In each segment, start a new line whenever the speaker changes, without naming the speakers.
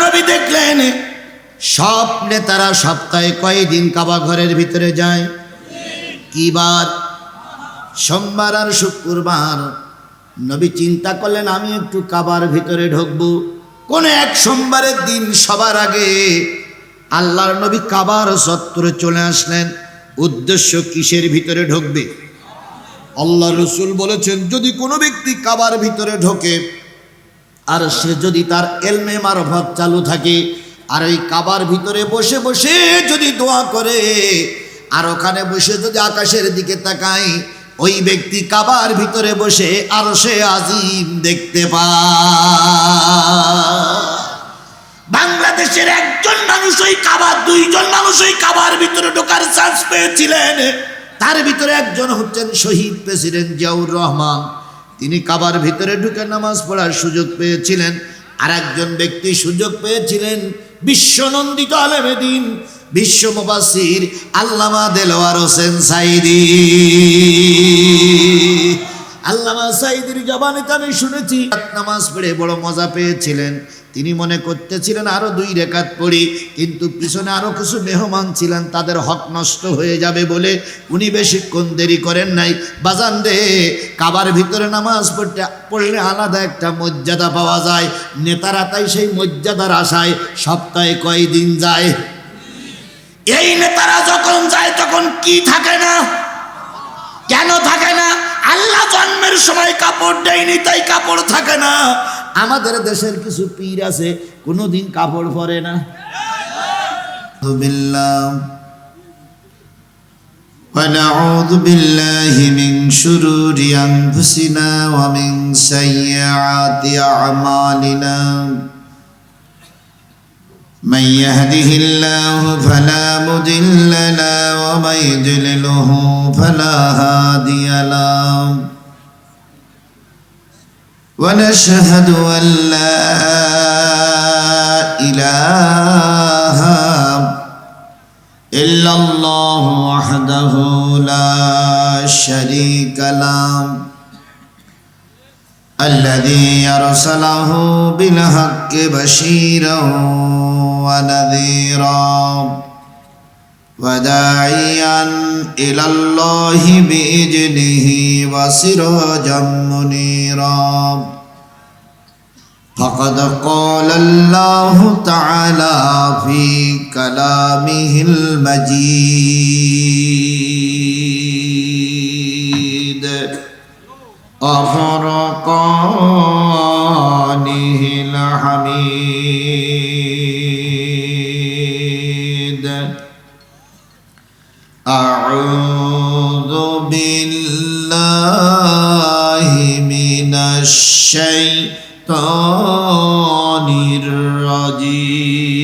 নবী দেখলেন সব নেতারা সপ্তাহে কয়দিন কাবা ঘরের ভিতরে যায়? কি বার? সোমবার আর শুক্রবার। নবী চিন্তা করলেন আমি একটু কাবার ভিতরে ঢুকবো। কোন এক সোমবারের দিন সবার আগে আল্লাহর নবী কাবার চত্বরে চলে আসলেন। উদ্দেশ্য কিসের ভিতরে ঢুকবে? আল্লাহ রসুল বলেছেন যদি কোনো ব্যক্তি কাবার ভিতরে ঢোকে আর সে যদি তার এলমে মারফত চালু থাকে আর ওই কাবার ভিতরে বসে বসে যদি দোয়া করে আর ওখানে বসে যদি আকাশের দিকে তাকায়, ওই ব্যক্তি কাবার ভিতরে বসে আরশে আজিম দেখতে পায়। বাংলাদেশের একজন মানুষ ওই কাবার, দুইজন মানুষ ওই কাবার ভিতরে ঢোকার চান্স পেয়েছিলেন। তার ভিতরে একজন হচ্ছেন শহীদ প্রেসিডেন্ট জিয়াউর রহমান। তিনি কাবার ভিতরে ঢুকে নামাজ পড়ার সুযোগ পেয়েছিলেন। আর একজন ব্যক্তি সুযোগ পেয়েছিলেন বিশ্বনন্দিত আলেমে দ্বীন, বিশ্ব মুফাসসির আল্লামা দেলোয়ার হোসেন সাঈদী। আল্লামা সাঈদীর জবানিতে আমি শুনেছি নামাজ পড়ে বড় মজা পেয়েছিলেন। তিনি মনে করতেছিলেন আরো 2 রাকাত পড়ি, কিন্তু পিছনে আরো কিছু মেহমান ছিলেন, তাদের হক নষ্ট হয়ে যাবে বলে উনি বেশিক্ষণ দেরি করেন নাই। বাজান রে, কাবার ভিতরে নামাজ পড়লে আলাদা একটা মর্যাদা পাওয়া যায়। নেতারা তাই সেই মর্যাদার আশায় সপ্তাহে কয়দিন যায়? এই নেতারা যখন যায় তখন কি থাকে না? কেন থাকে না? আল্লাহ জন্মের সময় কাপড় দেয়নি তাই কাপড় থাকে না। আমাদের দেশের কিছু পীর আছে কোনোদিন কাপড় পরে না। ونعوذ بالله من شرور أنفسنا ومن سيئات أعمالنا من يهده الله فلا مضل له ومن يضلله فلا هادي له ونشهد أن لا إله إلا الله وحده لا شريك له الذي أرسله بالحق بشيرا ونذيرا وداعيا إلى الله بإذنه وسراجا منيرا فقد قال الله تعالى في كلامه المجيد وفرقانه الحميد أعوذ بالله من الشيطان الرجيم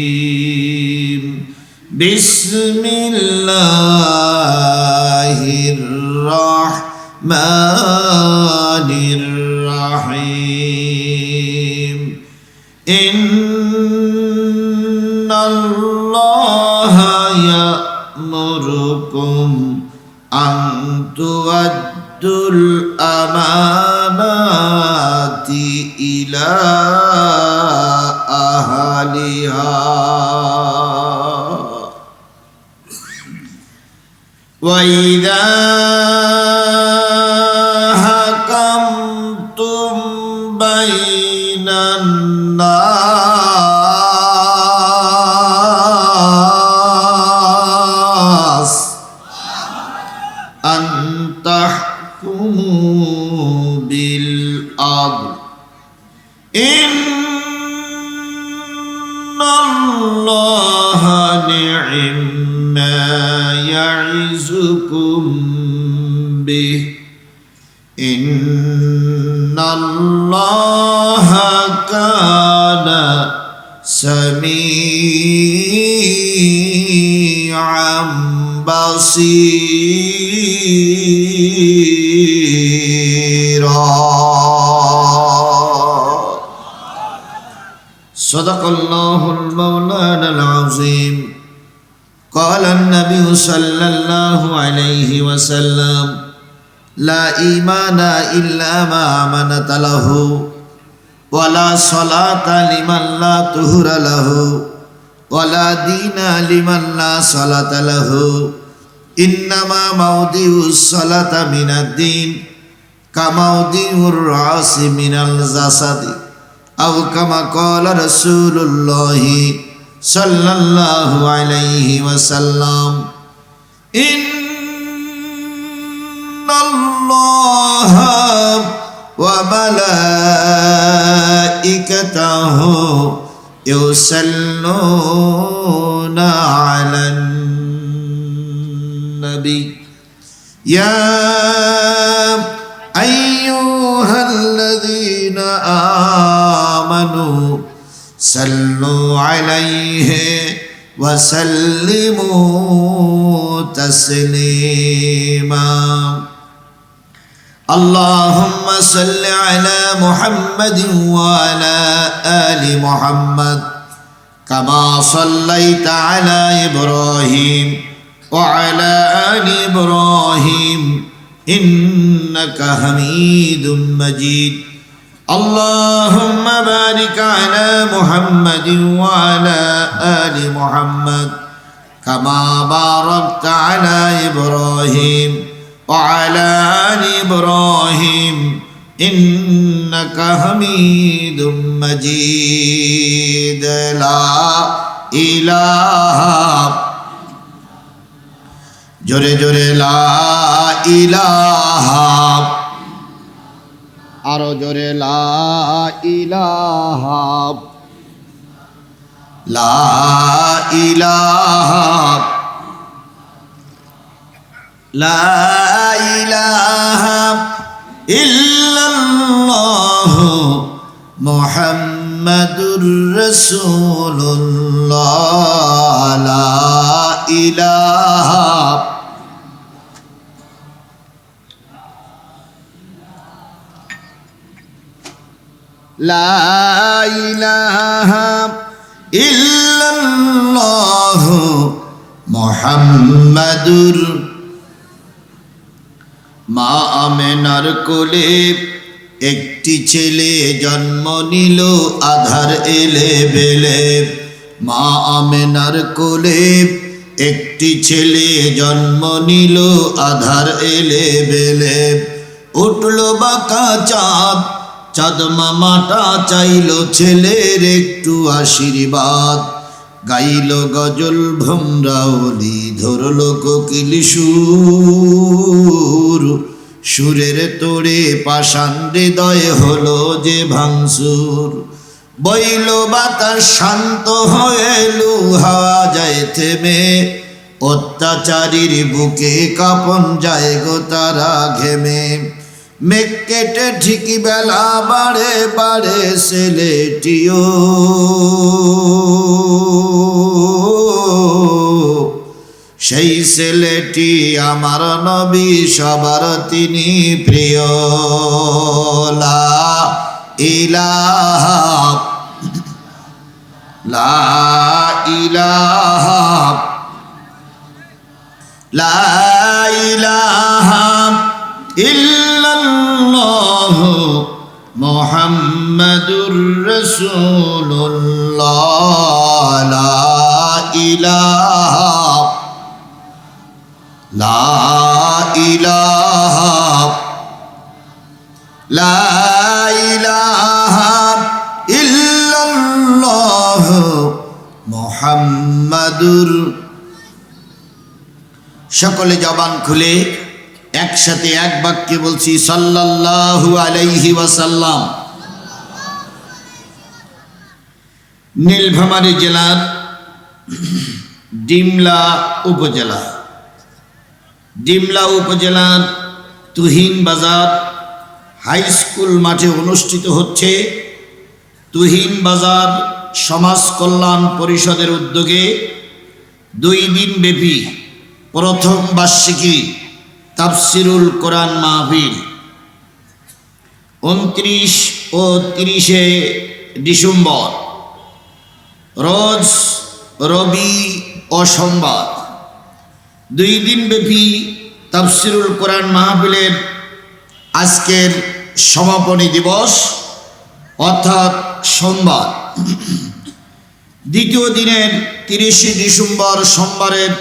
بسم الله الرحمن الرحيم إن الله يأمركم أن تؤدوا الأمانات إلى أهلها وإذا حكمتم بين الناس أن تحكموا بالعدل إن الله نعم ما يعظكم به إن الله كان سميعا بصيرا صدق الله المولانا العظيم قال النبي صلى الله عليه وسلم لا إيمان إلا ما آمنت له ওয়ালা সালাতা লিমান লা তুহরা লাহু ওয়ালা দীনা লিমান লা সালাতা লাহু ইন্নামা মাউদিউস সালাতা মিনাদ-দীন কামাউদিউর রাসি মিনাল জাসাদি আও কামা ক্বালা রাসূলুল্লাহি সাল্লাল্লাহু আলাইহি ওয়াসাল্লাম ইন্নাল্লাহা ওয়া মালাইকাতাহু ইউসাল্লুনা আলান নবী ইয়া আইয়ুহাল্লাযীনা আমানু সাল্লু আলাইহি ওয়া সাল্লিমু তাসলিমা আল্লাহুম্মা সাল্লি আলা মুহাম্মাদিন ওয়া আলা আলি মুহাম্মাদ কামা সাল্লাইতা আলা ইব্রাহিম ওয়া আলা আলি ইব্রাহিম ইন্নাকা হামিদুম মাজিদ اللهم بارك على محمد وعلى آل محمد كما باركت على إبراهيم وعلى آل إبراهيم إنك حميد مجيد لا إله جوري جوري لا إله আরো জোরে লা ইলাহা লা ইলাহা লা ইলাহা ইল্লাল্লাহ মুহাম্মাদুর রাসূলুল্লাহ লা ইলাহা লা ইলাহা ইল্লাল্লাহ মুহাম্মাদুর মা আমেনার কোলে একটি ছেলে জন্ম নিল আধার এলে বেলে মা আমেনার কোলে একটি ছেলে জন্ম নিল আধার এলে বেলে উঠল বাঁকা চাঁদ চাঁদ মামাটা চাইল ছেলের একটু আশীর্বাদ গাইল গজল ভ্রমরাওলি ধরল কোকিল সুর সুরের তোড়ে পাষাণ হৃদয় হলো যে ভাঙসুর বইল বাতাস শান্ত হয়ে হাওয়া যায় থেমে অত্যাচারীর বুকে কাঁপন যায় গো তারা ঘেমে মেঘ কেটে ঠিক বেলা বাড়ে বাড়ে ছেলেটিও সেই ছেলেটি আমার নবী সবার তিনি প্রিয় লা ইলাহা লা ইলাহা লা ইলাহা ইল্লাল্লাহ মুহাম্মাদুর রাসূলুল্লাহ লা ইলাহা লা ইলাহা লা ইলাহা ইল্লাল্লাহ মুহাম্মাদুর সকলে জবান খুলে একসাথে এক বাক্যে বলছি সাল্লাল্লাহু আলাইহি ওয়াসাল্লাম। নীলফামারী জেলার ডিমলা উপজেলার তুহিন বাজার হাই স্কুল মাঠে অনুষ্ঠিত হচ্ছে তুহিন বাজার সমাজ কল্যাণ পরিষদের উদ্যোগে 2 দিন ব্যাপী প্রথম বার্ষিকী তাফসিরুল কোরআন মাহফিল 29 ও 30 ডিসেম্বর রোজ রবি ও সোমবার 2 দিন ব্যাপী তাফসিরুল কোরআন মাহফিলের আজকের সমাপনী দিবস অর্থাৎ সোমবার, দ্বিতীয় দিনের 30 ডিসেম্বর সোমবারের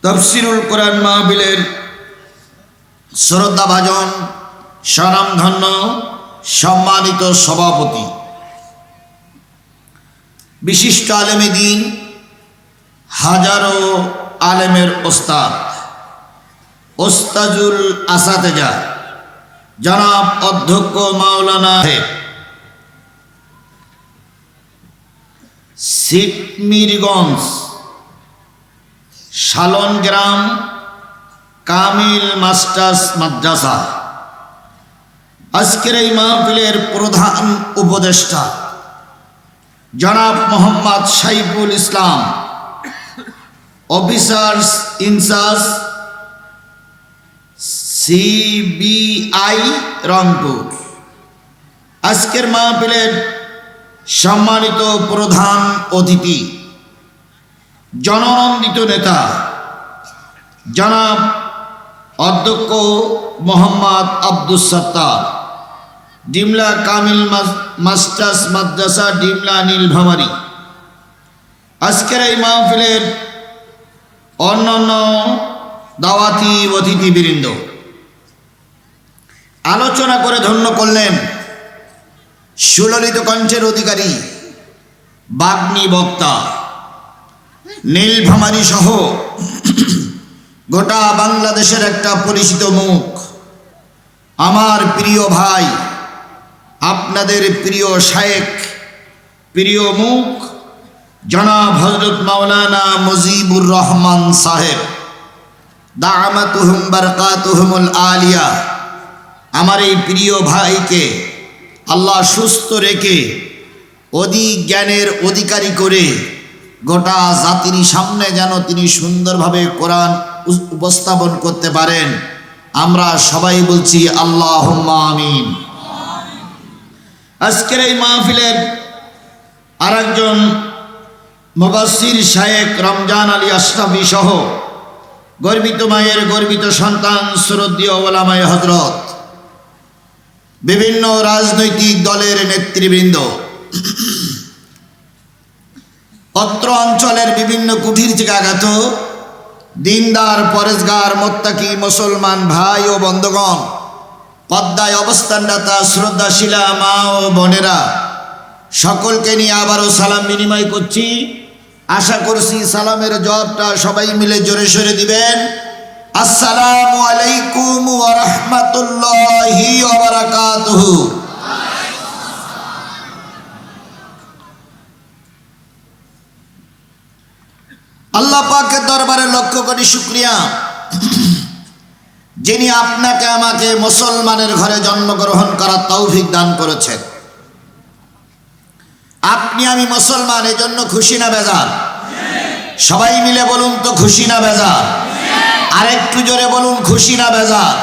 তাফসীরুল কোরআন মাহফিলের শ্রদ্ধাভাজন স্বনামধন্য সম্মানিত সভাপতি, বিশিষ্ট আলেমে দ্বীন, হাজারো আলেমের ওস্তাজুল আসাতেজা জনাব অধ্যক্ষ মাওলানা সিটমিরগঞ্জ শালন গ্রাম কামিল মাস্টার্স মাদ্রাসা, আজকের এই মাহফিলের প্রধান উপদেষ্টা জনাব Mohammad Saiful Islam, officers in charge CBI Rangpur, আজকের মাহফিলের সম্মানিত প্রধান অতিথি জননন্দিত নেতা জনাব অধ্যক্ষ মোহাম্মদ আব্দুস সত্তার, ডিমলা কামিল মাস্টার্স মাদ্রাসা ডিমলা নীলভামারী, আজকের এই মাহফিলের অন্যান্য দাওয়াতি অতিথিবৃন্দ, আলোচনা করে ধন্য করলেন সুললিত কণ্ঠের অধিকারী বাগ্মী বক্তা, নীলভামারী সহ গোটা বাংলাদেশের একটা পরিচিত মুখ, আমার প্রিয় ভাই, আপনাদের প্রিয় শায়েখ, প্রিয় মুখ জনাব হযরত মাওলানা মুজিবুর রহমান সাহেব দামাতুহুম বারকাতুহুমুল আলিয়া। আমার এই প্রিয় ভাইকে আল্লাহ সুস্থ রেখে অধিক জ্ঞানের অধিকারী করে গোটা জাতির সামনে যেন তিনি সুন্দরভাবে কোরআন উপস্থাপন করতে পারেন, আমরা সবাই বলছি আল্লাহুম্মা আমিন। আজকের এই মাহফিলের আরেকজন মুবাশশির শায়েখ রমজান আলী আশরাফি সহ গর্বিত মায়ের গর্বিত সন্তান শ্রদ্ধেয় ওলামায়ে হযরত, বিভিন্ন রাজনৈতিক দলের নেতৃবৃন্দ, অত্র অঞ্চলের বিভিন্ন কুঠির থেকে আগত দিনদার পরেশগার মোত্তাকি মুসলমান ভাই ও বন্ধুগণ, পদ্মায় অবস্থানরতা শ্রদ্ধাশীলা মা ও বোনেরা, সকলকে নিয়ে আবারও সালাম বিনিময় করছি। আশা করছি সালামের জবাবটা সবাই মিলে জোরে সোরে দিবেন। আসসালামু আলাইকুম ওয়া রাহমাতুল্লাহি ওয়া বারাকাতুহু। আল্লাহ পাকের দরবারে লক্ষ কোটি শুকরিয়া, যিনি আপনাকে আমাকে মুসলমানের ঘরে জন্মগ্রহণ করার তৌফিক দান করেছেন। আপনি আমি মুসলমান, এজন্য খুশি না বেজার? সবাই মিলে বলুন তো খুশি না বেজার? আরেকটু জোরে বলুন খুশি না বেজার?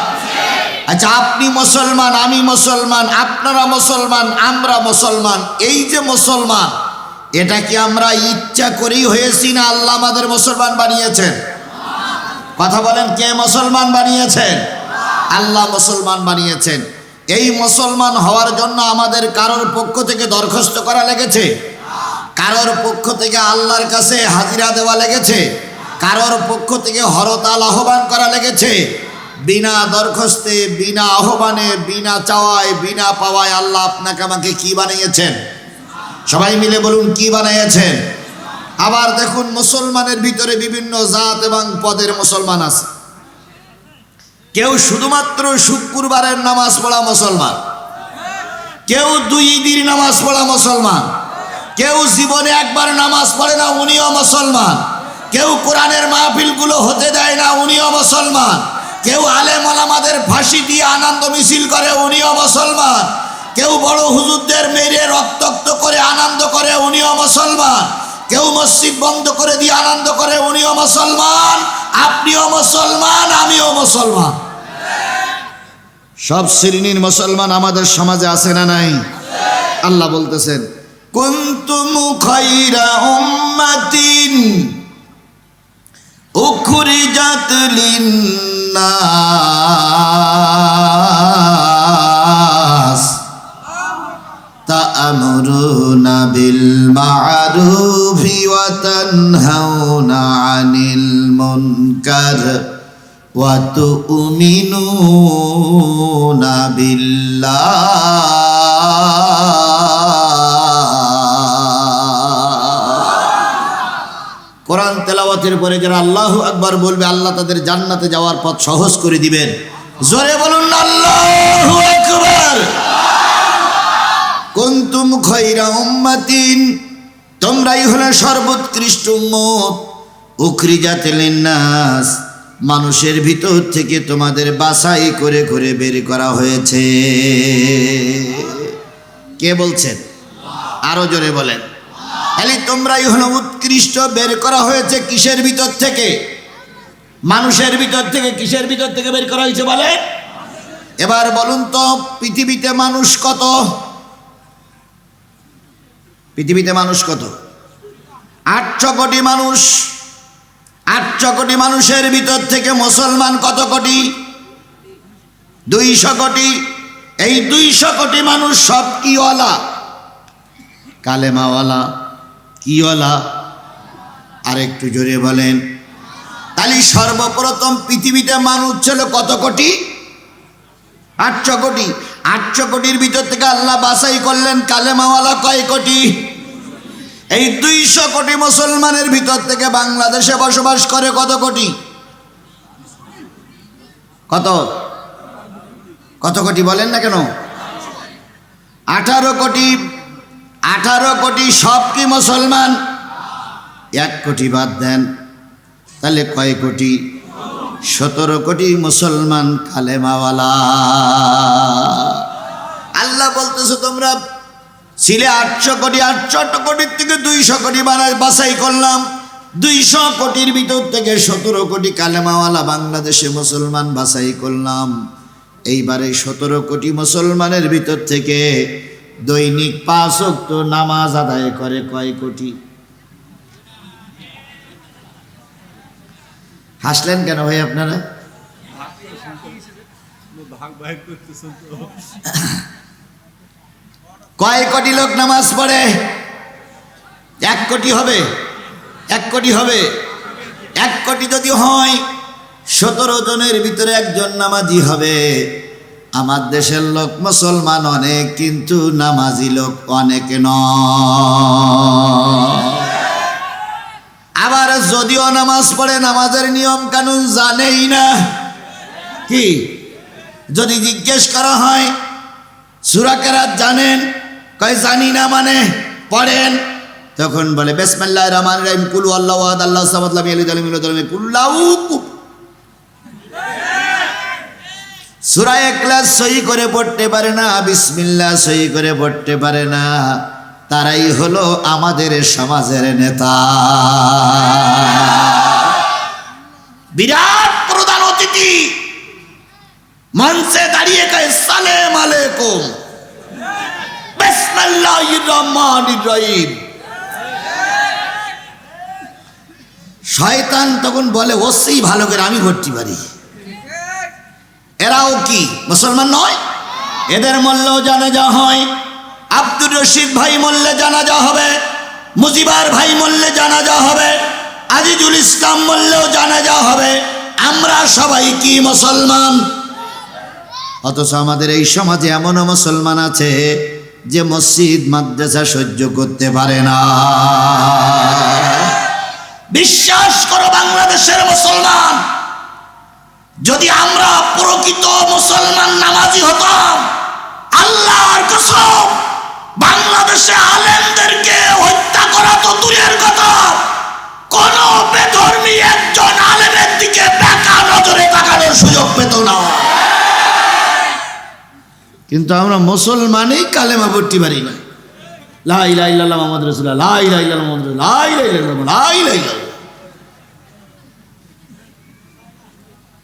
আচ্ছা, আপনি মুসলমান, আমি মুসলমান, আপনারা মুসলমান, আমরা মুসলমান, এই যে মুসলমান, এটা কি আমরা ইচ্ছা করেই হয়েছি না আল্লাহ আমাদের মুসলমান বানিয়েছেন? কথা বলেন, কে মুসলমান বানিয়েছেন? আল্লাহ মুসলমান বানিয়েছেন। এই মুসলমান হওয়ার জন্য আমাদের কারোর পক্ষ থেকে দরখাস্ত করা লেগেছে? কারোর পক্ষ থেকে আল্লাহর কাছে হাজিরা দেওয়া লেগেছে? কারোর পক্ষ থেকে হরতাল আহ্বান করা লেগেছে? বিনা দরখাস্তে, বিনা আহ্বানে, বিনা চাওয়ায়, বিনা পাওয়ায় আল্লাহ আপনাকে আমাকে কি বানিয়েছেন? সবাই মিলে বলুন কি বানিয়েছেন? আবার দেখুন, মুসলমানের ভিতরে বিভিন্ন জাত এবং পদের মুসলমান আছে। কেউ শুধুমাত্র শুক্রবারের নামাজ পড়া মুসলমান, কেউ 2 ঈদের নামাজ পড়া মুসলমান, কেউ জীবনে একবার নামাজ পড়ে না, উনিও মুসলমান, কেউ কোরআনের মাহফিলগুলো হতে দেয় না, উনিও মুসলমান, কেউ আলেম ওলামাদের ফাঁসি দিয়ে আনন্দ মিছিল করে, উনিও মুসলমান, কেউ বড় হুজুরদের মেরে রক্তাক্ত করে আনন্দ করে, উনিও মুসলমান, কেউ মসজিদ বন্ধ করে দিয়ে আনন্দ করে, উনিও মুসলমান, আপনিও মুসলমান, আমিও মুসলমান। সব শ্রেণীর মুসলমান আমাদের সমাজে আছে না নাই? আল্লাহ বলতেছেন, কুনতুম খায়রা উম্মাতিন উখরিজাত লিন্নাস أتأمرون بالمعروف وتنهون عن المنكر وتؤمنون بالله কোরআন তেলাওয়াতের পরে যারা আল্লাহু আকবার বলবে আল্লাহ তাদের জান্নাতে যাওয়ার পথ সহজ করে দিবেন। জোরে বলুন আল্লাহু আকবার। কুনতুম খায়রা উম্মাতিন, তোমরাই হলে সর্বোৎকৃষ্ট উম্মত। উখরিজাত লিন্নাস, মানুষের ভিতর থেকে তোমাদের বাছাই করে করে বের করা হয়েছে। কে বলছেন? আরো জোরে বলেন। তাহলে তোমরাই হলো উৎকৃষ্ট, বের করা হয়েছে কিসের ভিতর থেকে? মানুষের ভিতর থেকে। কিসের ভিতর থেকে বের করা হয়েছে বলে? এবার বলুন তো, পৃথিবীতে মানুষ কত? পৃথিবীতে মানুষ কত? 800 কোটি মানুষ। 800 কোটি মানুষের ভিতর থেকে মুসলমান কত কোটি? 200 কোটি। এই 200 কোটি মানুষ সব কিওয়ালা? কালেমাওয়ালা। কিওয়ালা? আর একটু জোরে বলেন। তাহলে সর্বপ্রথম পৃথিবীতে মানুষ ছিল কত কোটি? 800 কোটি। 800 কোটির ভিতর থেকে আল্লাহ বাছাই করলেন কালেমাওয়ালা কয় কোটি? এই 200 কোটি মুসলমানের ভিতর থেকে বাংলাদেশে বসবাস করে কত কোটি? কত? কত কোটি বলেন না কেন? 18 কোটি। 18 কোটি সব কি মুসলমান? 1 কোটি বাদ দেন, তাহলে কয় কোটি? 17 কোটি মুসলমান কালেমাওয়ালা। আল্লাহ বলতেছে তোমরা ছিলে 800 কোটি, 800 কোটির থেকে 200 কোটি বাছাই করলাম। 200 কোটির ভিতর থেকে 17 কোটি কালেমাওয়ালা বাংলাদেশে মুসলমান বাছাই করলাম। এইবারে 17 কোটি মুসলমানের ভিতর থেকে দৈনিক 5 ওয়াক্ত নামাজ আদায় করে কয় কোটি? হাসলেন কেন ভাই আপনারা? কয় কোটি লোক নামাজ পড়ে? 1 কোটি হবে? 1 কোটি হবে? 1 কোটি যদি হয়, 17 জনের ভিতরে একজন নামাজি হবে। আমার দেশের লোক মুসলমান অনেক, কিন্তু নামাজি লোক অনেক নয়। আবার যদিও নামাজ পড়ে, নামাজের নিয়ম কানুন জানেই না। কি? যদি জিজ্ঞেস করা হয় সূরা কেরাত জানেন? কয় জানি না। মানে পড়েন? তখন বলে বিসমিল্লাহির রহমানির রহিম, কুল আল্লাহু আহাদ আল্লাহু সামাদ লাম ইয়ালিদ ওয়ালাম ইউলাদ ওয়ালাম ইয়াকুল লাহু কুফুওয়ান। সূরা ইখলাস সহি করে পড়তে পারে না, বিসমিল্লাহ সহি করে পড়তে পারে না। তারাই হলো আমাদের সমাজের নেতা। বিরাট প্রধান অতিথি মঞ্চে দাঁড়িয়ে কয় সালাম আলাইকুম, বিসমিল্লাহির রহমানির রহিম। শয়তান তখন বলে ওসেই ভালো করে আমি করতে পারি। এরাও কি মুসলমান নয়? এদের মরলেও জানাজা হয়। আব্দুর রশিদ ভাই মরলে জানাজা হবে, মুজিবার ভাই মরলে জানাজা হবে, আজিজুল ইসলাম মরলেও জানাজা হবে। আমরা সবাই কি মুসলমান? অথচ আমাদের এই সমাজে এমনও মুসলমান আছে যে মসজিদ মাদ্রাসা সহ্য করতে পারে না। বিশ্বাস করো বাংলাদেশের মুসলমান, যদি আমরা প্রকৃত মুসলমান নামাজি হতাম, আল্লাহর কসম বাংলাদেশে আলেমদেরকে হত্যা করা তো দূরের কথা, কোন বেধর্মী একজন আলেমের দিকে বেকা নজরে তাকানোর সুযোগ পেত না। কিন্তু আমরা মুসলমানই কালেমা পড়তে পারি না। লা ইলাহা ইল্লাল্লাহ মুহাম্মাদুর রাসূলুল্লাহ, লা ইলাহা ইল্লাল্লাহ মুহাম্মাদুর রাসূলুল্লাহ, লা ইলাহা ইল্লাল্লাহ, লা ইলাহা ইল্লাল্লাহ।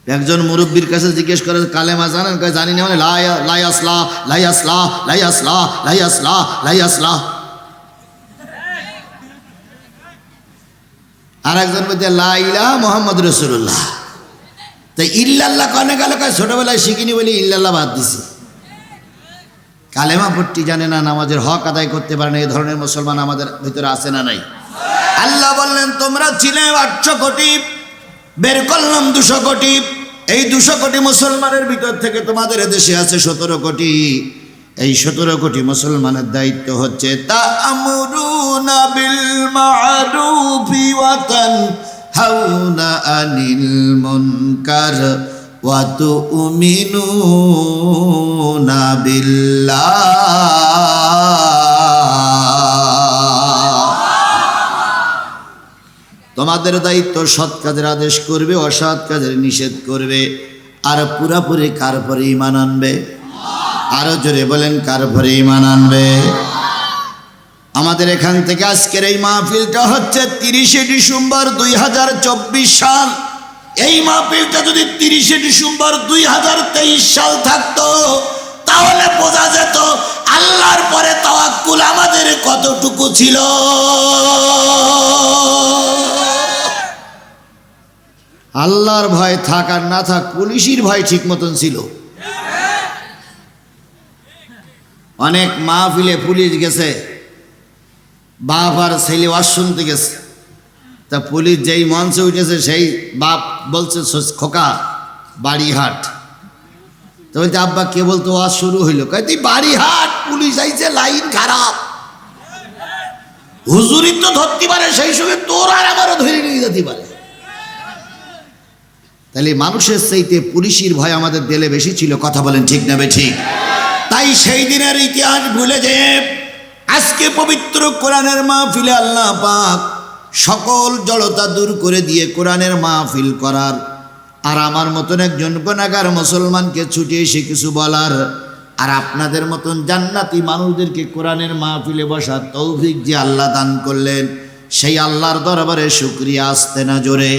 একজন মুরব্বীর কাছে জিজ্ঞেস করে কালেমা জানেন? কয় জানি না। মানে লা ইয়াসলা লা ইয়াসলা লা ইয়াসলা লা ইয়াসলা লা ইয়াসলা। আর একজন বলতে লা ইলাহা মুহাম্মাদুর রাসূলুল্লাহ। তাই ইল্লাল্লাহ কনে গেল? কয় ছোটবেলায় শিখিনি বলে ইল্লাল্লাহ বাদ দিছি। কালেমা পড়তে জানে না, নামাজের হক আদায় করতে পারে না, এই ধরনের মুসলমান আমাদের ভিতরে আছে না নাই? আল্লাহ বললেন তোমরা ছিলে 800 কোটি, বের করলাম 200 কোটি। এই 200 কোটি মুসলমানের ভিতর থেকে তোমাদের দেশে আছে 17 কোটি। এই 17 কোটি মুসলমানের দায়িত্ব হচ্ছে তা'মুরুনা বিল মা'রুফি ওয়া তানহাউনা আনিল মুনকার ওয়া তু'মিনুনা বিল্লাহ। তোমাদের দায়িত্ব সৎ কাজের আদেশ করবে, অসৎ কাজের নিষেধ করবে। আর পুরাপুরি কার পরে ঈমান আনবে? আরো জোরে বলেন, কার পরে ঈমান আনবে? আমাদের এখান থেকে আজকের এই মাহফিলটা হচ্ছে 30শে ডিসেম্বর 2024 সাল। এই মাহফিলটা যদি 30শে ডিসেম্বর 2023 সাল থাকতো তাহলে বোঝা যেত আল্লাহর পরে তাওয়াক্কুল আমাদের কতটুকু ছিল। আল্লাহর ভয় থাক আর না থাক, পুলিশের ভয় ঠিক মতন ছিল। অনেক মাহফিলে পুলিশ গেছে, বাপ আর ছেলে ওয়াজ শুনতে গেছে, তা পুলিশ যেই মঞ্চে উঠেছে সেই বাপ বলছে খোকা বাড়িহাট। তো বলছে আব্বা কে বলতো ওয়াজ শুরু হইলো? কয় তুই বাড়িহাট, পুলিশ আইছে, লাইন খারাপ। হুজুরি তো ধরতে পারে, সেই সঙ্গে তোর আর আমারও ধরে নিয়ে যেতে পারে। তাহলে মানুষের চাইতে পুলিশের ভয় আমাদের দিলে বেশি ছিল। কথা বলেন ঠিক না বেঠিক? তাই সেই দিনের ইতিহাস ভুলে যেয়ে আজকে পবিত্র কোরআনের মাহফিলে আল্লাহ পাক সকল জড়তা দূর করে দিয়ে কোরআনের মাহফিল করার, আর আমার মতন একজন গুনাহগার মুসলমানকে ছুটে এসে কিছু বলার, আর আপনাদের মতন জান্নাতি মানুষদেরকে কোরআনের মাহফিলে বসার তৌফিক যে আল্লাহ দান করলেন, সেই আল্লাহর দরবারে শুকরিয়া। আসতে না জোরে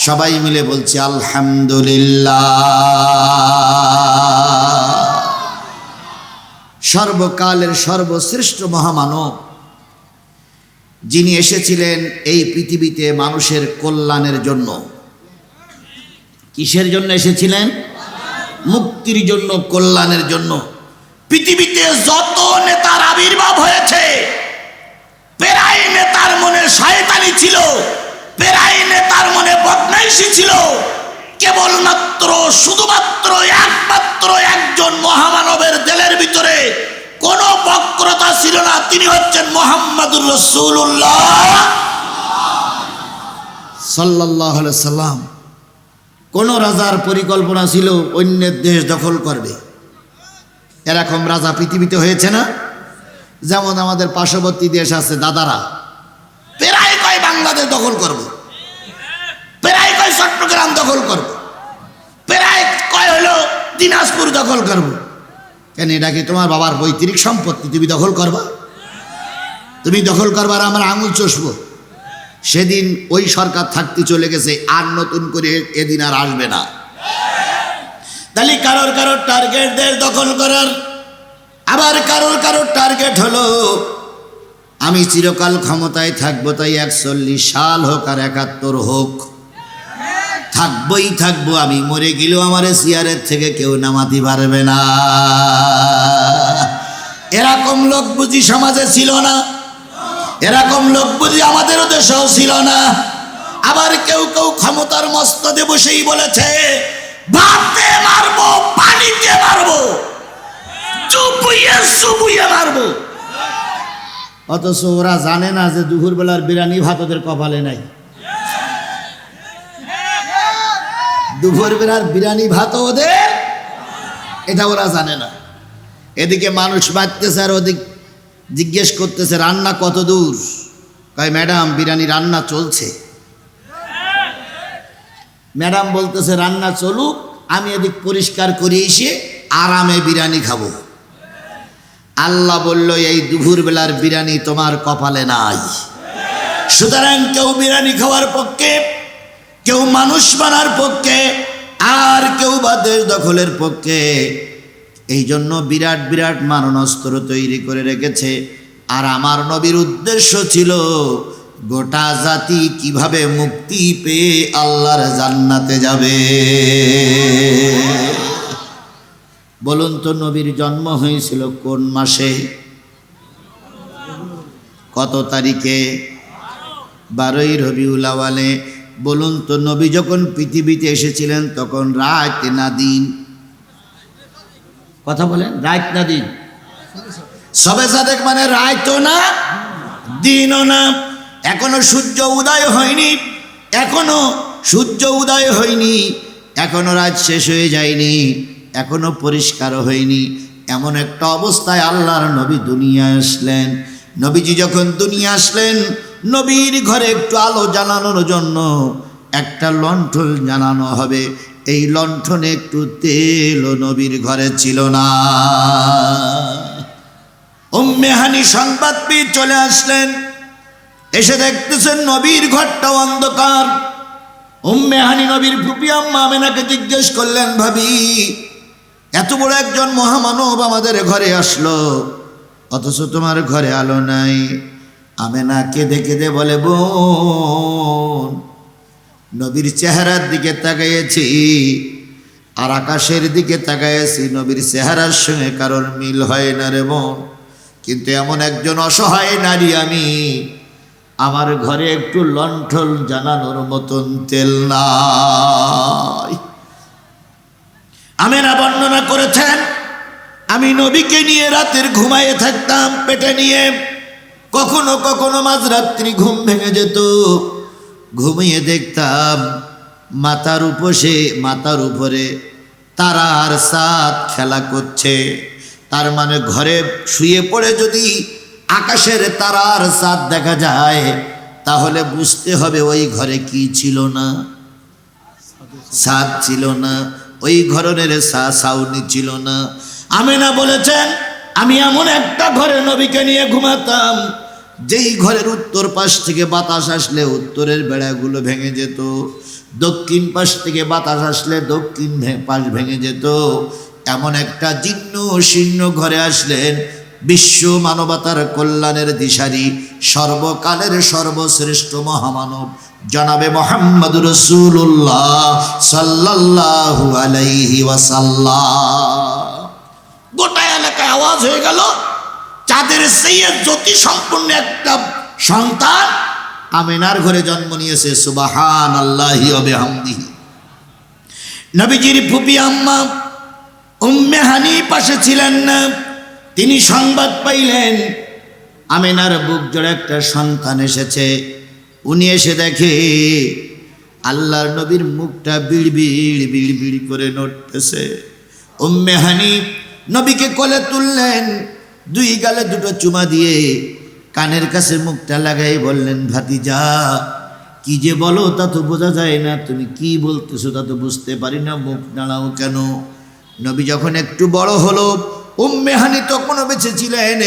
সবাই মিলে বলছি আলহামদুলিল্লাহ। সর্বকালের সর্বশ্রেষ্ঠ মহামানব যিনি এসেছিলেন এই পৃথিবীতে মানুষের কল্যাণের জন্য। কিসের জন্য এসেছিলেন? মুক্তির জন্য, কল্যাণের জন্য। পৃথিবীতে যত নেতার আবির্ভাব হয়েছে, প্রায় নেতার মনে শয়তানি ছিল, প্রায় নেতার মনে বদমাইশি ছিল। কেবলমাত্র শুধুমাত্র একমাত্র একজন মহামানবের দিলের ভিতরে কোনো বক্রতা ছিল না, তিনি হচ্ছেন মুহাম্মদুর রাসূলুল্লাহ সাল্লাল্লাহু আলাইহি সাল্লাম। কোন রাজার পরিকল্পনা ছিল অন্যের দেশ দখল করবে? এরকম রাজা পৃথিবীতে হয়েছে না? যেমন আমাদের পার্শ্ববর্তী দেশ আছে, দাদারা প্রায় কয় বাংলাদেশ দখল করব, প্রায় কয় চট্টগ্রাম দখল করব, প্রায় কয় হলো দিনাজপুর দখল করব। কেন? এটা কি তোমার বাবার পৈতৃক সম্পত্তি? তুমি দখল করবা? তুমি দখল করবার আমরা আঙুল চষবো? সেদিন ওই সরকার থাকতে চলে গেছে, আর নতুন করে এদিন আর আসবে না। তাহলে কারোর কারোর টার্গেট দেশ দখল করার, আবার কারোর কারোর টার্গেট হলো আমি চিরকাল ক্ষমতায় থাকবো, তাই 41 সাল হোক আর 71 হোক, থাকবোই থাকবো। আমি মরে গেলেও আমার চেয়ারের থেকে কেউ নামাতে পারবে না। এরকম লোক বুঝি সমাজে ছিল না? এরকম লোক বুঝি আমাদের দেশেও ছিল না? আবার কেউ কেউ ক্ষমতার মস্তদে বসেই বলেছে ভাতে মারবো, পানিতে মারবো, চুপুইয়ে চুপুইয়ে মারবো। অথচ ওরা জানে না যে দুপুরবেলার বিরিয়ানি ভাত ওদের কপালে নাই। দুপুরবেলার বিরিয়ানি ভাত ওদের, এটা ওরা জানে না। এদিকে মানুষ বাঁচতেছে আর ওদিক জিজ্ঞেস করতেছে রান্না কত দূর? কয় ম্যাডাম বিরিয়ানি রান্না চলছে। ম্যাডাম বলতেছে রান্না চলুক, আমি এদিক পরিষ্কার করে এসে আরামে বিরিয়ানি খাবো। আল্লাহ বলল এই দুপুরবেলার বিরিয়ানি তোমার কপালে নাই। সুতরাং কেউ বিরিয়ানি খাওয়ার পক্ষে, কেউ মানুষ মারার পক্ষে, আর কেউ বা দেশ দখলের পক্ষে। এই জন্য বিরাট বিরাট মারণাস্ত্র তৈরি করে রেখেছে। আর আমার নবীর উদ্দেশ্য ছিল গোটা জাতি কিভাবে মুক্তি পেয়ে আল্লাহর জান্নাতে যাবে। বলুন তো নবীর জন্ম হয়েছিল কোন মাসে, কত তারিখে? 12ই রবিউল আওয়ালে। বলুন তো নবী যখন পৃথিবীতে এসেছিলেন তখন রাত না দিন? কথা বলেন, রাত না দিন? সবে সাদেক মানে রাতও না দিনও না। এখনো সূর্য উদয় হয়নি, এখনো সূর্য উদয় হয়নি, এখনো রাত শেষ হয়ে যায়নি, এখনো পরিষ্কার হয়নি। এমন একটা অবস্থায় আল্লাহর নবী দুনিয়ায় আসলেন। নবীজি যখন দুনিয়া আসলেন, নবীর ঘরে একটু আলো জ্বালানোর জন্য একটা লণ্ঠন জ্বালানো হবে। এই লণ্ঠনে একটু তেলও নবীর ঘরে ছিল না। উম্মে হানি সংবাদ পেয়ে চলে আসলেন, এসে দেখতেছেন নবীর ঘরটা অন্ধকার। উম্মে হানি নবীর ফুপি আম্মা আমেনাকে জিজ্ঞেস করলেন, ভাবি এত বড় একজন মহামানব আমাদের ঘরে আসলো, অথচ তোমার ঘরে আলো নাই। আমেনা কেঁদে কেঁদে বলে, বোন নবীর চেহারার দিকে তাকাইয়েছি আর আকাশের দিকে তাকাইয়েছি, নবীর চেহারার সঙ্গে কারোর মিল হয় না রে বোন। কিন্তু এমন একজন অসহায় নারী আমি, আমার ঘরে একটু লণ্ঠন জ্বালানোর মতন তেল নাই। আমেনা বর্ণনা করেছেন, আমি নবীকে নিয়ে রাতের ঘুমায়ে থাকতাম পেটে নিয়ে। কখনো কখনো মাঝরাত্রি ঘুম ভেঙে যেত, ঘুমিয়ে দেখতাম মাথার উপরে তারা আর চাঁদ খেলা করছে। তার মানে ঘরে শুয়ে পড়ে যদি আকাশের তারা আর চাঁদ দেখা যায়, তাহলে বুঝতে হবে ওই ঘরে কি ছিল না, চাঁদ ছিল না, ওই ঘরের ছাউনি ছিল না। আমেনা বলেছেন, আমি এমন একটা ঘরে নবীকে নিয়ে ঘুমাতাম, যেই ঘরের উত্তর পাশ থেকে বাতাস আসলে উত্তরের বেড়াগুলো ভেঙে যেত, দক্ষিণ পাশ থেকে বাতাস আসলে দক্ষিণ পাশ ভেঙে যেত। এমন একটা জীর্ণ শীর্ণ ঘরে আসলেন বিশ্ব মানবতার কল্যাণের দিশারি, সর্বকালের সর্বশ্রেষ্ঠ মহামানব জনাবে মুহাম্মদ রাসূলুল্লাহ সাল্লাল্লাহু আলাইহি ওয়াসাল্লাম। গোটা এলাকায় আওয়াজ হয়ে গেল, চাঁদের চেয়ে জ্যোতি সম্পূর্ণ একটা সন্তান আমিনার ঘরে জন্ম নিয়েছে। সুবহানাল্লাহি ওয়া বিহামদিহি। নবীজির ফুপি আম্মা উম্মে হানি পাশে ছিলেন না। তিনি সংবাদ পাইলেন আমিনার বুক জোড়া একটা সন্তান এসেছে। উনি এসে দেখে আল্লাহর নবীর মুখটা বিড়বিড় বিড়বিড় করে নড়তেছে। উম্মে হানি নবীকে কোলে তুললেন, দুই গালে দুটো চুমা দিয়ে কানের কাছে মুখটা লাগাই বললেন, ভাতিজা কি যে বলো তা তো বোঝা যায় না, তুমি কি বলতেছো তা তো বুঝতে পারি না, মুখ নাড়াও কেন? নবী যখন একটু বড় হলো, উম্মে হানি তখনও বেঁচে ছিলেন,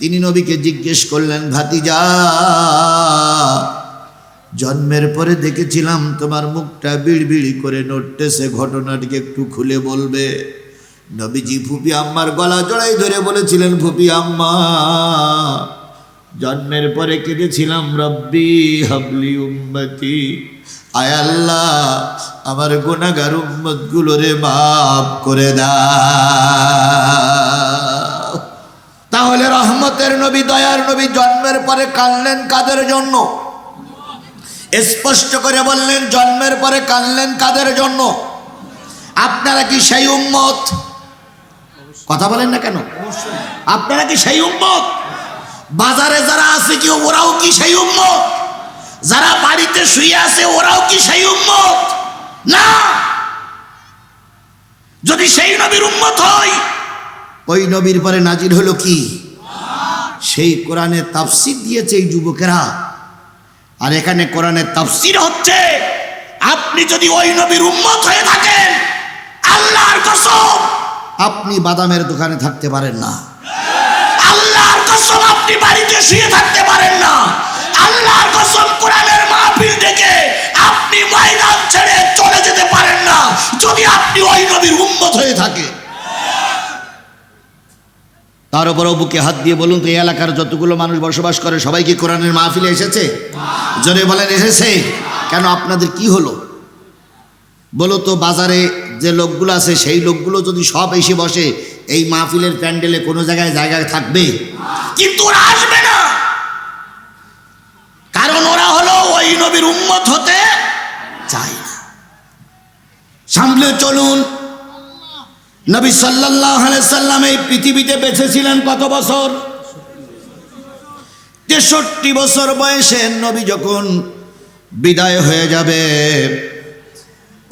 তিনি নবীকে জিজ্ঞেস করলেন, ভাতিজা জন্মের পরে দেখেছিলাম তোমার মুখটা বিড়বিড়ি করে নড়তেছে, ঘটনাটিকে একটু খুলে বলবে? নবীজি ফুপি আম্মার গলা জড়াই ধরে বলেছিলেন, ফুপি আম্মা জন্মের পরে কেঁদেছিলাম, রব্বি হাবলি উম্মতি, আয় আল্লাহ আমার গুনাহগার উম্মতগুলোরে মাফ করে দাও। তাহলে রহমতের নবী, দয়ার নবী জন্মের পরে কাঁদলেন কাদের জন্য? স্পষ্ট করে বললেন, জন্মের পরে কাঁদলেন কাদের জন্য? আপনারা কি সেই উম্মত? কথা বলেন না কেন? আপনারা কি সেই উম্মত? বাজারে যারা আছে কি ওরাও কি সেই উম্মত? যারা বাড়িতে শুয়ে আছে ওরাও কি সেই উম্মত? না। যদি সেই নবীর উম্মত হয়, ওই নবীর পরে নাজিল হলো কি? সেই কোরআনের তাফসীর দিয়েছে এই যুবকেরা। আর এখানে কোরআনের তাফসীর হচ্ছে, আপনি যদি ওই নবীর উম্মত হয়ে থাকেন, আল্লাহর কসম আপনি বাদামের দোকানে থাকতে পারেন না, আল্লাহর কসম আপনি বাড়িতে শুয়ে থাকতে পারেন না, আল্লাহর কসম কোরআনের মাহফিল থেকে আপনি ময়দান ছেড়ে চলে যেতে পারেন না, যদি আপনি ওই নবীর উম্মত হয়ে থাকে। তার উপরও বুকে হাত দিয়ে বলুন তো, এই এলাকার যতগুলো মানুষ বসবাস করে সবাই কি কোরআনের মাহফিলে এসেছে? জোরে বলেন, এসেছে। কেন আপনাদের কি হলো বলো তো? বাজারে যে লোকগুলো আছে সেই লোকগুলো যদি সব এসে বসে এই মাহফিলের প্যান্ডেলে কোনো জায়গায় জায়গা থাকবে? কিন্তু ওরা আসবে না, কারণ ওরা হলো ওই নবীর উম্মত হতে চায় না। সামনে চলুন। নবী সাল্লাল্লাহু আলাইহি সাল্লাম এই পৃথিবীতে বেঁচে ছিলেন কত বছর? 63 বছর বয়সে নবী যখন বিদায় হয়ে যাবে,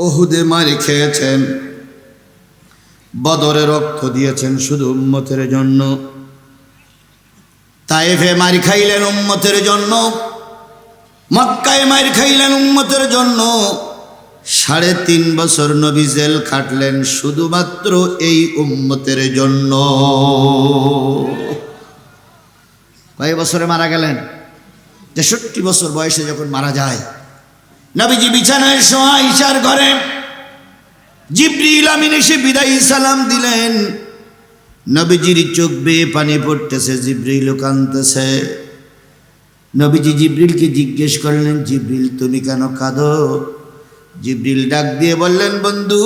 উহুদে মার খেয়েছেন, বদরে রক্ত দিয়েছেন শুধু উম্মতের জন্য, তায়েফে মার খাইলেন উম্মতের জন্য, মক্কায় মার খাইলেন উম্মতের জন্য, 3.5 বছর নবী জেল খাটলেন শুধুমাত্র এই উম্মতের জন্য। কয় বছরে মারা গেলেন? 63 বছর বয়সে যখন মারা যায়, নবীজি বিছানায় শোয়া, ঈশার ঘরে জিবরিল আমিন এসে বিদায়ী সালাম দিলেন। নবীজির চোখ বেয়ে পানি পড়তেছে, জিবরিল কাঁদতেছে। নবীজি জিবরিলকে জিজ্ঞেস করলেন, জিবরিল তুমি কেন কাঁদো? জিবরিল ডাক দিয়ে বললেন, বন্ধু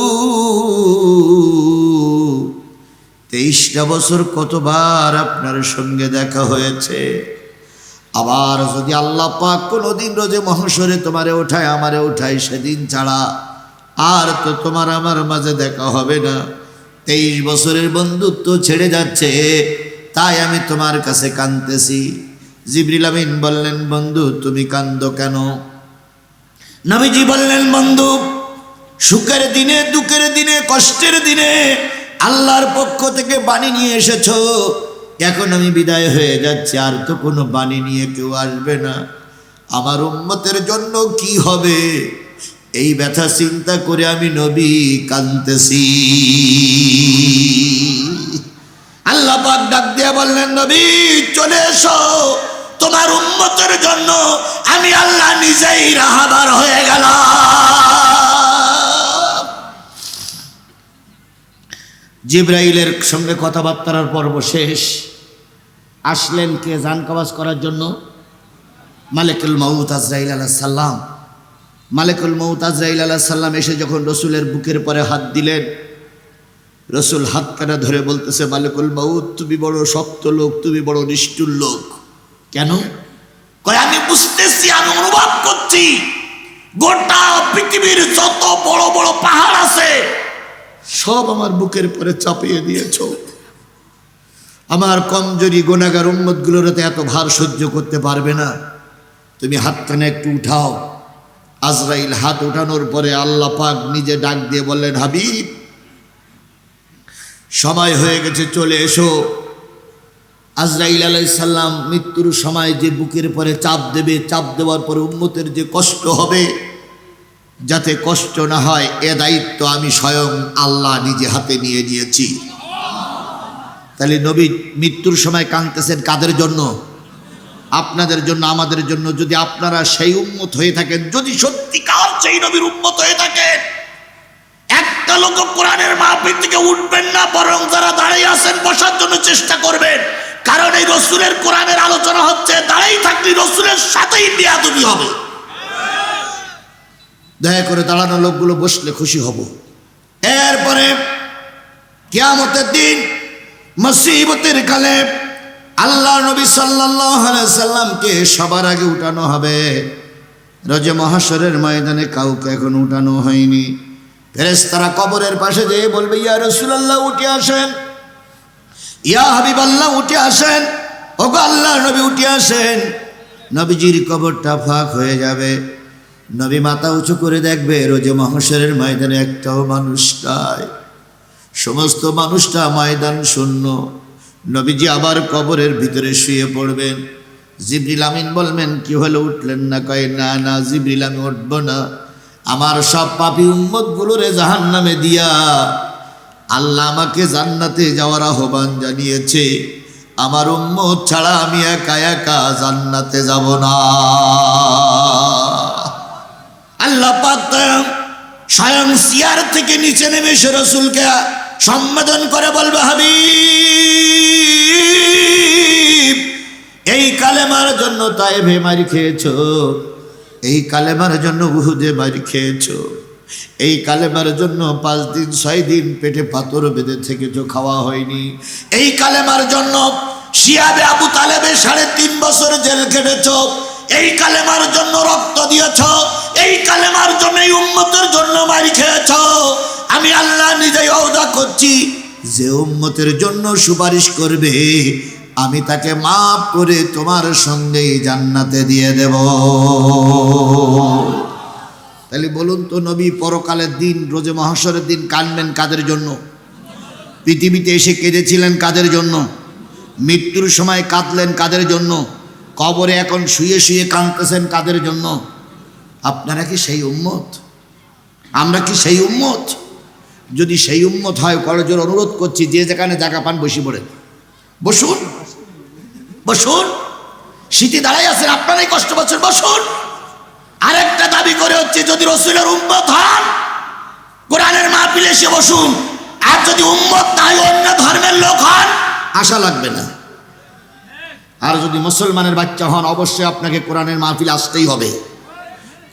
23টা বছর কতবার আপনার সঙ্গে দেখা হয়েছে, আবার যদি আল্লাহ পাক কোনোদিন রোজে মহশরে তোমারে ওঠায় আমারে ওঠায়, সেদিন ছাড়া আর তো তোমার আমার মাঝে দেখা হবে না। 23 বছরের বন্ধুত্ব ছেড়ে যাচ্ছে, তাই আমি তোমার কাছে কাঁদতেছি। জিবরিল আমিন বললেন, বন্ধু তুমি কাঁদো কেন? নবীজি বললেন, বন্ধু সুখের দিনে, দুঃখের দিনে, কষ্টের দিনে আল্লাহর পক্ষ থেকে বাণী নিয়ে এসেছো, এখন আমি বিদায় হয়ে যাচ্ছি, আর তো কোনো বাণী নিয়ে কেউ আসবে না, আমার উম্মতের জন্য কি হবে? এই ব্যথা চিন্তা করে আমি নবী কাঁদতেছি। আল্লাহ পাক ডাক দিয়ে বললেন, নবী চলে এসো, তোমার উম্মতের জন্য আমি আল্লাহ নিজেই রাহবার হয়ে গেলাম। জিবরাইলের সঙ্গে কথাবার্তার পর্ব শেষ। আসলেন কে জান কবজ করার জন্য? মালিকুল মউত আজরাইল আলাইহিস সালাম। মালিকুল মউত আজরাইল আলাইহিস সালাম এসে যখন রসুলের বুকের পরে হাত দিলেন, রসুল হাত কাটা ধরে বলতেছে, মালিকুল মউত তুমি বড় শক্ত লোক, তুমি বড় নিষ্ঠুর লোক। কেন? কয় আমি বুঝতেছি, আমি অনুভব করছি, গোটা পৃথিবীর যত বড় বড় পাহাড় আছে সব আমার বুকের পরে চাপিয়ে দিয়েছো। আমার কমজোরি গুনাহগার উম্মতগুলোর এত ভার সহ্য করতে পারবে না, তুমি হাতখানে একটু উঠাও। আজরাইল হাত উঠানোর পরে আল্লাহ পাক নিজে ডাক দিয়ে বললেন, হাবিব সময় হয়ে গেছে, চলে এসো। আজরাইল আলাইহিস সালাম মৃত্যুর সময় যে বুকের পরে চাপ দেবে, চাপ দেওয়ার পরে উম্মতের যে কষ্ট হবে, যাতে কষ্ট না হয় এ দায়িত্ব আমি স্বয়ং আল্লাহ নিজে হাতে নিয়ে নিয়েছি। তাহলে নবী মৃত্যুর সময় কাঁদতেছেন কাদের জন্য? আপনাদের জন্য, আমাদের জন্য। যদি আপনারা সেই উম্মত হয়ে থাকেন, যদি সত্যিকার সেই নবীর উম্মত হয়ে থাকেন, একটা লোক কোরআনের মাহফিল থেকে উঠবেন না, বরং যারা দাঁড়িয়ে আছেন বসার জন্য চেষ্টা করবেন। কারণ এই রসুলের কোরআনের আলোচনা হচ্ছে, দাঁড়িয়ে থাকলে রসুলের সাথেই বেয়াদবি হবে। দয়া করে দাঁড়ানো লোকগুলো বসলে খুশি হব। এরপরে কিয়ামতের দিন, মুসিবতের কালে আল্লাহ নবী সাল্লাল্লাহু আলাইহি সাল্লামকে সবার আগে উঠানো হবে। রোজে মহাশরের ময়দানে কাউকে এখন উঠানো হয়নি। ফেরেশতারা কবরের পাশে যেয়ে বলবে, ইয়া রাসূলুল্লাহ উঠে আসেন, ইয়া হাবিবাল্লাহ উঠে আসেন, ওগো আল্লাহর নবী উঠে আসেন। নবীজির কবরটা ফাঁক হয়ে যাবে। নবী মাথা উঁচু করে দেখবে, রোজে মহাশরের ময়দানে একটাও মানুষ নাই, সমস্ত মানুষটা ময়দান শূন্য। নবীজি আবার কবরের ভিতরে শুয়ে পড়বেন। জিবরিল আমিন বলবেন, কি হলো উঠলেন না? কয় না না জিবরিল, আমি উঠবো না, আমার সব পাপী উম্মতগুলোরে জাহান্নামে দিয়া আল্লাহ আমাকে জান্নাতে যাওয়ার আহ্বান জানিয়েছে, আমার উম্মত ছাড়া আমি একা একা জান্নাতে যাব না। আল্লাহ পাক স্বয়ং সিয়ার থেকে নিচে নেমে এসে রাসূলকে সম্বোধন করে বলবে, হাবিব এই কালেমার জন্য তায়েফে মার খেয়েছো, এই কালেমার জন্য উহুদে মার খেয়েছো, এই কালেমার জন্য 5 দিন 6 দিন পেটে পাথর বেঁধে থেকেছ, খাওয়া হয়নি। এই কালেমার জন্য শিয়াবে আবু তালেবের 3.5 বছর জেল খেটেছ। এই কালেমার জন্য রক্ত দিয়েছ। এই কালেমার জন্য এই উম্মতের জন্য মারি খেয়েছ। আমি আল্লাহ নিজেই ওয়াদা করছি, যে উম্মতের জন্য সুপারিশ করবে আমি তাকে মাফ করে তোমার সঙ্গেই জান্নাতে দিয়ে দেব। তাহলে বলুন তো, নবী পরকালের দিন, রোজে মহাশরের দিন কাঁদবেন কাদের জন্য? পৃথিবীতে এসে কেঁদেছিলেন কাদের জন্য? মৃত্যুর সময় কাঁদলেন কাদের জন্য? কবরে এখন শুয়ে শুয়ে কাঁদতেছেন কাদের জন্য? আপনারা কি সেই উম্মত? আমরা কি সেই উম্মত? যদি সেই উম্মত হয়, করজোর অনুরোধ করছি, যে যেখানে জায়গা পান বসে পড়ে বসুন, বসুন। শীতে দাঁড়াই আছেন, আপনারাই কষ্ট পাচ্ছেন, বসুন। আরেকটা দাবি করে হচ্ছে, যদি রসুলের উম্মত হন কোরআনের মাহফিলে এসে বসুন। আর যদি উম্মত না হয়, অন্য ধর্মের লোক হন, আশা লাগবে না। আর যদি মুসলমানের বাচ্চা হন, অবশ্যই আপনাকে কোরআনের মাহফিলে আসতেই হবে।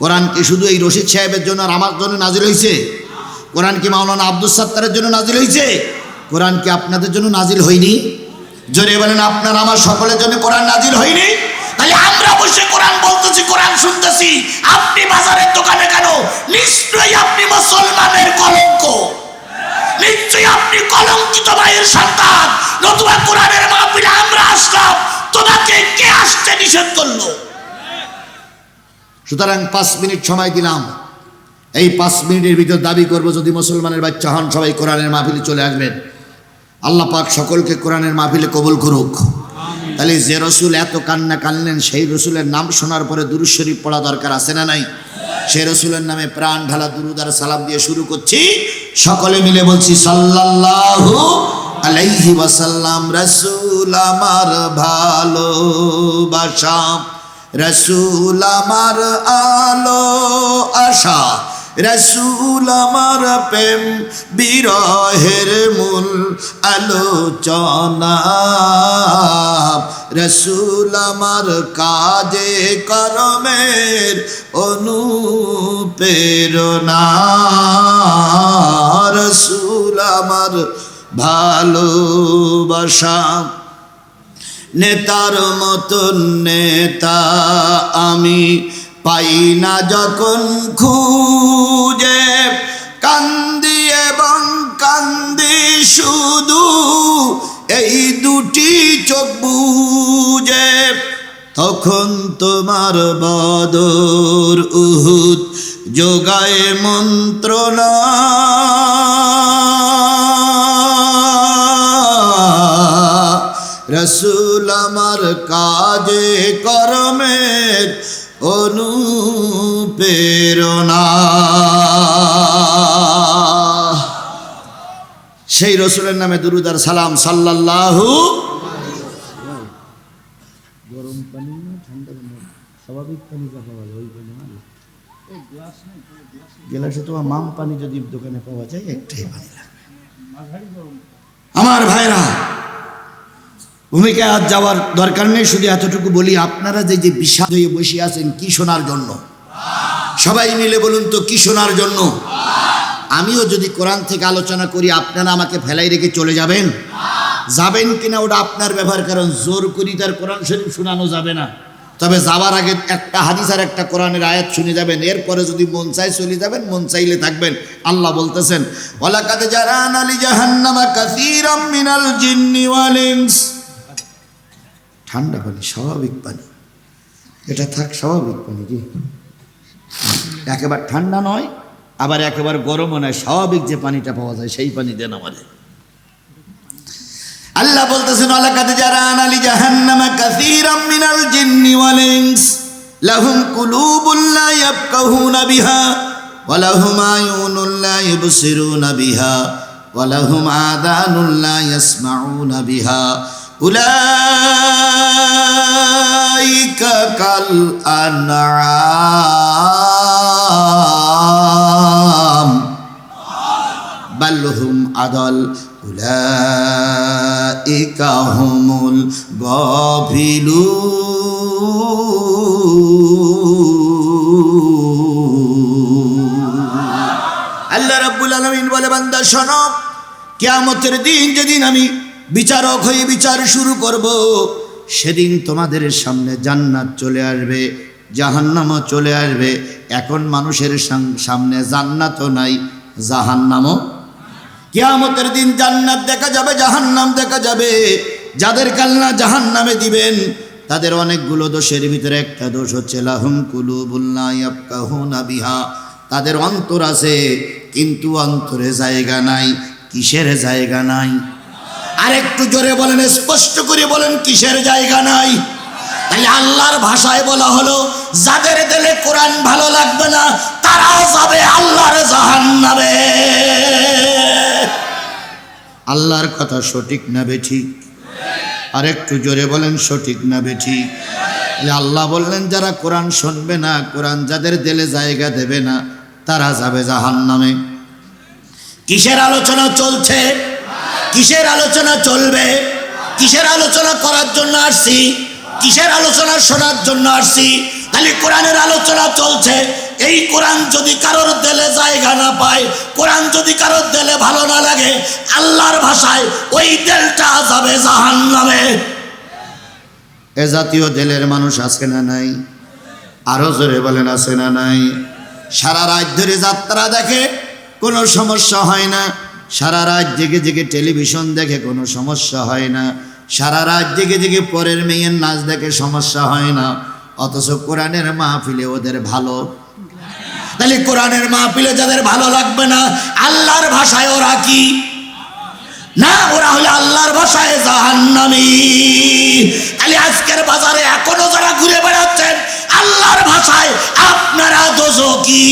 কোরআন কি শুধু এই রশিদ সাহেবের জন্য আর আমার জন্য নাজিল হয়েছে? কোরআন কি মাওলানা আব্দুল সাত্তারের জন্য নাজিল হয়েছে? কোরআন কি আপনাদের জন্য নাজিল হয়নি? জোরে বলেন, আপনার আমার সকলের জন্য কোরআন নাজিল হয়নি? তাহলে আমরা বসে কোরআন বলতেছি, কোরআন শুনতেছি, আপনি বাজারের দোকানে কেন? নিশ্চয়ই আপনি মুসলমানের কলঙ্ক, নিশ্চয়ই আপনি কলঙ্কিত মায়ের সন্তান। নতুবা কোরআনের মাহফিলে আমরা আসলাম, তোমাকে কে আসতে নিষেধ করলো? সুতরাং 5 মিনিট সময় দিলাম। এই 5 মিনিটের ভিতর দাবি করব, যদি মুসলমানের বাচ্চা হন সবাই কোরআনের মাহফিলে চলে আসবেন। আল্লাহ পাক সকলকে কোরআনের মাহফিলে কবুল করুক। তাহলে যে রসুল এত কান্না কানলেন, সেই রসুলের নাম শোনার পরে দুরূদ শরীফ পড়া দরকার আছে না নাই? সেই রসুলের নামে প্রাণ ঢালা দুরূদ আর সালাম দিয়ে শুরু করছি। সকলে মিলে বলছি, সাল্লাল্লাহু আলাইহি ওয়াসাল্লাম। রসুল আমার ভালোবাসা, রসুল আমার আলো আশা, রসুল আমার প্রেম বিরহের মূল আলোচনা, রসুল আমার কাজে কর্মের অনুপ্রেরণা, রসুল আমার ভালোবাসা। নেতার মতন নেতা আমি পাই না যখন খুঁজে, কান্দি এবং কান্দি শুধু এই দুটি চোখ বুজে, তখন তোমার বদর উহুদ যোগায় মন্ত্রণা, রসুল আমার কাজে কর্মের অনুপ্রেরণা। সেই রসুলের নামে দুরূদ আর সালাম। সাল্লাল্লাহু। গরম পানি না ঠান্ডা পানি? স্বাভাবিক পানি পাওয়া যায় ওই পানি না, গ্লাসে তোমার মাম পানি যদি দোকানে পাওয়া যায় একটাই পানি লাগবে। আমার ভাইরা, ভূমিকায় আজ যাওয়ার দরকার নেই, শুধু এতটুকু বলি, আপনারা যে যে বিষাদ হয়ে বসে আছেন কি শোনার জন্য? সবাই মিলে বলুন তো, কি শোনার জন্য? আমিও যদি কোরআন থেকে আলোচনা করি, আপনারা আমাকে ফেলাই রেখে চলে যাবেন? যাবেন কিনা ওটা আপনার ব্যাপার, কারণ জোর করি তার কোরআন শরীফ শোনানো যাবে না। তবে যাবার আগে একটা হাদিস আর একটা কোরআনের আয়াত শুনে যাবেন। এরপরে যদি মন চাই চলে যাবেন, মন চাইলে থাকবেন। আল্লাহ বলতেছেন, ওয়ালাকাদ জারানা লি জাহান্নামা কাসীরাম মিনাল জিন্নি ওয়াল ইনস। ঠান্ডা পানি, স্বাভাবিক পানি, এটা থাক স্বাভাবিক পানি। জি, একেবারে ঠান্ডা নয়, আবার একেবারে গরমও নয়, স্বাভাবিক যে পানিটা পাওয়া যায় সেই পানি দেন আমাদের। আল্লাহ বলতেছেন, ওয়ালাকাদ জারানা লি জাহান্নামা কাসীরাম মিনাল জিন্নি ওয়াল ইনস লাহুম কুলুবুন লা ইয়াফকাহুনা বিহা ওয়া লাহুম আয়ুনুন লা ইবসিরুনা বিহা ওয়া লাহুম আযানুন লা ইয়াসমাউনা বিহা উলাইকা কাল আনআম বাল হুম আদাল উলাইকা হুমুল গাফিলুন। রব্বুল আলামিন বলে, বান্দা শোনো, কিয়ামতের দিন যেদিন আমি বিচারক হয়ে বিচার শুরু করব, সেদিন তোমাদের সামনে জান্নাত চলে আসবে, জাহান্নামও চলে আসবে। এখন মানুষের সামনে জান্নাতও নাই, জাহান্নামও। কিয়ামতের দিন জান্নাত দেখা যাবে, জাহান্নাম দেখা যাবে। যাদেরকে আল্লাহ জাহান্নামে দিবেন তাদের অনেকগুলো দোষের ভিতরে একটা দোষ হচ্ছে লাহুম কুলুবুন লা ইয়াফকাহুনা বিহা, তাদের অন্তর আছে কিন্তু অন্তরে জায়গা নাই। কিসের জায়গা নাই? আর একটু জোরে বলেন, স্পষ্ট করে বলেন, কিসের জায়গা নাই? তাই আল্লাহর ভাষায় বলা হলো, যাদের দিলে কোরআন ভালো লাগবে না তারা যাবে আল্লাহর জাহান্নামে। আল্লাহর কথা সঠিক না বেঠিক? আর একটু জোরে বলেন, সঠিক না বেঠিক? আল্লাহ বললেন, যারা কোরআন শুনবে না, কোরআন যাদের দিলে জায়গা দেবে না, তারা যাবে জাহান্নামে। কিসের আলোচনা চলছে? কিসের আলোচনা চলবে? কিসের আলোচনা করার জন্য আসছি? কিসের আলোচনা শোনার জন্য আসছি? খালি কোরআনের আলোচনা চলছে। এই কোরআন যদি কারোর দিলে জায়গা না পায়, কোরআন যদি কারোর দিলে ভালো না লাগে, আল্লাহর ভাষায় ওই দিলটা যাবে জাহান্নামে। এ জাতীয় দিলের মানুষ আছে না নাই? আরো জোরে বলেন, আছে না নাই? সারা রাত ধরে যাত্রা দেখে, কোনো সমস্যা হয় না। সারা রাত জেগে জেগে টেলিভিশন দেখে, কোনো সমস্যা হয় না। সারা রাত জেগে জেগে পরের মেয়ের নাচ দেখে, সমস্যা হয় না। অথচ কোরআনের মাহফিলে ওদের ভালো। তাহলে কোরআনের মাহফিলে যাদের ভালো লাগবে না, আল্লাহর ভাষায় ওরা কি না? ওরা হলো আল্লাহর ভাষায় জাহান্নামী। তাহলে আজকের বাজারে এখনো যারা ঘুরে বেড়াচ্ছেন আল্লাহর ভাষায়, আপনারা দোজখী।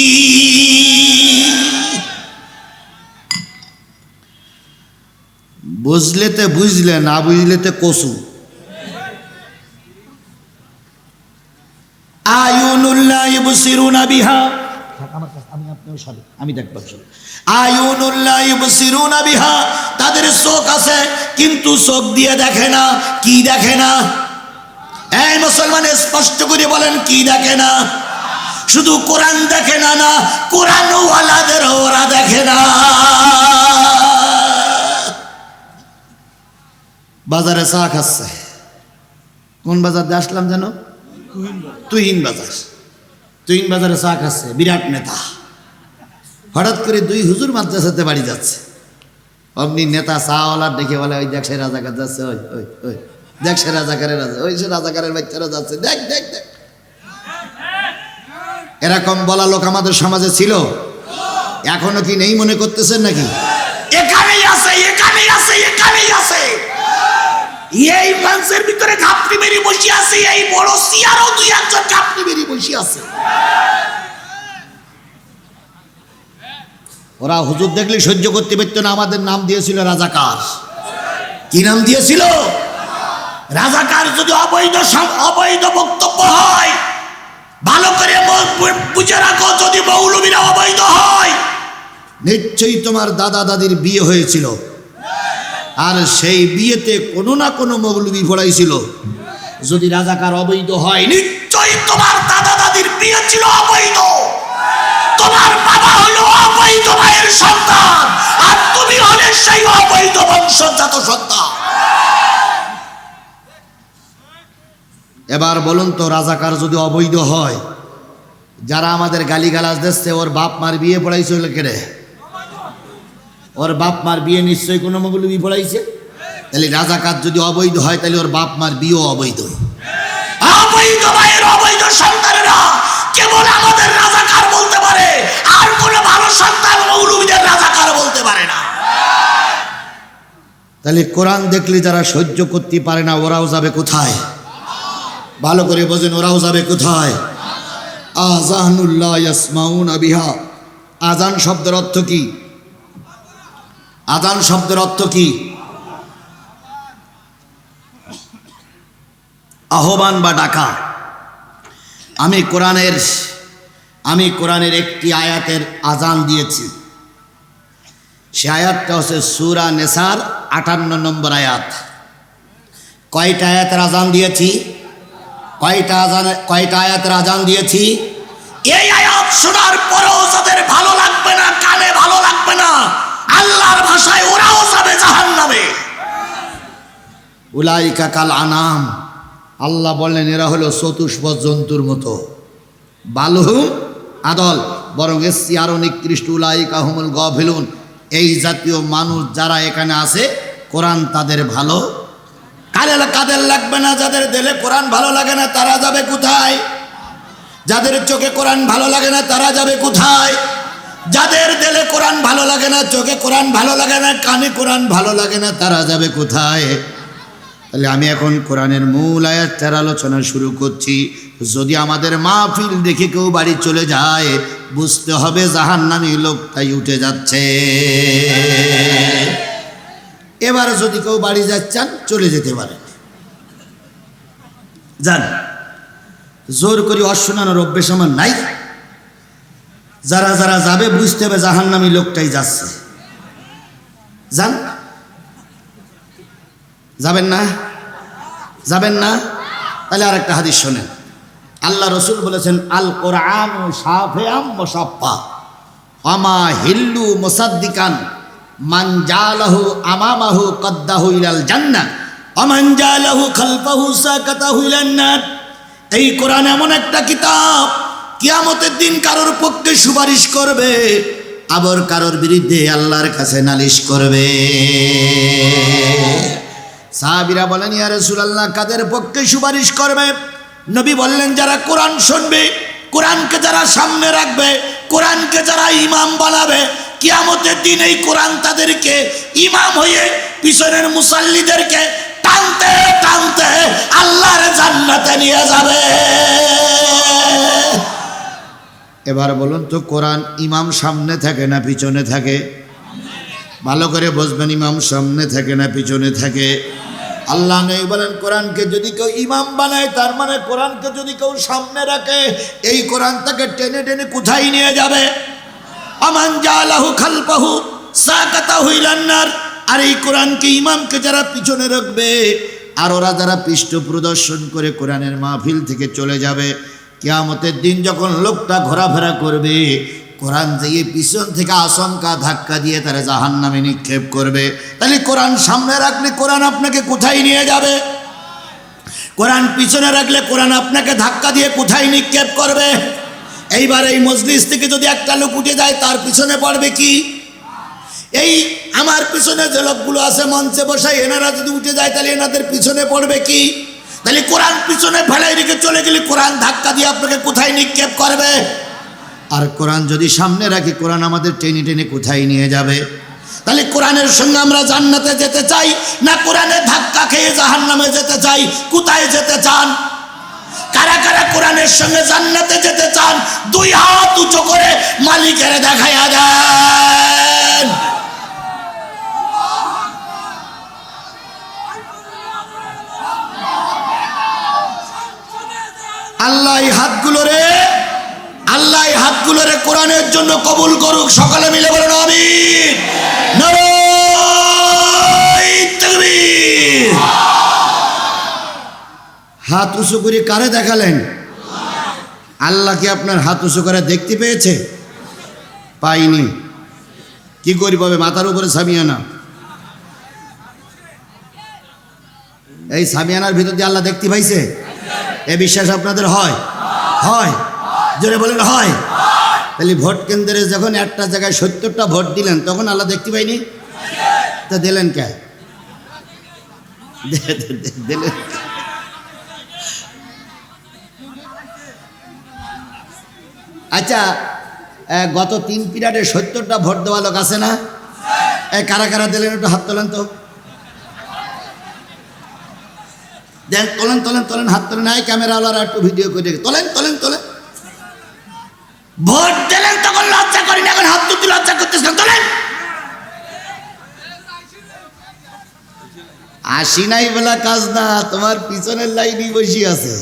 বুঝলেতে বুঝলে, না বুঝলেতে কসু। আয়ুনুল্লাহ ইবসিরুনা বিহা, আমি দেখব। আয়ুনুল্লাহ ইবসিরুনা বিহা, তাদের চোখ আছে কিন্তু চোখ দিয়ে দেখে না। কি দেখে না? এই মুসলমান, স্পষ্ট করে বলেন, কি দেখে না? শুধু কোরআন দেখে না, না কোরআন ওয়ালাদের ওরা দেখে না। বাজারে চা খাচ্ছে। কোন বাজার দিয়ে আসলাম যেন? তুহিন বাজার। তুহিন বাজারে চা খাচ্ছে বিরাট নেতা। হঠাৎ করে দুই হুজুর মাদ্রাসাতে বাড়ি যাচ্ছে। অমনি নেতা চাওয়ালার দেখে বলে, ওই দেখ সে রাজাকার যাচ্ছে, ওই ওই ওই দেখ সে রাজাকারের রাজা, ওই সে রাজাকারের বাচ্চারা যাচ্ছে, দেখ দেখ দেখ। এরকম বলা লোক আমাদের সমাজে ছিল, এখনো কি নেই মনে করতেছেন নাকি? এখানেই আছে, এখানেই আছে, এখানেই আছে। এই মানুষের ভিতরে ঘাপটি বেরিয়ে বসে আছে, এই বড় সিয়ারও দুই একজন ঘাপটি বেরিয়ে বসে আছে। ওরা হুজুর দেখলে সহ্য করতে পারতো না। আমাদের নাম দিয়েছিল রাজাকার। কি নাম দিয়েছিল? রাজাকার। যদি অবৈধ বক্তব্য হয়, ভালো করে বুঝে রাখো, যদি মৌলবীরা অবৈধ হয়, নিশ্চয়ই তোমার দাদা দাদির বিয়ে হয়েছিল, আর সেই বিয়েতে কোনো না কোনো মৌলবী পড়াইছিল। যদি রাজাকার অবৈধ হয়, নিশ্চয়ই তোমার দাদা দাদির বিয়ে ছিল অবৈধ। তোমার বাবা হলো অবৈধ ভাইয়ের সন্তান, আর তুমি হলে সেই অবৈধ বংশজাত সন্তান। এবার বলুন তো, রাজাকার যদি অবৈধ হয়, যারা আমাদের গালিগালাজ দিচ্ছে, ওর বাপ মার বিয়ে পড়াইছিল কেড়ে? ওর বাপ মার বিয়ে নিশ্চয়ই কোনো মৌলবী পড়াইছে। তাহলে রাজাকার যদি অবৈধ হয়, তাহলে ওর বাপ মার বিয়েও অবৈধ। অবৈধ ভাইয়ের অবৈধ সন্তানেরা কেবল আমাদের রাজাকার বলতে পারে, আর কোন ভালো সন্তান মৌলবীদের রাজাকার বলতে পারে না। তাহলে কোরআন দেখলে যারা সহ্য করতে পারে না, ওরাও যাবে কোথায়? ভালো করে বোঝেন, ওরাও যাবে কোথায়? আযানুল্লাহ ইয়াসমাউনা বিহা। আযান শব্দের অর্থ কি? আযান শব্দের অর্থ কি? আহ্বান বা ডাকা। আমি কোরআনের একটি আয়াতের আযান দিয়েছি। সে আয়াতটা হচ্ছে সূরা নিসার 58 নম্বর আয়াত। কয়টা আয়াতের আযান দিয়েছি? কয়টা আয়াতের আযান দিয়েছি? এই আয়াত শোনার পরেও যাদের ভালো লাগবে না, কানে ভালো লাগবে না, আল্লাহর ভাষায় ওরাও যাবে জাহান্নামে। উলাইকা কাল আনাম, আল্লাহ বললেন এরা হলো চতুষ্পদ জন্তুর মতো। বালহুম আদল, বরং এসছি আরো নিকৃষ্ট। উলাইকা হুমুল গাফিলুন, এই জাতীয় মানুষ যারা এখানে আছে কোরআন তাদের ভালো কাদের লাগবে না। যাদের দিলে কোরআন ভালো লাগে না তারা যাবে কোথায়? যাদের চোখে কোরআন ভালো লাগে না তারা যাবে কোথায়? যাদের দিলে কোরআন ভালো লাগে না, চোখে কোরআন ভালো লাগে না, কানে কোরআন ভালো লাগে না, তারা যাবে কোথায়? তাহলে আমি এখন কোরআনের মূল আয়াতটার আলোচনা শুরু করছি। যদি আমাদের মাহফিল দেখে কেউ বাড়ি চলে যায়, বুঝতে হবে জাহান্নামী লোকটাই উঠে যাচ্ছে। এবার যদি কেউ বাড়ি যাচ্ছেন চলে যেতে পারেন, যান। জোর করি অশোনানোর অভ্যেস আমার নাই। যারা যারা যাবে বুঝতে হবে জাহান্নামী লোকটাই যাচ্ছে, যান। যাবেন না? যাবেন না? তাহলে আর একটা হাদিস শোনেন। আল্লাহ রসুল বলেছেন, আল কোরআন শাফিআম মুসাফফা আমা হিল্লু মুসাদ্দিকান মান জালাহু আমামাহু কদ্দাহু ইলাল জান্নাহ ওয়া মান জালাহু খালফাহু সাকাতাহু ইলান নার। এই কোরআন এমন একটা কিতাব, কিয়ামতের দিন কারোর পক্ষে সুপারিশ করবে, আবার কারোর বিরুদ্ধে আল্লাহর কাছে নালিশ করবে। সাহাবীরা বলেন, ইয়া রাসূলুল্লাহ কাদের পক্ষে সুপারিশ করবে? নবী বললেন, যারা কোরআন শুনবে, কোরআনকে যারা সামনে রাখবে, কোরআনকে যারা ইমাম বানাবে, কিয়ামতের দিন এই কোরআন তাদেরকে ইমাম হয়ে পিছনের মুসাল্লিদেরকে টানতে টানতে আল্লাহর জান্নাতে নিয়ে যাবে। এবার বলুন তো, কোরআন ইমাম সামনে থাকে না পিছনে থাকে? ভালো করে বুঝবেন, ইমাম সামনে থাকে না পিছনে থাকে? আল্লাহ নেই বলেন, কোরআনকে যদি কেউ ইমাম বানায়, তার মানে কোরআনকে যদি কেউ সামনে রাখে, এই কোরআন তাকে টেনে টেনে কোথায় নিয়ে যাবে? আমান জালাহু খালফাহু সাকাতাহু ইলান নার। আর এই কোরআনকে, ইমামকে যারা পিছনে রাখবে, আর ওরা যারা পৃষ্ঠ প্রদর্শন করে কোরআনের মাহফিল থেকে চলে যাবে, কিয়ামতের দিন যখন লোকটা ঘোরাফেরা করবে, কোরআন দিয়ে পিছন থেকে আশঙ্কা ধাক্কা দিয়ে তারা জাহান্নামে নিক্ষেপ করবে। তাহলে কোরআন সামনে রাখলে কোরআন আপনাকে কোথায় নিয়ে যাবে? কোরআন পিছনে রাখলে কোরআন আপনাকে ধাক্কা দিয়ে কোথায় নিক্ষেপ করবে? এইবার এই মজলিস থেকে যদি একটা লোক উঠে যায়, তার পিছনে পড়বে কি? এই আমার পিছনে যে লোকগুলো আছে মঞ্চে বসে, এনারা যদি উঠে যায় তাহলে এনাদের পিছনে পড়বে কি? তাহলে কোরআন পিছনে ফেলাই রেখে চলে গেলে কোরআন ধাক্কা দিয়ে আপনাকে কোথায় নিক্ষেপ করবে? আর কোরআন যদি সামনে রাখি, কোরআন আমাদের টেনে টেনে কোথায় নিয়ে যাবে? তাহলে কোরআনের সঙ্গে আমরা জান্নাতে যেতে চাই না কোরআনের ধাক্কা খেয়ে জাহান্নামে যেতে চাই? কোথায় যেতে চান? কারা কারা কোরআনের সঙ্গে জান্নাতে যেতে চান? দুই হাত উঁচু করে মালিকের দেখাইয়া দেন। আল্লাহ এই হাতগুলো রে কোরআনের জন্য কবুল করুক। সকালে মিলে বলেন আমিন। নারায়ে তাকবীর। হাত উঁচু করে কারে দেখালেন? আল্লাহ কি আপনার হাত উঁচু করে দেখতে পেয়েছে? পাইনি। কি করি পাবে? মাথার উপরে সামিয়ানা, এই সামিয়ানার ভিতর দিয়ে আল্লাহ দেখতে পাইছে? এ বিশ্বাস আপনাদের হয়? হয়? জোরে বলেন হয়? তাহলে ভোট কেন্দ্রে যখন একটা জায়গায় 70টা ভোট দিলেন, তখন আল্লাহ দেখতে পাইনি? তা দিলেন কে? দিলেন। আচ্ছা, গত 3 পিরিয়ডে 70টা ভোট দেওয়া লোক আছে না? কারা কারা দিলেন একটু হাত তোলেন তো। দেখ, তোলেন তোলেন তোলেন, হাত তোলেন। নাই ক্যামেরাওয়ালারা একটু ভিডিও করে তোলেন তোলেন তোলেন। ভোট দিলেন তখন লজ্জা করি না, এখন হাত তুলতে লজ্জা করতেছেন? তোলেন। আসি নাই বলা কাজ না, তোমার পিছনের লাইনই বসে আছে।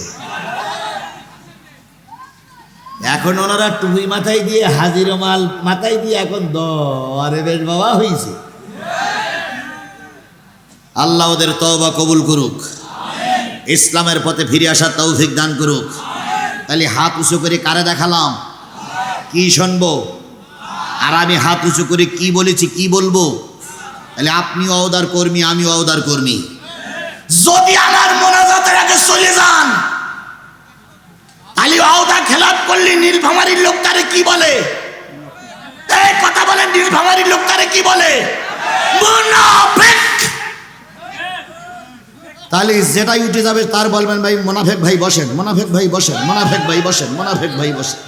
এখন ওনারা টুপি মাথায় দিয়ে, হাজির মাল মাথায় দিয়ে এখন দরে বেশ বাবা হয়েছে। আল্লাহ ওদের তওবা কবুল করুক, ইসলামের পথে ফিরে আসার তৌফিক দান করুক। তাহলে হাত উঁচু করে কারে দেখালাম? কি শুনবো? আর আমি হাত উঁচু করে কি বলেছি, কি বলবো? তাহলে আপনি ওয়াদার কর্মী, আমি ওয়াদার কর্মী। যদি আমার মোনাজাতের আগে চলে যান, তাহলে ওয়াদা খেলাপ করলে নীলফামারীর লোক তারে কি বলে? এই কথা বলেন, নীলফামারীর লোক তারে কি বলে? মুনাফিক। তাহলে যেটাই উঠে যাবে তার বলবেন, ভাই মুনাফিক ভাই বসেন, মুনাফিক ভাই বসেন, মুনাফিক ভাই বসেন, মুনাফিক ভাই বসেন।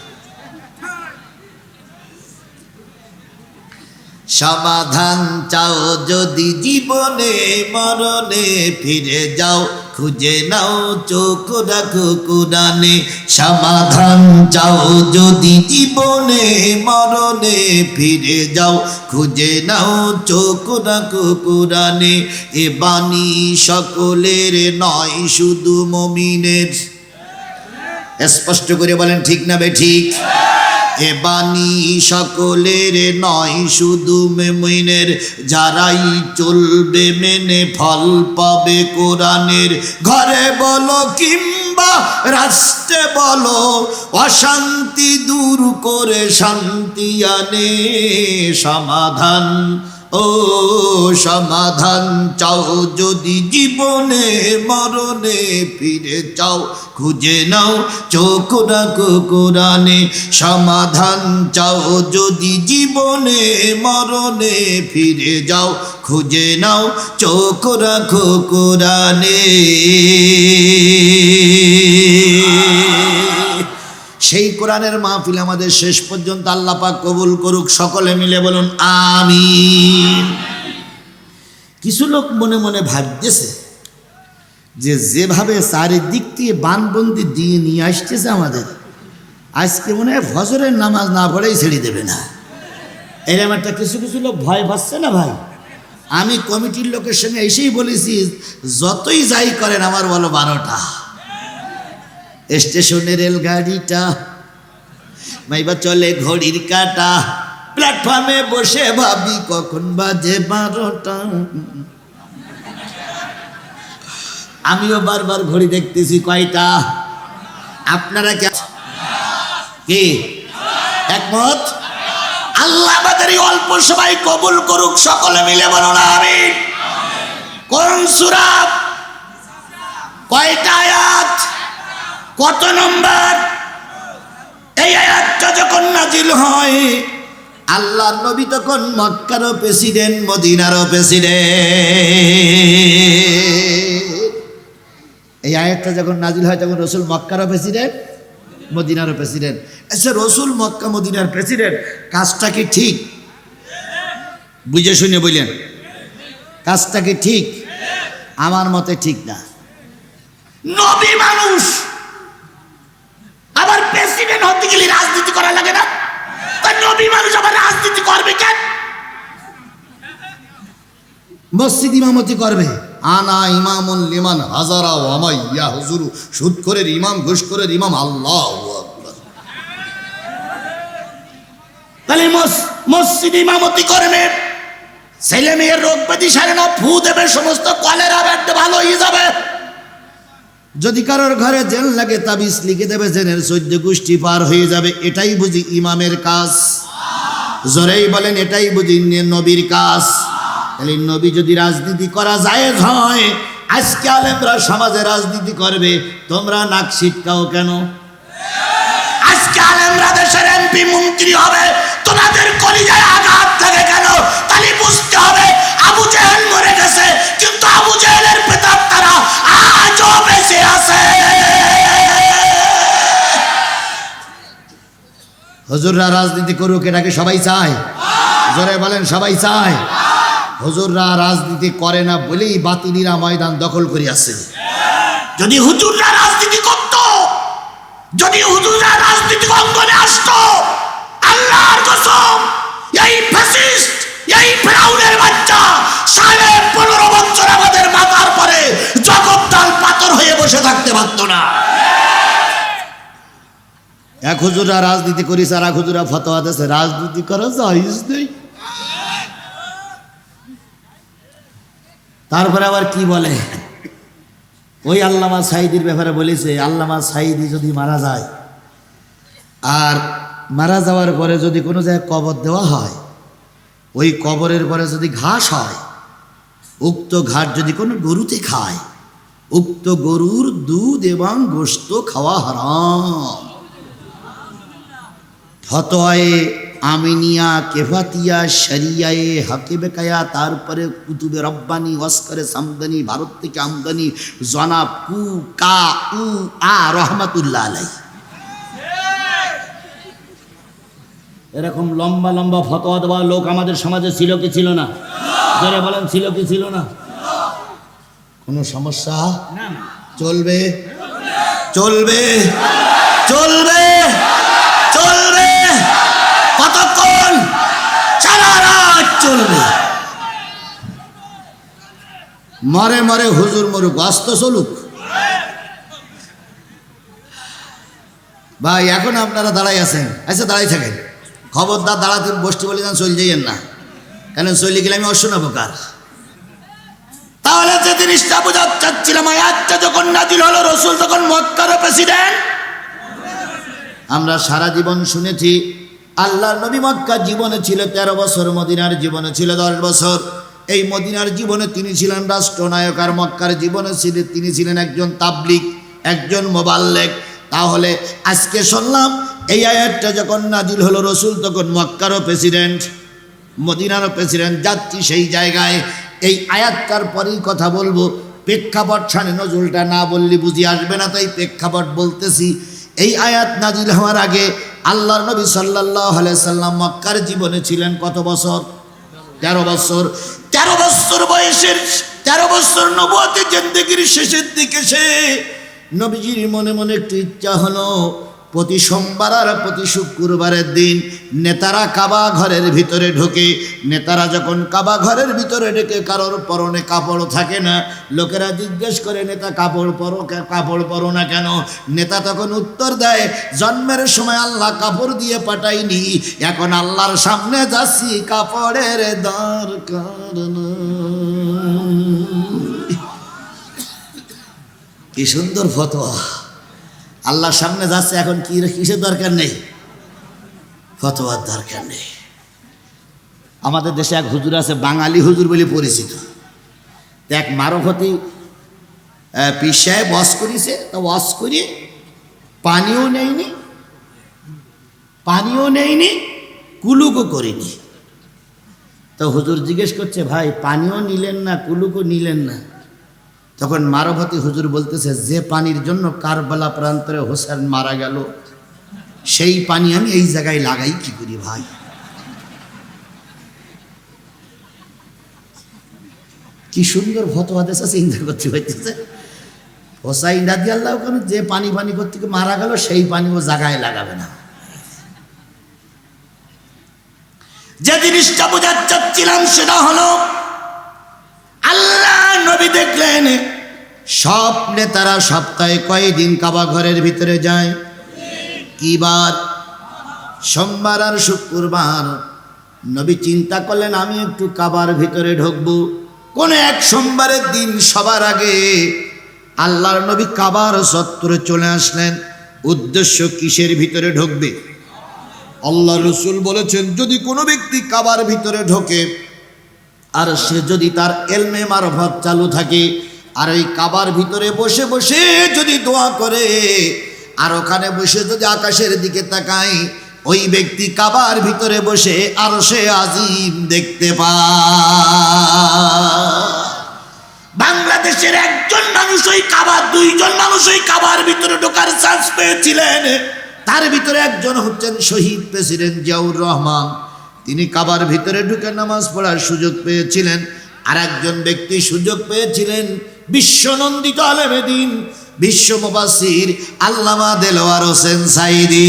সমাধান চাও যদি জীবনে মরণে, ফিরে যাও খুঁজে নাও চোখ রাখো কোরআনে। সমাধান চাও যদি জীবনে মরণে, ফিরে যাও খুঁজে নাও চোখ রাখো কোরআনে। এ বাণী সকলের নয়, শুধু মুমিনের। স্পষ্ট করে বলেন, ঠিক না বে ঠিক? এ বাণী সকলের নয়, শুধু মুমিনের। যারাই চলবে মেনে ফল পাবে কোরআনের। ঘরে বলো কিংবা রাষ্ট্রে বলো, অশান্তি দূর করে শান্তি আনে। সমাধান ও সমাধান চাও যদি জীবনে মরণে, ফিরে চাও খুঁজে নাও চোখ রাখো কোরআনে। সমাধান চাও যদি জীবনে মরণে, ফিরে যাও খুঁজে নাও চোখ রাখো কোরআনে। সেই কোরআনের মাহফিল আমাদের শেষ পর্যন্ত আল্লাহ পাক কবুল করুক। সকলে মিলে বলুন আমিন। কিছু লোক মনে মনে ভাবতেছে যে যেভাবে চারিদিক দিয়ে বানবন্দি দিয়ে নিয়ে আসতেছে আমাদের, আজকে মনে হয় ফজরের নামাজ না পড়েই ছেড়ে দেবে না। এরকম একটা কিছু কিছু লোক ভয় পাচ্ছে না ভাই। আমি কমিটির লোকের সঙ্গে এসেই বলেছি, যতই যাই করেন আমার বলো 12টা। স্টেশনে রেলগাড়িটা মাইবা চলে ঘড়ির কাটা, প্ল্যাটফর্মে বসে ভাবি কখন বাজে 12টা। আমিও বারবার ঘড়ি দেখতেছি কয়টা। আপনারা কি একমত? আল্লাহ আমাদের এই অল্প সময় কবুল করুক। সকলে মিলে বলুন আমিন। কোন সূরা, কয়টা আয়াত, কত নম্বর? এই আয়াতটা যখন নাজিল হয়, আল্লাহর নবী তখন মক্কারও প্রেসিডেন্ট, মদিনারও প্রেসিডেন্ট। এই আয়াতটা যখন নাজিল হয় তখন রসুল মক্কারও প্রেসিডেন্ট, মদিনারও প্রেসিডেন্ট। আচ্ছা, রসুল মক্কা মদিনার প্রেসিডেন্ট, কাজটা কি ঠিক? বুঝে শুনে বললেন, কাজটা কি ঠিক? আমার মতে ঠিক না। নবী মানুষ, আবার প্রেসিডেন্ট হতে গেলে রাজনীতি করা লাগে না? নবী মানুষ আবার রাজনীতি করবে কেন? মসজিদ ইমামতি করবে। আনা ইমামুন লিমান হাজারা ওয়া মাইয়া হুজুর। সুদখোরের ইমাম, ঘুষখোরের ইমাম, আল্লাহু আকবার। তাহলে মসজিদ ইমামতি করবে, ছেলে মেয়ের রোগ ব্যাধি সারে না, ফু দেবে, সমস্ত কলেরা ব্যাধি ভালো হয়ে যাবে। যদি কারোর ঘরে জেল লাগে তাবিজ লিখে দেবে, জেনের 14 গোষ্ঠী পার হয়ে যাবে। এটাই বুঝি ইমামের কাজ? জোরেই বলেন, এটাই বুঝি নবীর কাজ? তাহলে নবী যদি রাজনীতি করা জায়েজ হয়, আজকে আলেমরা সমাজে রাজনীতি করবে, তোমরা নাক ছিটকাও কেন? আজকে আলেমরা দেশের এমপি মন্ত্রী হবে, তোমাদের কলিজায় আঘাত লাগে কেন? তাহলে বুঝতে হবে আবু জেহেল মরে গেছে, কিন্তু আবু জেহেলের প্রেতাত্মারা আজও বেঁচে আছে। হুজুররা রাজনীতি করুক, এটাকে সবাই চায়? জোরে বলেন, সবাই চায়? হুজুররা রাজনীতি করে না বলেই বাতিলিরা ময়দান দখল করে আছে। যদি হুজুররা রাজনীতি করত, যদি হুজুররা রাজনীতি অঙ্গনে আসতো, আল্লাহর কসম, এই ফ্যাসিস্ট, এই ফেরাউনের বাচ্চা 15.5 বছর আমাদের মাথার পরে জগদ্দল পাথর হয়ে বসে থাকতে পারত না। এক হুজুররা রাজনীতি করিস, আর এক হুজুররা ফতোয়া দিয়েছে রাজনীতি করা জায়েজ নেই। তারপরে আবার কি বলে, ওই আল্লামা সাঈদীর ব্যাপারে বলেছে, আল্লামা সাঈদী যদি মারা যায় আর মারা যাওয়ার পরে যদি কোনো জায়গায় কবর দেওয়া হয়, ওই কবরের পরে যদি ঘাস হয়, উক্ত ঘাস যদি কোনো গরুতে খায়, উক্ত গরুর দুধ এবং গোশত খাওয়া হারাম। ফতোয়ায়ে আমিনিয়া, কেফাতিয়া, শরিয়ায়ে হাকে বেকায়া, তারপরে কুতুবে রব্বানি, ওয়াসকারে সামদানি, ভারত থেকে আমদানি, জনাব কু কা উ আ রহমাতুল্লাহ আলাই। এরকম লম্বা লম্বা ফতোয়া দেওয়া লোক আমাদের সমাজে ছিল কি ছিল না? যারা বলেন ছিল কি ছিল না? কোনো সমস্যা চলবে চলবে চলবে চলবে, কতক্ষণ? সারা রাত চলবে। মরে মরে হুজুর মরুক, অস্ত চলুক। ভাই এখন আপনারা দাঁড়াই আছেন, আচ্ছা দাঁড়াই থাকেন, খবরদার দাঁড়াতে বসতে বলে যান, চল যাইয়েন না, কেন চলে গেলে আমি অশোনাবো কার? তাহলে যে জিনিসটা বোঝাতে চাচ্ছিলাম, আয়াতটা যখন নাজিল হলো, রসুল তখন মক্কার প্রেসিডেন্ট। আমরা সারা জীবন শুনেছি আল্লাহর নবী মক্কার জীবনে ছিল 13 বছর, মদিনার জীবনে ছিল 10 বছর। এই মদিনার জীবনে তিনি ছিলেন রাষ্ট্রনায়ক, আর মক্কার জীবনে তিনি ছিলেন একজন তাবলিগ, একজন মোবাল্লেগ। তাহলে আজকে শুনলাম এই আয়াতটা যখন নাজিল হলো, রসুল তখন মক্কারও প্রেসিডেন্ট, মদিনারও প্রেসিডেন্ট। যাচ্ছি সেই জায়গায়, এই আয়াতটার পরেই কথা বলবো। প্রেক্ষাপট শানে নজরুলটা না বললে বুঝি আসবে না, তাই প্রেক্ষাপট বলতেছি। এই আয়াত নাজিল হওয়ার আগে আল্লাহর নবী সাল্লাল্লাহু আলাইহি সাল্লাম মক্কার জীবনে ছিলেন কত বছর? 13 বছর। 13 বছর বয়সের, 13 বছর নবুয়তের জিন্দেগির শেষের দিকে সে নবীজির মনে মনে একটু ইচ্ছা হলো, প্রতি সোমবার আর প্রতি শুক্রবারের দিন নেতারা কাবা ঘরের ভিতরে ঢোকে। নেতারা যখন কাবা ঘরের ভিতরে ঢোকে, কারোর পরনে কাপড় থাকে না। লোকেরা জিজ্ঞেস করে, নেতা কাপড় পরো না কেন? নেতা তখন উত্তর দেয়, জন্মের সময় আল্লাহ কাপড় দিয়ে পাঠায়নি, এখন আল্লাহর সামনে যাচ্ছি, কাপড়ের দরকার নেই। কি সুন্দর ফতোয়া! আল্লাহর সামনে যাচ্ছে, এখন কি কিসের দরকার নেই? ফতোয়ার দরকার নেই। আমাদের দেশে এক হুজুর আছে, বাঙালি হুজুর বলে পরিচিত। এক মারফতি পীর সাহেব ওয়াজ করেছে, তা ওয়াজ করিয়ে পানিও নেয়নি, কুলুকও করিনি। তো হুজুর জিজ্ঞেস করছে, ভাই পানিও নিলেন না, কুলুকও নিলেন না? তখন মারফতি হুজুর বলতেছে, যে পানির জন্য কারবালা প্রান্তরে হোসেন মারা গেল, সেই পানি আমি এই জায়গায় লাগাই কি করি ভাই? কি সুন্দর ফতোয়া দেশে চিন্তা করতে হইতেছে। হোসাইন রাদিয়াল্লাহু আনহু যে পানি করতে মারা গেল, সেই পানি ও জায়গায় লাগাবে না। যে জিনিসটা বোঝাতে চাচ্ছিলাম সেটা হলো, আল্লাহ নবী দেখলেন সব নেতারা সপ্তাহে কয়দিন কাবা ঘরের ভিতরে যায়? কি বার? সোমবার আর শুক্রবার। নবী চিন্তা করলেন, আমি একটু কাবার ভিতরে ঢুকবো। কোন এক সোমবারের দিন সবার আগে আল্লাহর নবী কাবার চত্বরে চলে আসলেন। উদ্দেশ্য কিসের ভিতরে ঢুকবে? আল্লাহ রসুল বলেছেন, যদি কোনো ব্যক্তি কাবার ভিতরে ঢোকে আর সে যদি তার এলমে মারফত চালু থাকে, আর ওই কাবার ভিতরে বসে বসে যদি দোয়া করে, আর ওখানে বসে যদি আকাশের দিকে তাকায়, ওই ব্যক্তি কাবার ভিতরে বসে আরশে আজিম দেখতে পায়। বাংলাদেশের একজন মানুষ ওই কাবার, 2 জন মানুষ ওই কাবার ভিতরে ঢোকার চান্স পেয়েছিলেন। তার ভিতরে একজন হচ্ছেন শহীদ প্রেসিডেন্ট জিয়াউর রহমান। তিনি কাবার ভিতরে ঢুকে নামাজ পড়ার সুযোগ পেয়েছিলেন। আর একজন ব্যক্তি সুযোগ পেয়েছিলেন বিশ্বনন্দিত আলেমে দ্বীন, বিশ্ব মুফাসসির আল্লামা দেলোয়ার হোসেন সাঈদী।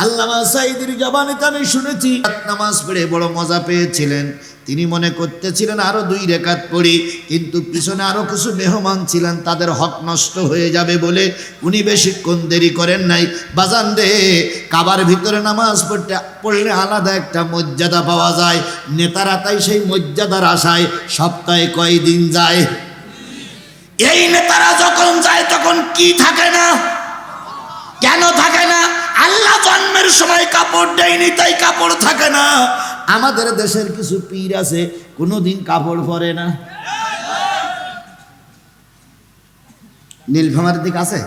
আল্লামা সাঈদীর জবানিতে আমি শুনেছি, নামাজ পড়ে বড় মজা পেয়েছিলেন। তিনি মনে করতেছিলেন আরো 2 রাকাত পড়ি, কিন্তু পিছনে আরো কিছু মেহমান ছিলেন, তাদের হক নষ্ট হয়ে যাবে বলে উনি বেশিক্ষণ দেরি করেন নাই। বাজান রে, কাবার ভিতরে নামাজ পড়লে আলাদা একটা মর্যাদা পাওয়া যায়। নেতারা তাই সেই মর্যাদার আশায় সপ্তাহে কয়দিন যায়? এই নেতারা যখন যায় তখন কি থাকে না? কেন থাকে না? আল্লাহ জন্মের সময় কাপড় দেয়নি, তাই কাপড় থাকে না। আমাদের দেশের কিছু পীর আছে কোনোদিন কাপড় পরে না। নীলফামারীর দিকে আছে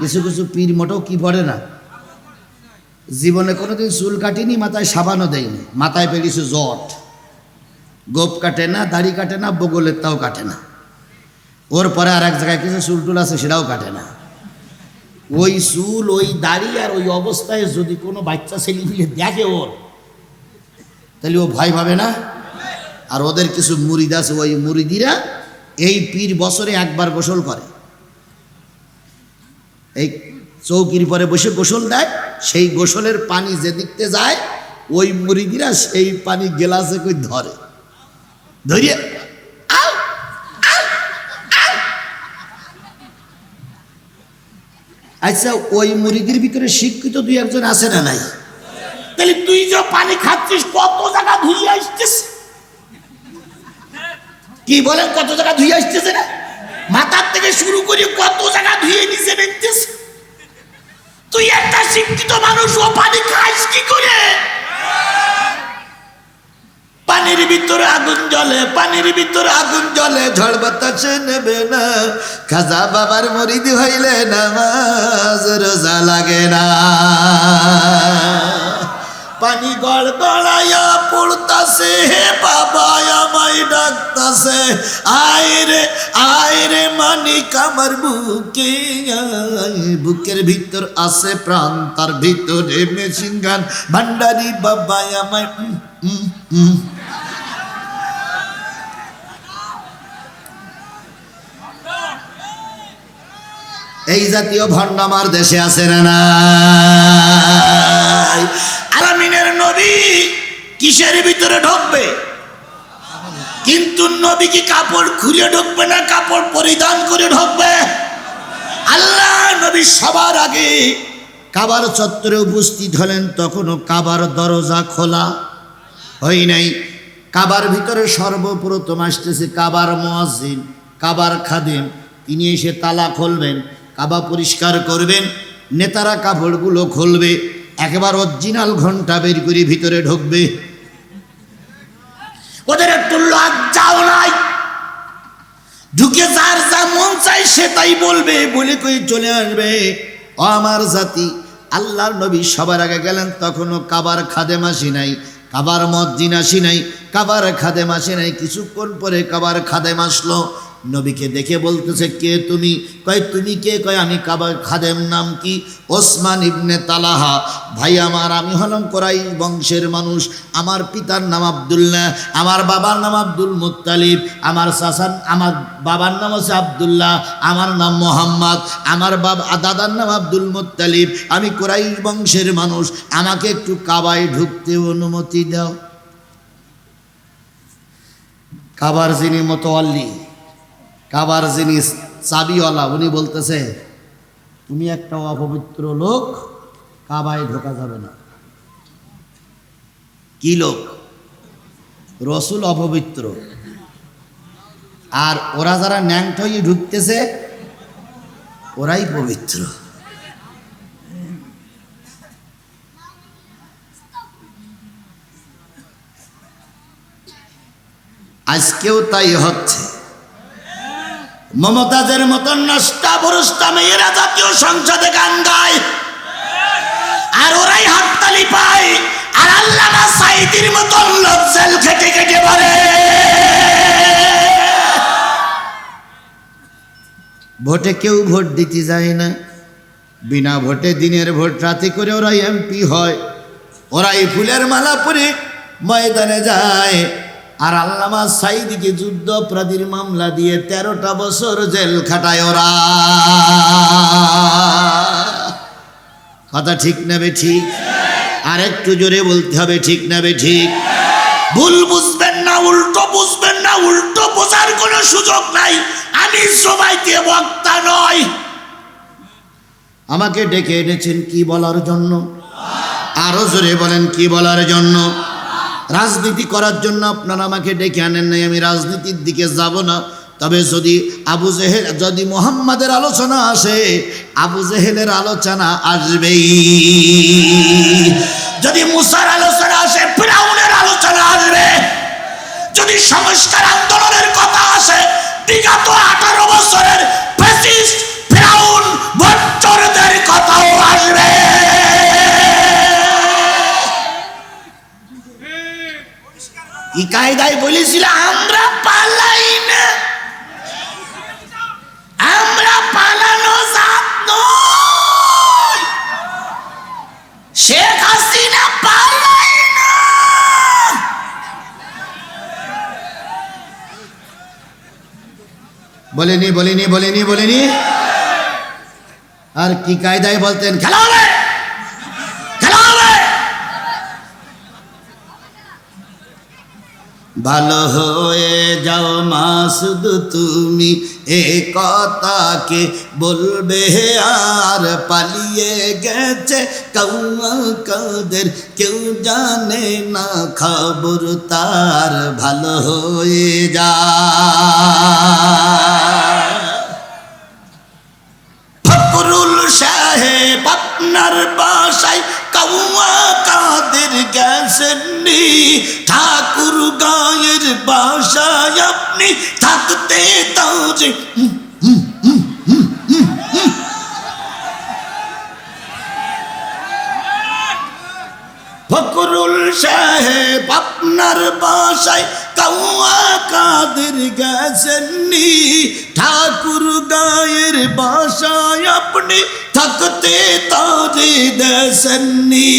কিছু কিছু পীর মোটেও কি পরে না, জীবনে কোনোদিন চুল কাটিনি, মাথায় সাবানও দেয়নি, মাথায় পেরিয়েছে জট, গোপ কাটে না, দাড়ি কাটে না, বগলের তাও কাটে না। ওর পরে আর এক জায়গায় কিছু চুল টুল আছে সেটাও কাটে না। ওই চুল, ওই দাড়ি আর ওই অবস্থায় যদি কোনো বাচ্চা ছেলে মিলে দেখে ওর, তাহলে ও ভয় পাবে না? আর ওদের কিছু মুরিদ আছে, ওই মুরিদিরা এই পীর বছরে একবার গোসল করে, এই চৌকির পরে বসে গোসল দেয়, সেই গোসলের পানি যে দিকতে যায় ওই মুরিদিরা সেই পানি গেলাসে কই ধরে, ধরিয়ে আচ্ছা ওই মুরিদির ভিতরে শিক্ষিত দুই একজন আছে না নাই? তাহলে তুই যে পানি খাচ্ছিস কত জায়গা ধুয়ে আসছিস, কি বলেন কত জায়গা ধুয়ে আসতেছে না? মাথার থেকে শুরু করে কত জায়গা ধুয়ে নিচে দেখতেছে। তুই একটা শিক্ষিত মানুষ, ও পানি খাইস কি করে? পানির ভিতরে আগুন জ্বলে, পানির ভিতরে আগুন জ্বলে, ঝড় বাতাসে নেবে না। খাজা বাবার মুরিদ হইলে নামাজ রোজা লাগে না। পানি গড়গড়াইয়া পড়তাছে, হে বাবা আমায় ডাকতাছে, আয় রে মানিক আমার বুকে আয়। বুকের ভিতর আছে প্রাণ, তার ভিতরে মেশিন গান, ভান্ডারি বাবা আমায় এই জাতীয় ভণ্ড আমার দেশে আছে না নাই? আলামিনের নবী কিসের ভিতরে ঢুকবে? কিন্তু নবী কি কাপড় খুলে ঢুকবে না কাপড় পরিধান করে ঢুকবে? আল্লাহ নবী সবার আগে কাবার চত্বরে উপস্থিত হলেন, তখনও কাবার দরজা খোলা হয় নাই। কাবার ভিতরে সর্বপ্রথম আসতেছে কাবার মুয়াজ্জিন, কাবার খাদেম, তিনি এসে তালা খুলবেন, কাবা পরিষ্কার করবেন, নেতারা কাপড়গুলো খুলবে, একবার অরিজিনাল ঘন্টা বের করে ভিতরে ঢুকবে। ওদের একটু লজ্জাও নাই, ঢুকে যার যা মন চাই সে তাই বলবে, বলে কই চলে আসবে। ও আমার জাতি, আল্লাহর নবী সবার আগে গেলেন, তখনও কাবার খাদেম আসি নাই, কাবার মুয়াজ্জিন আসি নাই, কাবার খাদেম আসি নাই। কিছুক্ষণ পরে কাবার খাদেম আসলো, নবীকে দেখে বলতেছে, কে তুমি? কয় তুমি কে? কয় আমি কাবার খাদেম। নাম কি? ওসমান ইবনে তালাহা। ভাই আমার, আমি হলাম কুরাইশ বংশের মানুষ, আমার পিতার নাম আব্দুল্লাহ, আমার বাবার নাম আব্দুল মুত্তালিব, আমার বাবার নাম হচ্ছে আব্দুল্লাহ, আমার নাম মোহাম্মদ, আমার দাদার নাম আব্দুল মুত্তালিব, আমি কুরাইশ বংশের মানুষ, আমাকে একটু কাবায় ঢুকতে অনুমতি দাও। কাবার যিনি মতোয়াল্লি, কাবার যিনি চাবিওয়ালা, উনি বলতেছে, তুমি একটা অপবিত্র লোক, কাবায় ঢোকা যাবে না। কি লোক? রসুল অপবিত্র, আর ওরা যারা ন্যাংট হয়ে ঢুকতেছে ওরাই পবিত্র। আজকেও তাই হচ্ছে। মমতাজের মতন নষ্টা বরষ্টা মেয়েরা জাতীয় সংসদে গান গায়, আর ওরাই হাততালি পায়, আর আল্লামা সাঈদীর মতন লোক জেল খেটে খেটে মরে। ভোটে কেউ ভোট দিতে যায় না, বিনা ভোটে দিনের ভোট রাতে করে ওরাই এমপি হয়, ওরাই ফুলের মালা পরে ময়দানে যায়। আর আল্লামা সাঈদীকে যুদ্ধাপরাধীর মামলা দিয়ে 13টা বছর জেল খাটায় ওরা। কথা ঠিক না বে ঠিক? আর একটু জোরে বলতে হবে, ঠিক না বে ঠিক? ভুল বুঝবেন না, উল্টো বুঝবেন না, উল্টো বোঝার কোনো সুযোগ নাই। আমি সবাইকে বক্তা নয়, আমাকে ডেকে এনেছেন কি বলার জন্য? আরো জোরে বলেন, কি বলার জন্য? রাজনীতি করার জন্য আপনারা আমাকে ডেকে আনেন নাই, আমি রাজনীতির দিকে যাব না। তবে যদি আবু জেহেল, যদি মুহাম্মাদের আলোচনা আসে, আবু জেহেলের আলোচনা আসবেই। যদি মুসার আলোচনা আসে, ফিরাউনের আলোচনা আসবে। যদি সংস্কার আন্দোলনের কথা আসে, বিগত 18 বছরের ফ্যাসিস্ট ফিরাউন ভট্টরদের কথাও আসবে। কি কায়দায় বলেছিল, আমরা পালাই না, আমরা পালানো জাত নই, শেখ হাসিনা পালাই না। বলেনি বলেনি বলেনি বলেনি। আর কি কায়দায় বলতেন, খেলা হবে খেলা হবে। ভালো হয়ে যাও মাসুদ তুমি, এ কথাকে বলবে আর পালিয়ে গেছে কাদের, কেউ জানে না খবর তার, ভালো হয়ে যা। ফখরুল সাহেব আপনার বাসায় কাদের গেছেননি, ঠাকুর গায়ের বাসায় আপনি থাকতে তাও যে। ফখরুল সাহেব আপনার বাসায় কাদের গেছেননি, ঠাকুর গায়ের বাসায় আপনি থাকতে তারে দেশনি,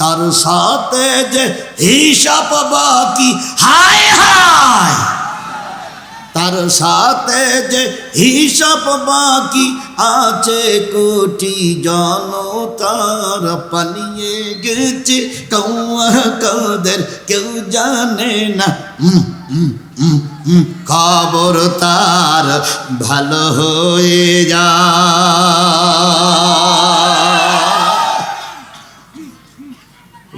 তার সাথে যে হিসাব বাকি, হায় হায়, তার সাথে যে হিসাব বাকি আছে কোটি জনতার, পালিয়ে গেছে কাদের, কেউ জানে না খবর তার, ভালো হয়ে যা।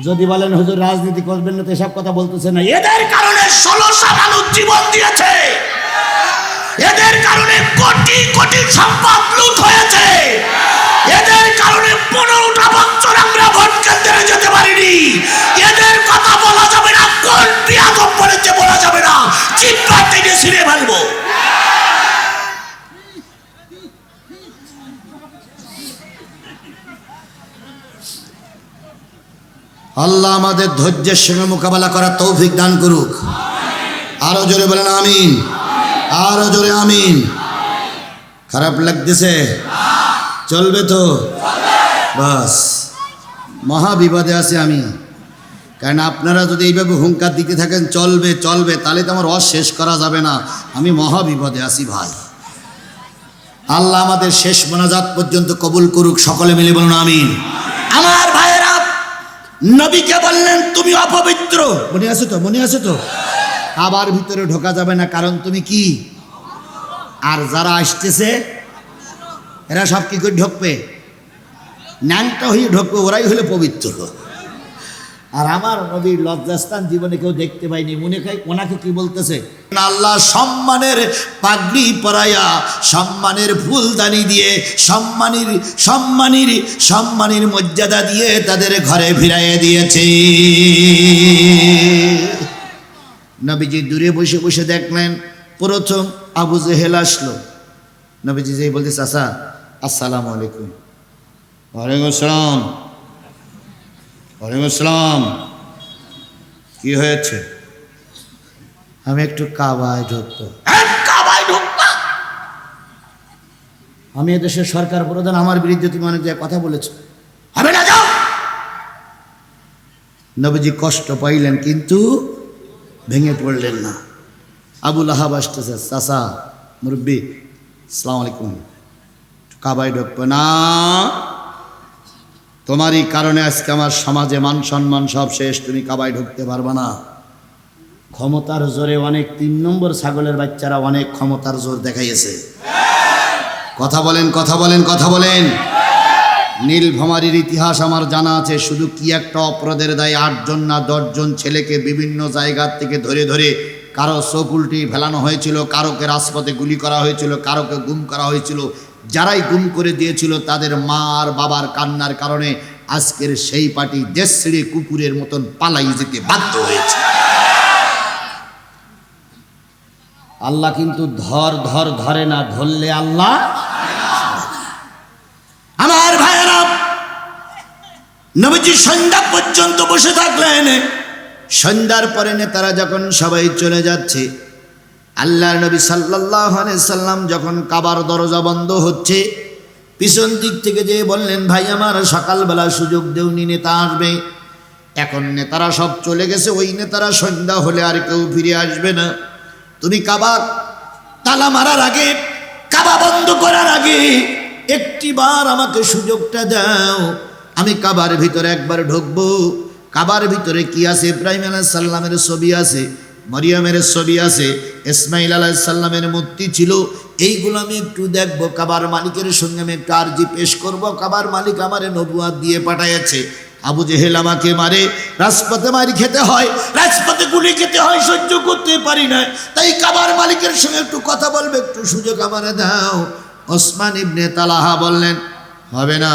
যদি বলেন হুজুর রাজনীতি করবেন না, তো এসব কথা বলতেছে না, এদের কারণে 16 সাল মানুষ জীবন দিয়েছে, এদের কারণে কোটি কোটি সম্পদ লুট হয়েছে, এদের কারণে 15টা বছর আমরা ভোট কেন্দ্রে যেতে পারিনি। এদের কথা বলা যাবে না, কোন বিয়াদব বলেছে বলা যাবে না, চিৎকার থেকে ছিঁড়ে ফেলবো। আল্লাহ আমাদের ধৈর্যের সঙ্গে মোকাবেলা করার তৌফিক দান করুক। আরো জোরে বলেন আমিন, আরো জোরে আমিন। খারাপ লাগতেছে? চলবে তো? বাস, মহা বিপদে আছি আমি। কারণ আপনারা যদি এইভাবে হুঙ্কার দিতে থাকেন চলবে চলবে, তাহলে তো আমার শেষ করা যাবে না। আমি মহা বিপদে আছি ভাই। আল্লাহ আমাদের শেষ মোনাজাত পর্যন্ত কবুল করুক। সকলে মিলে বলুন আমিন। আমার ভাইয়েরা, নবীকে বললেন তুমি অপবিত্র, মনে আছে তো? মনে আছে তো? আবার ভিতরে ঢোকা যাবে না, কারণ তুমি কি। আর যারা আসতেছে এরা সব কি করে ঢুকবে? ন্যাংটা হয়ে ঢুকবে, ওরাই হলে পবিত্র। আর আমার নবীর লজ্জাস্থান জীবনে কেউ দেখতে পাইনি। মনে হয় ওনাকে কি বলতেছে, আল্লাহ সম্মানের পাগড়ি পরাইয়া, সম্মানের ফুলদানি দিয়ে, সম্মানের মর্যাদা দিয়ে তাদের ঘরে ফিরাইয়া দিয়েছে। নবীজি দূরে বসে বসে দেখলেন প্রথম আবু জেহেল আসলো। নবীজি যেই বলতে, চাচা আসসালামু আলাইকুম। ওয়ালাইকুম আসসালাম। ওয়ালাইকুম আসসালাম। কি হয়েছে? আমি একটু কাবায় ঢুকবো। কাবায় ঢুকবা? আমি এদেশের সরকার প্রধান, আমার বিরুদ্ধে তুমি অনেক জায়গায় কথা বলেছ, হবে না, যাও। নবীজি কষ্ট পাইলেন কিন্তু ভেঙে পড়লেন না। আবুল আহাব আসতেছে, চাচা মুরব্বী আসসালামু আলাইকুম, কাবায় ঢুকবো না, তোমারই কারণে আজকে আমার সমাজে মান সম্মান সব শেষ, তুমি কাবায় ঢুকতে পারবে না। ক্ষমতার জোরে অনেক 3 নম্বর ছাগলের বাচ্চারা অনেক ক্ষমতার জোর দেখাইছে। কথা বলেন, কথা বলেন, কথা বলেন। নীলফামারীর ইতিহাস আমার জানা আছে। শুধু কি একটা অপরাধের দায়ে 8 জন না 10 জন ছেলেকে বিভিন্ন জায়গা থেকে ধরে ধরে কারো চোখ উল্টি ফেলানো হয়েছিল, কারোকে রাজপথে গুলি করা হয়েছিল, কারোকে গুম করা হয়েছিল। যারাই গুম করে দিয়েছিল তাদের মা আর বাবার কান্নার কারণে আজকের সেই পার্টি দেশ ছেড়ে কুকুরের মতন পালাই যেতে বাধ্য হয়েছে। আল্লাহ কিন্তু ধরে না, ধরলে আল্লাহ। আমার ভাইয়েরা, নবীজি সন্ধ্যা পর্যন্ত বসে থাকলেন। সন্ধ্যার পরে নেতারা যখন সবাই চলে যাচ্ছে, আল্লাহর নবী সাল্লাল্লাহু আলাইহি সাল্লাম যখন কাবার দরজা বন্ধ হচ্ছে, পিছন দিক থেকে যে বললেন, ভাই আমার সকালবেলা সুযোগ দেওনি, নেতা আসবে। এখন নেতারা সব চলে গেছে, ওই নেতারা সন্ধ্যা হলে আর কেউ ফিরে আসবে না। তুমি কাবা তালা মারার আগে, কাবা বন্ধ করার আগে একটিবার আমাকে সুযোগটা দাও, আমি কাবার ভিতরে একবার ঢুকবো। কাবার ভিতরে কি আছে? ইব্রাহিম আলাইহিস সালামের ছবি আছে, মরিয়মের ছবি আছে, ইসমাইল আলাইহিস সালামের মূর্তি ছিল। এইগুলো আমি একটু দেখবো। কাবার মালিকের সঙ্গে আমি একটু আরজি পেশ করব। কাবার মালিক আমারে নবুয়াত দিয়ে পাঠাইছে। আবু জেহেল আমাকে মারে, রাজপথে মারি খেতে হয়, রাজপথে গুলি খেতে হয়, সহ্য করতে পারি না। তাই কাবার মালিকের সঙ্গে একটু কথা বলবে, একটু সুযোগ আমারে দাও। ওসমান ইবনে তালহা বললেন, হবে না,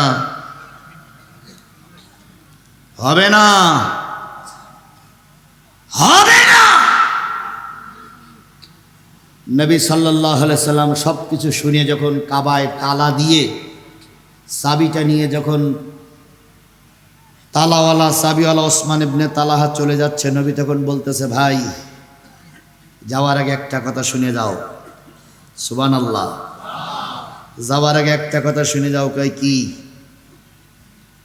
হবে না, হবে না। নবী সাল্লাল্লাহু আলাইহি সাল্লাম সব কিছু শুনে যখন কাবায় তালা দিয়ে চাবিটা নিয়ে যখন তালাওয়ালা চাবিওয়ালা ওসমান ইবনে তালহা চলে যাচ্ছে, নবী তখন বলতেছে, ভাই যাওয়ার আগে একটা কথা শুনে যাও। সুবহানাল্লাহ। যাওয়ার আগে একটা কথা শুনে যাও। কয় কি?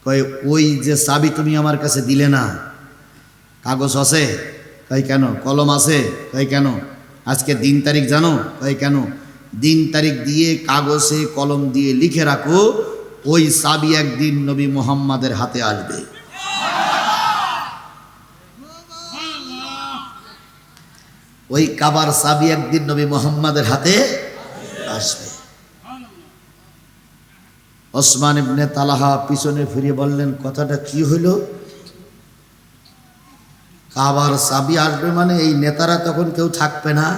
কয় ওই যে চাবি তুমি আমার কাছে দিলে না, কাগজ আছে? কয় কেন? কলম আছে? কয় কেন? আজকে দিন তারিখ জানো? কয় কেন? দিন তারিখ দিয়ে কাগজে কলম দিয়ে লিখে রাখো, ওই চাবি একদিন নবী মুহাম্মাদের হাতে আসবে। ওই কাবার চাবি একদিন নবী মুহাম্মাদের হাতে আসবে। ওসমান ইবনে তালহা পিছনে ফিরে বললেন, কথাটা কি হইল? কাবার চাবি আসবে মানে এই নেতারা তখন কেউ থাকবে না?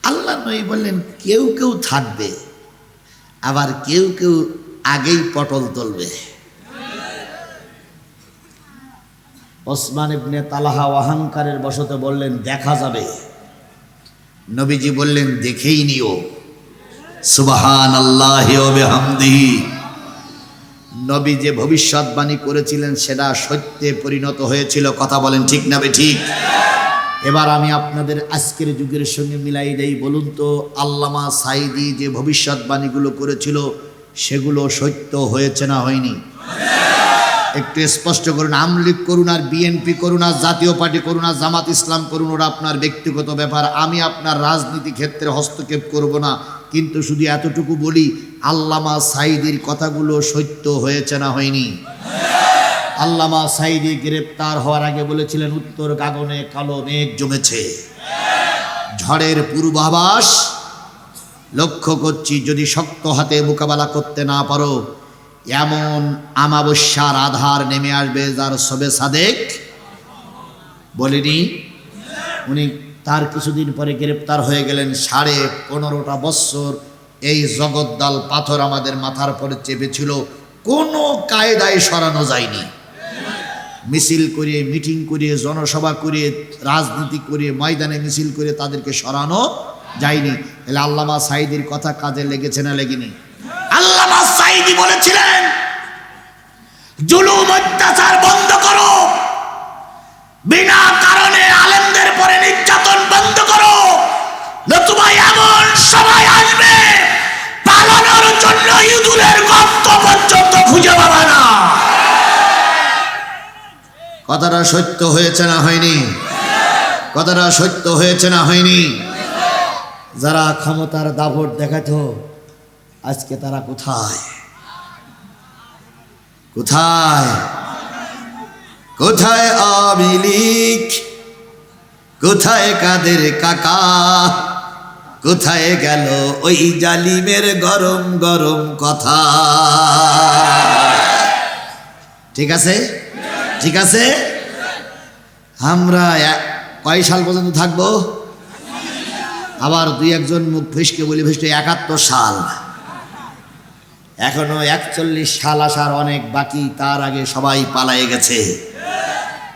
আল্লাহ নবী বললেন, কেউ কেউ থাকবে, আবার কেউ কেউ আগেই পটল তুলবে। ওসমান ইবনে তালহা অহংকারের বশতে বললেন, দেখা যাবে। নবীজি বললেন, দেখেই নিও। সুবহানাল্লাহি ওয়া বিহামদিহি। নবী যে ভবিষ্যৎবাণী করেছিলেন সেটা সত্যে পরিণত হয়েছিল। কথা বলেন ঠিক না বেঠিক? এবার আমি আপনাদের আজকের যুগের সঙ্গে মিলাই দেই। বলুন তো, আল্লামা সাঈদী যে ভবিষ্যৎবাণীগুলো করেছিল সেগুলো সত্য হয়েছে না হয়নি? একটু স্পষ্ট করুন। আওয়ামী লীগ করুন আর বিএনপি করুন আর জাতীয় পার্টি করুন আর জামাত ইসলাম করুন, ওরা আপনার ব্যক্তিগত ব্যাপার। আমি আপনার রাজনীতি ক্ষেত্রে হস্তক্ষেপ করব না, কিন্তু শুধু এতটুকু বলি, আল্লামা সাঈদীর কথাগুলো সত্য হয়েছে না হয়নি? আল্লামা সাঈদী গ্রেপ্তার হওয়ার আগে বলেছিলেন, উত্তর গগনে কালো মেঘ জমেছে, ঝড়ের পূর্বাভাস লক্ষ্য করছি, যদি শক্ত হাতে মোকাবেলা করতে না পারো, এমন আমাবস্যার আধার নেমে আসবে যার সবে সাদেক বলিনি। উনি তার কিছুদিন পরে গ্রেপ্তার হয়ে গেলেন। 15.5 বৎসর এই জগদ্দল পাথর আমাদের মাথার পরে চেপেছিল, কোনো কায়দায় সরানো যায়নি। মিছিল করে, মিটিং করে, জনসভা করে, রাজনীতি করে, ময়দানে মিছিল করে তাদেরকে সরানো যায়নি। তাহলে আল্লামা সাঈদীর কথা কাজে লেগেছে না লেগেনি? আল্লামা সাঈদী বলেছিলেন, জুলুম অত্যাচার বন্ধ করো, বিনা কারণে আলেমদের পরে নির্যাতন বন্ধ করো, নতুবা এমন সময় আসবে পালানোর জন্য ইঁদুরের গর্ত পর্যন্ত খুঁজে পাবে না। কথাটা সত্য হয়েছে না হয়নি? কথাটা সত্য হয়েছে না হয়নি? যারা ক্ষমতার দাপট দেখাতো, আজকে তারা কোথায়? কোথায়? কোথায় আওয়ামী লীগ? কোথায় কাদের কাকা? কোথায় গেল ওই জালিমের গরম গরম কথা? ঠিক আছে, ঠিক আছে। আমরা কয় সাল পর্যন্ত থাকবো? আবার 2-1 জন মুখ ফিসকে বলি, 71 সাল। এখনো 41 সাল আসার অনেক বাকি, তার আগে সবাই পালায়ে গেছে।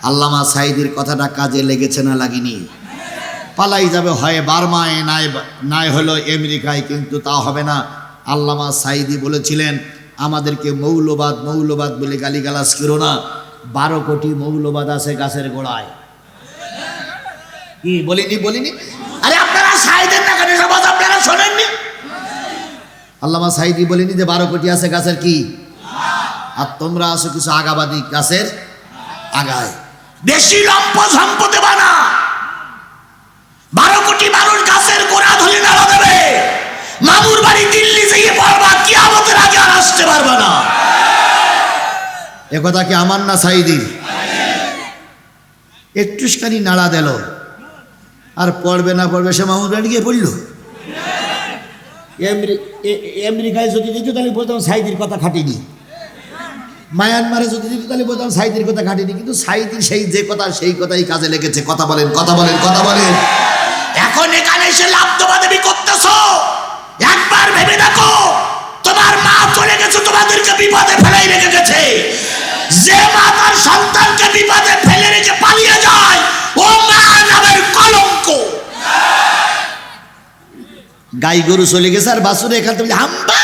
আল্লামা সাঈদীর কথাটা কাজে লেগেছে না লাগেনি? পালাই যাবে, হয় বার্মায় নাই হলো আমেরিকায়, কিন্তু তা হবে না। আল্লামা সাঈদী বলেছিলেন আমাদেরকে মৌলবাদ মৌলবাদ বলে গালিগালাজ করো না, 12 কোটি মৌলবাদ আছে গাছের গোড়ায়। কি বলিনি? আরে আপনারা সাঈদের না কেন সমাজ আপনারা শোনেননি? আল্লামা সাঈদী বলেনি যে 12 কোটি আছে গাছের কি, আর তোমরা আছো কিছু আগাবাদী গাছের আগায়। বেশি লম্প সম্পদে বানা, 12 কোটি মানুষ গাছের গোড়া ধরে নাড়া দেবে। মামুর বাড়ি দিল্লি যেয়ে পড়বা, কিয়ামতের আগে আর আসতে পারবা না। একথা কি আমার না সাঈদীর? একটুখানি নাড়া দিল আর পড়বে না পড়বে, সে মামুর বাড়ি গিয়ে পড়ল। আমেরিকায় যদি দিত তাহলে বলতাম সাঈদীর কথা খাটিনি, মায়ানমারে যদি দিত তাহলে বলতাম সাঈদীর কথা খাটিনি, কিন্তু সাঈদীর সেই যে কথা সেই কথাই কাজে লেগেছে। কথা বলেন। এখন এখানে এসে লাভ দবাদবি করতেছো, একবার ভেবে দেখো তোমার মা চলে গেছে, তোমাদেরকে বিপদে ফেলাই রেখে গেছে। যে মা তার সন্তানকে বিপদে ফেলে রেখে পালিয়ে যায়, ও মা নামের কলঙ্ক। গাই গরু চলে গেছে আর বাছুর এখান থেকে হাম্বা।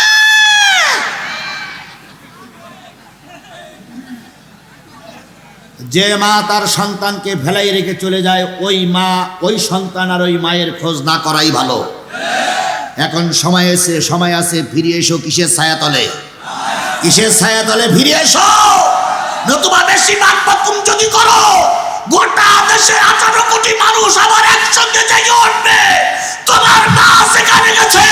যে মা তার সন্তানকে ফেলাই রেখে চলে যায়, ওই মা ওই সন্তান আর ওই মায়ের খোঁজ না করাই ভালো। এখন সময় আছে, ফিরে এসো। কিসের ছায়াতলে ফিরে এসো, নতুবা বেশি বাকবাকুম যদি করো, গোটা দেশের 18 কোটি মানুষ আবার একসঙ্গে জেগে উঠবে। তোমার মা সেখানে গেছে,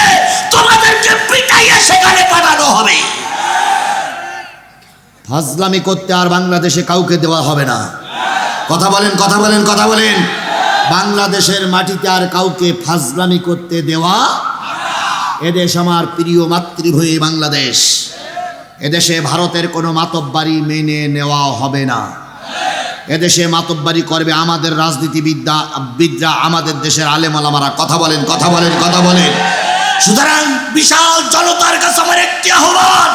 তোমাদেরকে পিটাইয়ে সেখানে পাঠানো হবে। ফাজলামি করতে আর বাংলাদেশে কাউকে দেওয়া হবে না। কথা বলেন। বাংলাদেশের মাটিতে আর কাউকে ফাজলামি করতে দেওয়া। এদেশ আমার প্রিয় মাতৃভূমি বাংলাদেশ। এদেশে ভারতের কোনো মাতব্বারি নেওয়া হবে না। এদেশে মাতব্বারি করবে আমাদের রাজনীতিবিদরা, আমাদের দেশের আলেম ওলামারা। কথা বলেন। সুতরাং বিশাল জনতার কাছে আমার একটি আহ্বান,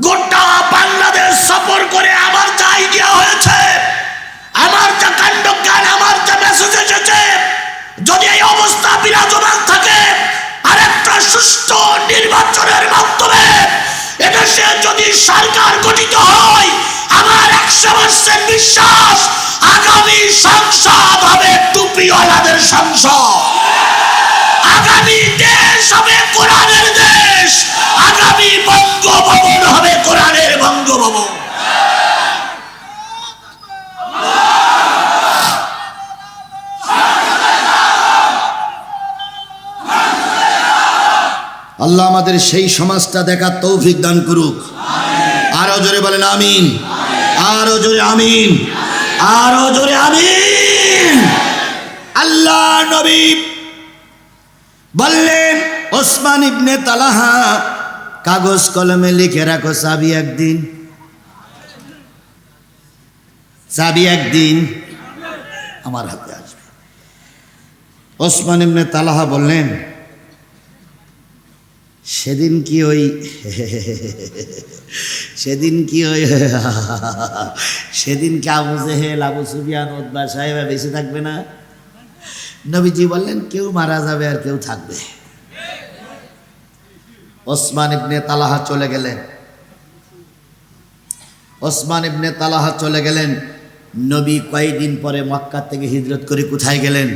গোটা বাংলাদেশ সফর করে আমার যা আইডিয়া হয়েছে, আমার যা কাণ্ডজ্ঞান, আমার যা মেসেজ এসেছে, যদি এই অবস্থা বিরাজমান থাকে, আরেকটা সুষ্ঠু নির্বাচনের মাধ্যমে এদেশে যদি সরকার গঠিত হয়, আমার 100% বিশ্বাস আগামী সংসদ হবে টুপিওয়ালাদের সংসদ। আগামী দেশ হবে কোরআনের দেশ। আগামী বঙ্গভবন হবে কোরআনের বঙ্গভবন। আল্লাহ আমাদের সেই সমাজটা দেখার তৌফিক দান করুক। আরো জোরে বলেন আমিন। আরো জোরে আমিন। আল্লাহ নবী বললেন, ওসমান ইবনে তালহা, কাগজ কলমে লিখে রাখো, চাবি একদিন আমার হাতে আসবে। ওসমান ইবনে তালহা বললেন, সেদিন কি ওই আবু জেহেল, আবু সুফিয়ান, উতবা সাহেব বেঁচে থাকবে না? নবীজি বললেন, কেউ মারা যাবে আর কেউ থাকবে। ওসমান ইবনে তালহা চলে গেলেন। নবী কয়েকদিন পরে মক্কা থেকে হিজরত করে কোথায় গেলেন?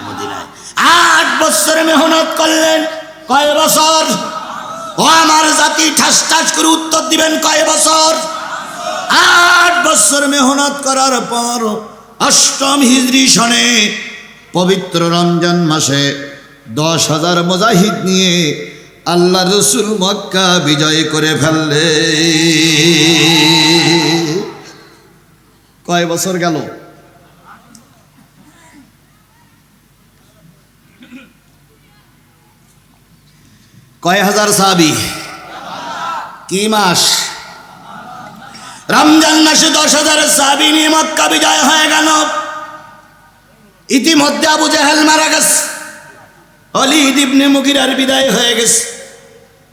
মদিনায়। 8 বছর মেহনত করলেন। কয় বছর? ও আমার জাতি, ঠাস ঠাস করে উত্তর দিবেন, কয় বছর? 8 বছর মেহনত করার পর 8ম হিজরি সনে পবিত্র রমজান মাসে 10,000 মুজাহিদ নিয়ে আল্লাহ রসুল মক্কা বিজয় করে ফেললে। কয় বছর গেল? কয় হাজার সাহাবী? কি মাস? রমজান মাসে 10,000 সাহাবী নিয়ে মক্কা বিজয় হয়ে গেল। ইতিমধ্যে আবু জেহেল মারা গেছে, ওলীদ ইবনে মুগীরার বিদায় হয়ে গেছে।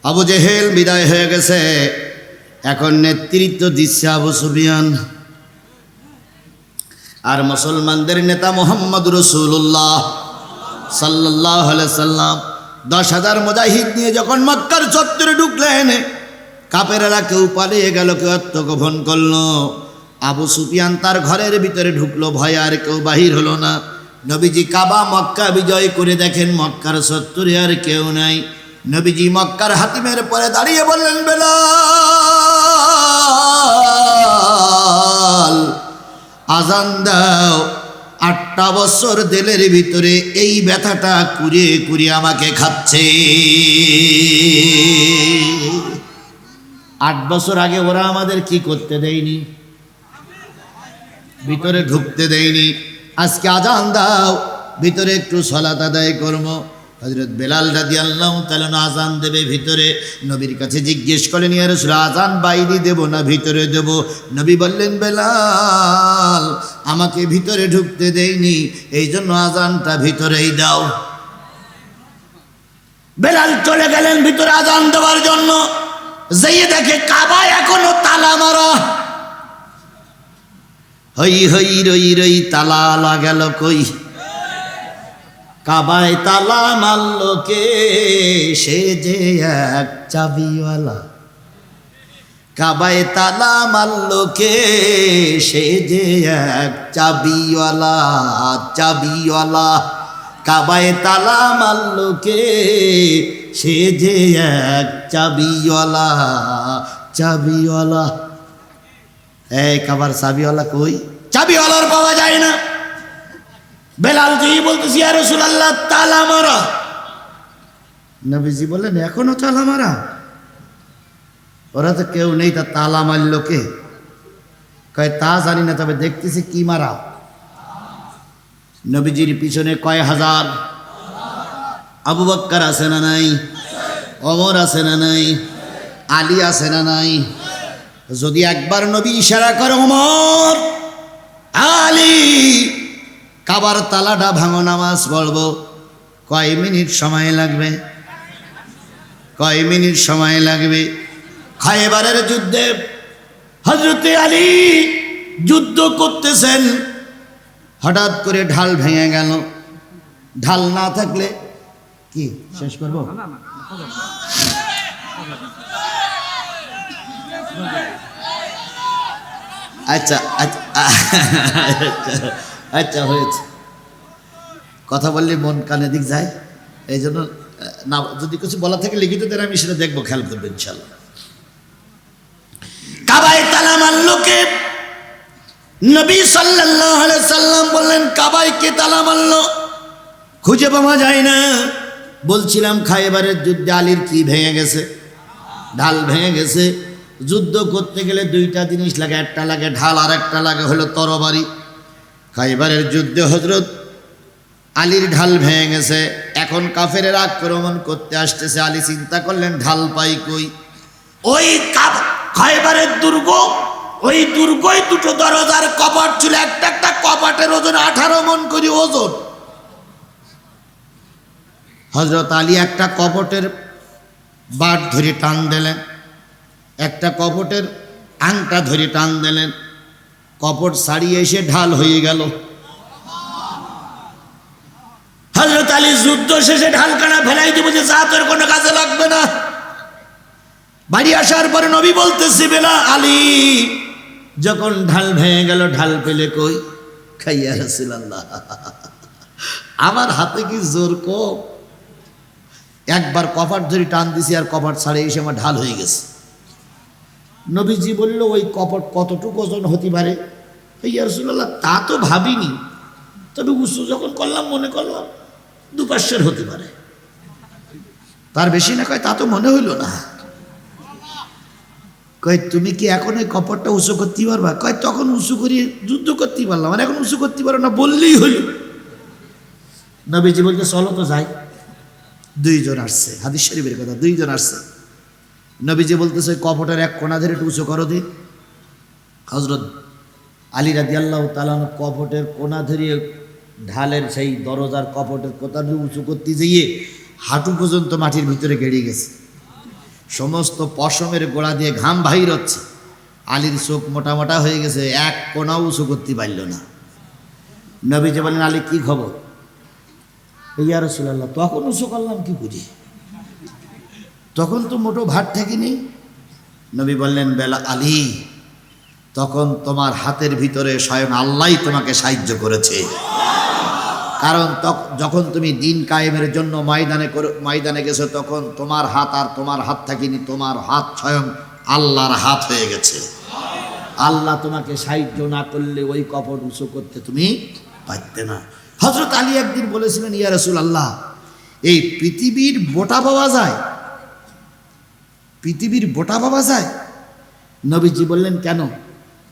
আবু জেহেল বিদায় হয়ে গেছে, এখন নেতৃত্ব দিচ্ছে আবু সুফিয়ান। আর মুসলমানদের নেতা মুহাম্মদ রাসূলুল্লাহ সাল্লাল্লাহু আলাইহি সাল্লাম 10,000 মুজাহিদ নিয়ে যখন মক্কার চত্বরে ঢুকলেন, কাফেররা কেউ পালিয়ে গেল, কেউ আত্মগোপন করলো। আবু সুফিয়ান তার ঘরের ভিতরে ঢুকলো, ভয়ে আর কেউ বাহির হলো না। নবীজি কাবা মক্কা বিজয় করে দেখেন মক্কার চত্বরে আর কেউ নাই। নবীজি মক্কার হাতিমের পরে দাঁড়িয়ে বললেন, বেলাল আজান দাও। 8টা বছর দিলের ভিতরে এই ব্যথাটা কুড়িয়ে কুড়িয়ে আমাকে খাচ্ছে। 8 বছর আগে ওরা আমাদের কি করতে দেয়নি, ভিতরে ঢুকতে দেয়নি। আজকে আজান দাও, ভিতরে একটু সালাত আদায় করবো। হযরত বেলাল রাদিয়াল্লাহু তাআলা আজান দেবে ভিতরে। নবীর কাছে জিজ্ঞেস করেন, ইয়া রাসূল আজান বাইরে দেব না ভিতরে দেব? নবী বললেন, বেলাল আমাকে ভিতরে ঢুকতে দেয়নি, এই জন্য আজানটা ভিতরেই দাও। বেলাল চলে গেলেন ভিতরে আজান দেওয়ার জন্য। যেয়ে দেখে কাবা এখনো তালা মারা। হই হই রই রই তালা লাগাল কই? কাবায় তালা মারলো কে? সে যে এক চাবিওয়ালা। কাবায় তালা মারলো কে? সে যে এক চাবিওয়ালা, চাবিওয়ালা। কাবায় তালা মারলো কে? সে যে এক চাবিওয়ালা, চাবিওয়ালা। এই কাবার চাবিওয়ালা কই? চাবিওয়ালার পাওয়া যায় না। বেলাল জি বলতেছি, ইয়া রাসূলুল্লাহ তালা মারা। নবীজি বললেন, এখনো তালা মারা? ওরা তো কেউ নেই, তা তালা মারলো কে? কয় তা জানি না, তবে দেখতেছি কি মারা। নবীজির পিছনে কয় হাজার? আবু বকর আছে না নাই? ওমর আছে না নাই? আলী আছে না নাই? যদি একবার নবী ইশারা করে, ওমর আলী কাবার তালাটা ভাঙো, নামাজ পড়বো, কয় মিনিট সময় লাগবে? কয় মিনিট সময় লাগবে? খায়বারের যুদ্ধে হযরতে আলী যুদ্ধ করতেছেন, হঠাৎ করে ঢাল ভেঙে গেল। ঢাল না থাকলে কি শেষ করবো? আচ্ছা আচ্ছা আচ্ছা হয়েছে। কথা বললে মন কানে দিক যায়, এই জন্য না, যদি কিছু বলা থাকে লিখিত দেন, আমি সেটা দেখবো, খেয়াল করবো ইনশাল্লাহ। কাবায় তালা মারলো কে? নবী সাল্লাল্লাহু আলাইহি সাল্লাম বললেন, কাবায় কে তালা মারলো? খুঁজে পাওয়া যায় না। বলছিলাম খায়বারের যুদ্ধে আলীর কি ভেঙে গেছে? ঢাল ভেঙে গেছে। যুদ্ধ করতে গেলে 2টা জিনিস লাগে, একটা লাগে ঢাল, আর একটা লাগে হলো তরবারি। খায়বারের যুদ্ধে হযরত আলীর ঢাল ভেঙে গেছে। এখন কাফেরের আক্রমণ করতে আসতেছে। আলী চিন্তা করলেন, ঢাল পাই কই? ওই খায়বারের দুর্গ, ওই দুর্গই 2টো দরজার কপাট ছিল। একটা একটা কপাটের ওজন 18 মণ করে ওজন। হযরত আলী একটা কপটের বাট ধরে টান দিলেন, একটা কপটের আংটা ধরে টান দিলেন। কপট ছাড়িয়ে এসে ঢাল হয়ে গেল। হযরত আলী যুদ্ধ শেষে ঢালখানা ফেলাই দিব, যে যা তোর কোনো কাজে লাগবে না। বাড়ি আসার পরে নবী বলতেছি, বেলা আলী যখন ঢাল ভেঙে গেল, ঢাল পেলে কই? খাইয়া রাসূলুল্লাহ, আমার হাতে কি জোর কম? একবার কপাট ধরে টান দিছি, আর কপাট ছাড়িয়ে এসে আমার ঢাল হয়ে গেছে। নবীজি বলল, ওই কপট কতটুকু ওজন হতে পারে? ইয়া রাসূলুল্লাহ, তা তো ভাবিনি, তবে উঁচু যখন করলাম মনে করলাম 2-500 হতে পারে, তার বেশি না। কয় তা তো মনে হইল না। কয় তুমি কি এখন ওই কপটটা উঁচু করতে পারবা? কয় তখন উঁচু করিয়ে যুদ্ধ করতে পারলাম, আর এখন উঁচু করতে পারো না বললেই হইল। নবীজি বলতে, চলো তো যাই। 2 জন আসছে, হাদিস শরীফের কথা, 2 জন আসছে। নবীজি বলতেছে, কপটের এক কোণা ধরে একটু উঁচু করো দি। হযরত আলী রাদিয়াল্লাহু তাআলা কপটের কোণা ধরে ঢালের সেই দরজার কপটের কোণা উঁচু করতে যেয়ে হাঁটু পর্যন্ত মাটির ভিতরে গেড়ে গেছে। সমস্ত পশমের গোড়া দিয়ে ঘাম বাহির হচ্ছে। আলীর চোখ মোটা মোটা হয়ে গেছে, এক কোনাও উঁচু করতে পারল না। নবীজি বলেন, আলী কি খবর? ইয়া রাসূলুল্লাহ, তখন উঁচু করলাম কি করি, তখন তো মোটো ভাত থাকিনি। নবী বললেন, বেলা আলী, তখন তোমার হাতের ভিতরে স্বয়ং আল্লাহই তোমাকে সাহায্য করেছে। কারণ যখন তুমি দিন কায়েমের জন্য ময়দানে গেছো, তখন তোমার হাত আর তোমার হাত থাকিনি, তোমার হাত স্বয়ং আল্লাহর হাত হয়ে গেছে। আল্লাহ তোমাকে সাহায্য না করলে ওই কবর উঁচু করতে তুমি পারতে না। হযরত আলী একদিন বলেছিলেন, ইয়া রাসূলুল্লাহ, এই পৃথিবীর বোটা পাওয়া যায়? পৃথিবীর বোটা পাওয়া যায়? নবীজি বললেন, কেন?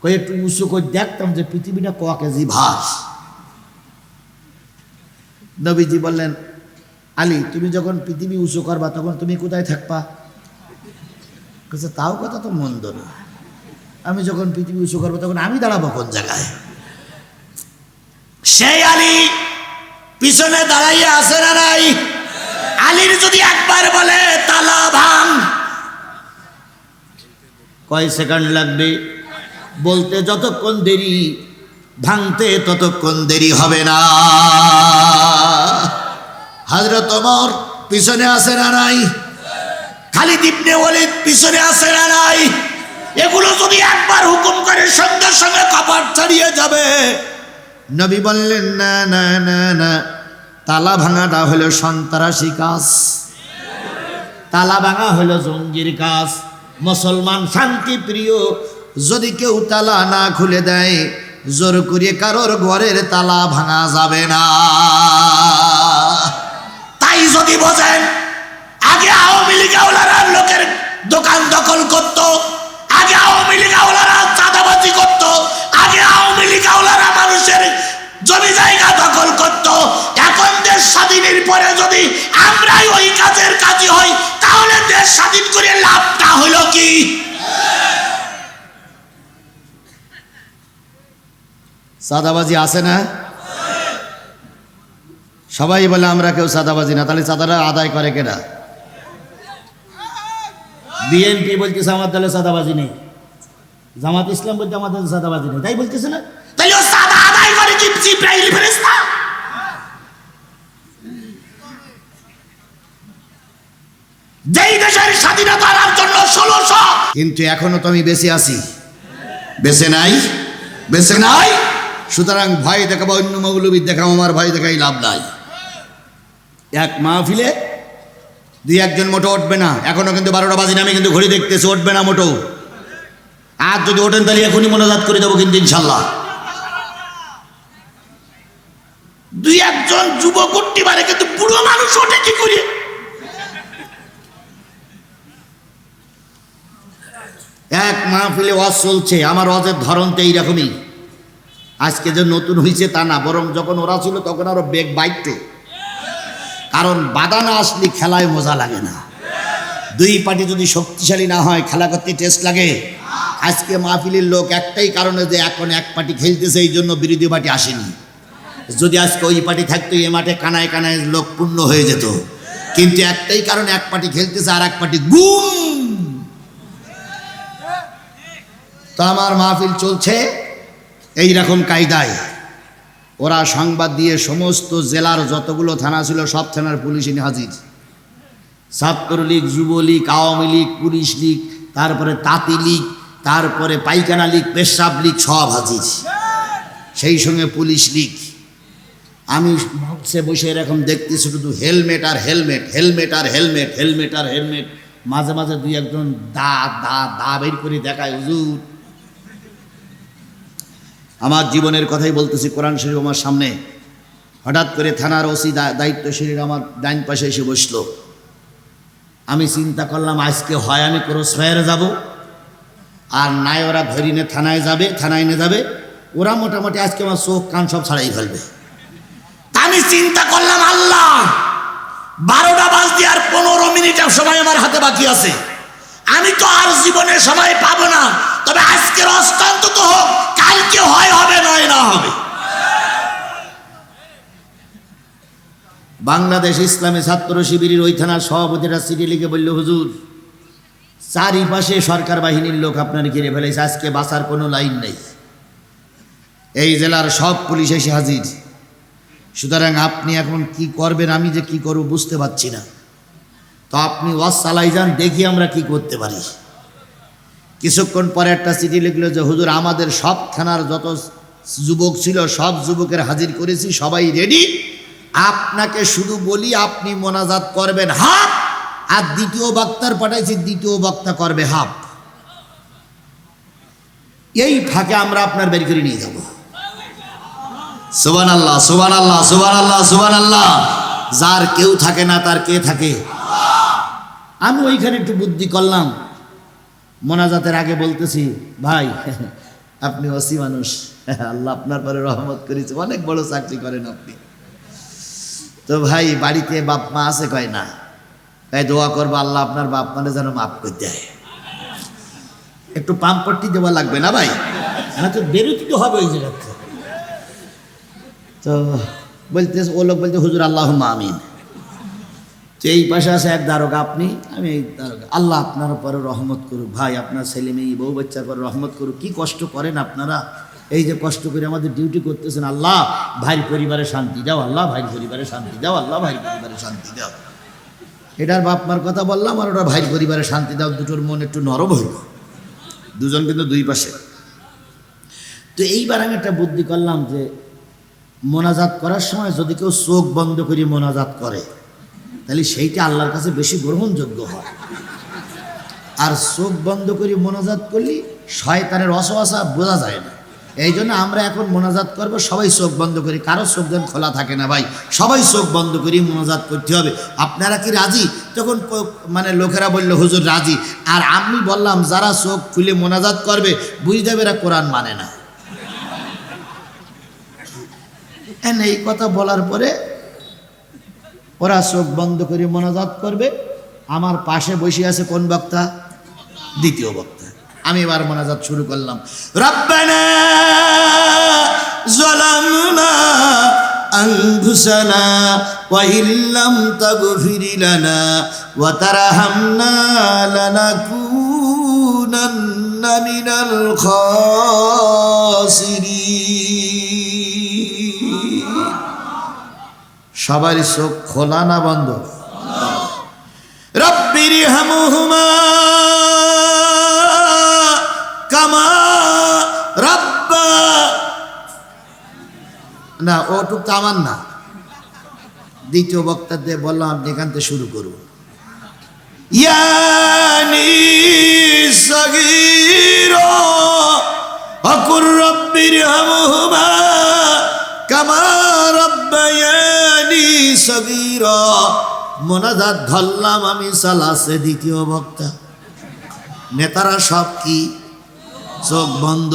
কই একটু উঁচু করে দেখতাম যে পৃথিবীটা ক কেজি ভাস। নবীজি বললেন, আলী, তুমি যখন পৃথিবী উঁচু করবা তখন তুমি কোথায় থাকবা? বলছে, তাও কথা তো মন্দ না, আমি যখন পৃথিবী উঁচু করবো তখন আমি দাঁড়াবো কোন জায়গায়? সেই আলী পিছনে দাঁড়াইয়া আছে না নাই? আলীর যদি একবার বলে তালা ভাঙ, কয় সেকেন্ড লাগবে? বলতে যতক্ষণ দেরি, ভাঙতে ততক্ষণ দেরি হবে না। হযরত ওমর পিছনে আছে না নাই? খালিদ ইবনে ওয়ালিদ পিছনে আছে না নাই? এগুলো যদি একবার হুকুম করে সঙ্গে সঙ্গে কপাট ছাড়িয়ে যাবে। নবী বললেন, না না না না, তালা ভাঙাটা হলো সন্ত্রাসী কাজ, তালা ভাঙা হলো জঙ্গির কাজ। মুসলমান শান্তি প্রিয়, যদি কেউ তালা না খুলে দেয়, জোর করে কারোর ঘরের তালা ভাঙা যাবে না। তাই যদি বোঝেন, আগে আওয়ামী লীগ আওলারা লোকের দোকান দখল করত, আগে আওয়ামী লীগ আওলারা চাঁদাবাজি করত, আগে আওয়ামী লীগ আওলারা মানুষের জমি জায়গা দখল করত, এখন দেশ স্বাধীনের পরে যদি আমরাই ওই কাজের কাজী হই, তাহলে দেশ স্বাধীন করে লাভটা হলো কি? চাঁদাবাজি আছে না? সবাই বলে আমরা কেউ চাঁদাবাজি না, তাহলে চাঁদাটা আদায় করে কেনা? বিএনপি বলতেছে আমার দলে চাঁদাবাজি নেই, জামাত ইসলাম বলতে আমাদের চাঁদাবাজি নেই, তাই বলতেছে না? তাইলে চাঁদা আদায় করে কি জিব্রাইল ফেরেশতা? যেই দেশের স্বাধীনতা আনার জন্য 1600, কিন্তু এখনো তো আমি বেঁচে আছি, বেঁচে নাই, বেঁচে নাই। সুতরাং ভয় দেখাবো, অন্য মৌলবী দেখাবো, আমার ভয় দেখাই লাভ নাই। এক মাহফিলে দুই একজন মোটো উঠবে না, এখনো কিন্তু 12টা বাজে না, আমি কিন্তু ঘড়ি দেখতেছি, উঠবে না মোটো। আর যদি ওঠেন তাহলে এখনই মোনাজাত করে দেবো কিন্তু ইনশাল্লাহ। দুই একজন যুবক উঠতে পারে, কিন্তু বুড়ো মানুষ ওঠে কি করে? এক মাহফিলে ওয়াজ চলছে, আমার ওয়াজের ধরন তো এইরকমই। আজকে যে নতুন হয়েছে তা না, বরং যখন ওরা ছিল তখন আরো বেগ বাইতো। কারণ বাধা না আসলে খেলায় মজা লাগে না। দুই পার্টি যদি শক্তিশালী না হয়, খেলা করতে টেস্ট লাগে। আজকে মাহফিলের লোক একটাই কারণে, যে এখন এক পার্টি খেলতেছে, এই জন্য বিরোধী পার্টি আসেনি। যদি আজকে ওই পার্টি থাকতো, এই মাঠে কানায় কানায় লোক পূর্ণ হয়ে যেত। কিন্তু একটাই কারণে, এক পার্টি খেলতেছে আর এক পার্টি গুম। তো আমার মাহফিল চলছে এইরকম কায়দায়। ওরা সংবাদ দিয়ে সমস্ত জেলার যতগুলো থানা ছিল সব থানার পুলিশ এনে হাজির। ছাত্রলীগ, যুবলীগ, আওয়ামী লীগ, পুলিশ লীগ, তারপরে তাঁতি লীগ, তারপরে পাইখানা লীগ, পেশাব লীগ, সব হাজির, সেই সঙ্গে পুলিশ লীগ। আমি বক্সে বসে এরকম দেখতেছি, শুধু হেলমেট আর হেলমেট, হেলমেট আর হেলমেট, হেলমেট আর হেলমেট। মাঝে মাঝে দুই একজন দা বের করে দেখায়, হুজুর। আমার জীবনের কথাই বলতেছি, কোরআন শরীফ আমার সামনে। হঠাৎ করে থানার ওসি দায়িত্বশীল আমার ডাইন পাশে এসে বসলো। আমি চিন্তা করলাম, আজকে হয় আমি ক্রস ফায়ারে যাব, আর নাই ওরা ধরে নিয়ে থানায় যাবে, থানায় নিয়ে যাবে। ওরা মোটামুটি আজকে আমার চোখ কান সব ছাড়াই ফেলবে। আমি চিন্তা করলাম, আল্লাহ, 12টা বাজতে আর 15 মিনিটের সময় আমার হাতে বাকি আছে। আমি তো আর জীবনে সময় পাবো না, তবে আজকের অস্তান্ত তো হোক, কালকে হয় হবে, নয় না হবে। বাংলাদেশ ইসলামী ছাত্র শিবিরের ওই থানার সভাপতিরা চিঠি লিখে বলল, হুজুর চারিপাশে সরকার বাহিনীর লোক আপনার ঘিরে ফেলেছে, আজকে বাঁচার কোনো লাইন নেই। এই জেলার সব পুলিশ এসে হাজির। সুতরাং আপনি এখন কি করবেন, আমি যে কি করব বুঝতে পারছি না। তো আপনি ওয়াজ চালাই যান, দেখি আমরা কি করতে পারি। কিছুক্ষণ পরে একটা চিঠি লিখলো যে হুজুর আমাদের সব থানার যত যুবক ছিল সব যুবকের হাজির করেছি, সবাই রেডি। আপনাকে শুধু বলি আপনি মোনাজাত করবেন হাফ, আর দ্বিতীয় বক্তার পাঠাইছি, দ্বিতীয় বক্তা করবে হাফ। এই ফাঁকে আমরা আপনার বের করে নিয়ে যাব। সুবহানাল্লাহ, সুবহানাল্লাহ, সুবহানাল্লাহ, সুবহানাল্লাহ। যার কেউ থাকে না তার কে থাকে? আমি ওইখানে একটু বুদ্ধি করলাম। মোনাজাতের আগে বলতেছি, ভাই আপনি ওসি মানুষ, আল্লাহ আপনার পরে রহমত করেছে, অনেক বড় চাকরি করেন আপনি। তো ভাই বাড়িতে বাপ মা আছে? কয় না। তাই দোয়া করবো আল্লাহ আপনার বাপ মানে যেন মাফ করে দেয়। একটু পাম্পট্টি দেওয়া লাগবে না ভাই, না তো বেরোতে তো হবে ওই জায়গাতে। তো বলতে ও লোক বলতে হুজুর আল্লাহুম্মা আমিন। তো এই পাশে আছে এক দারোগা, আপনি, আমি এই দারোগা। আল্লাহ আপনার উপরে রহমত করুক ভাই, আপনার ছেলে মেয়ে বউ বাচ্চার পরে রহমত করুক। কি কষ্ট করেন আপনারা, এই যে কষ্ট করে আমাদের ডিউটি করতেছেন। আল্লাহ ভাই পরিবারে শান্তি দাও, আল্লাহ ভাই পরিবারে শান্তি দাও, আল্লাহ ভাই পরিবারে শান্তি দাও। এটার বাপ মার কথা বললাম, আর ওটা ভাই পরিবারে শান্তি দাও। দুটোর মন একটু নরম হইল, দুজন কিন্তু দুই পাশে। তো এইবার আমি একটা বুদ্ধি করলাম যে মোনাজাত করার সময় যদি কেউ চোখ বন্ধ করে মোনাজাত করে তাহলে সেইটা আল্লাহর কাছে বেশি গ্রহণযোগ্য হয়। আর চোখ বন্ধ করে মোনাজাত করলে শয়তানের ওয়াসওয়াসা বোঝা যায় না। এই জন্য আমরা এখন মোনাজাত করবো সবাই চোখ বন্ধ করি, কারো চোখ যেন খোলা থাকে না ভাই, সবাই চোখ বন্ধ করি মোনাজাত করতে হবে। আপনারা কি রাজি? তখন মানে লোকেরা বললো হুজুর রাজি। আর আমি বললাম যারা চোখ খুলে মোনাজাত করবে বুঝতে হবে এরা কোরআন মানে না। এই কথা বলার পরে ওরা চোখ বন্ধ করে মোনাজাত করবে। আমার পাশে বসে আছে কোন বক্তা? দ্বিতীয় বক্তা। আমি এবার মোনাজাত শুরু করলাম। রব্বানা যালামনা আনফুসানা ওয়া ইল্লাম তাগফির লানা ওয়া তারহামনা লানাকুনান্না মিনাল খাসিরিন। সবার চোখ খোলা না বন্ধ? রব্বির হামহুমা কামা রব্বা না, ওটুক তো আমার না। দ্বিতীয় বক্তা দিয়ে বললাম আপনি এখান থেকে শুরু করুন। ইয়ানি সগীরা ওয়াকুর রব্বির হামহুমা কামা রব্বায়ানি সগীরা। মোনাজাত ধরলাম আমি সালাসে। দ্বিতীয় বক্তা নেতারা সব কি চোখ বন্ধ।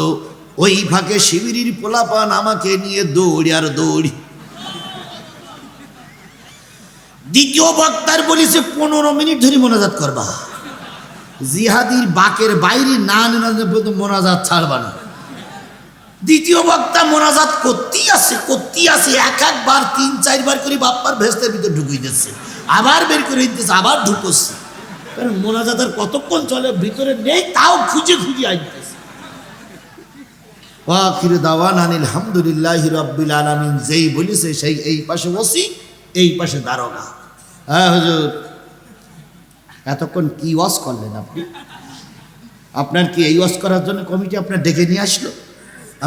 ওই ফাঁকে শিবিরের পোলাপান আমাকে নিয়ে দৌড়ি আর দৌড়ি। দ্বিতীয় বক্তার বলেছে 15 মিনিট ধরে মোনাজাত করবা, জিহাদির বাকের বাইরে না মোনাজাত ছাড়বা না। দ্বিতীয় বক্তা মোনাজাত করতেই আছে, এক একবার 3-4 বার করে বাপ্পার ভেস্তের ভিতর ঢুকিয়ে দিচ্ছে, আবার বের করে দিতেছে, আবার ঢুকছে। কারণ মোনাজাত আর কতক্ষণ চলে, ভিতরে নেই, তাও খুঁজে খুঁজে আনতেছে। আখির দাওয়ানা আলহামদুলিল্লাহি রাব্বিল আলামিন। যেই বলেছে সেই এই পাশে ওসি, এই পাশে দারোগা। হ্যাঁ হুজুর, এতক্ষণ কি ওয়াজ করলেন আপনি? আপনার কি এই ওয়াজ করার জন্য কমিটি আপনার ডেকে নিয়ে আসলো?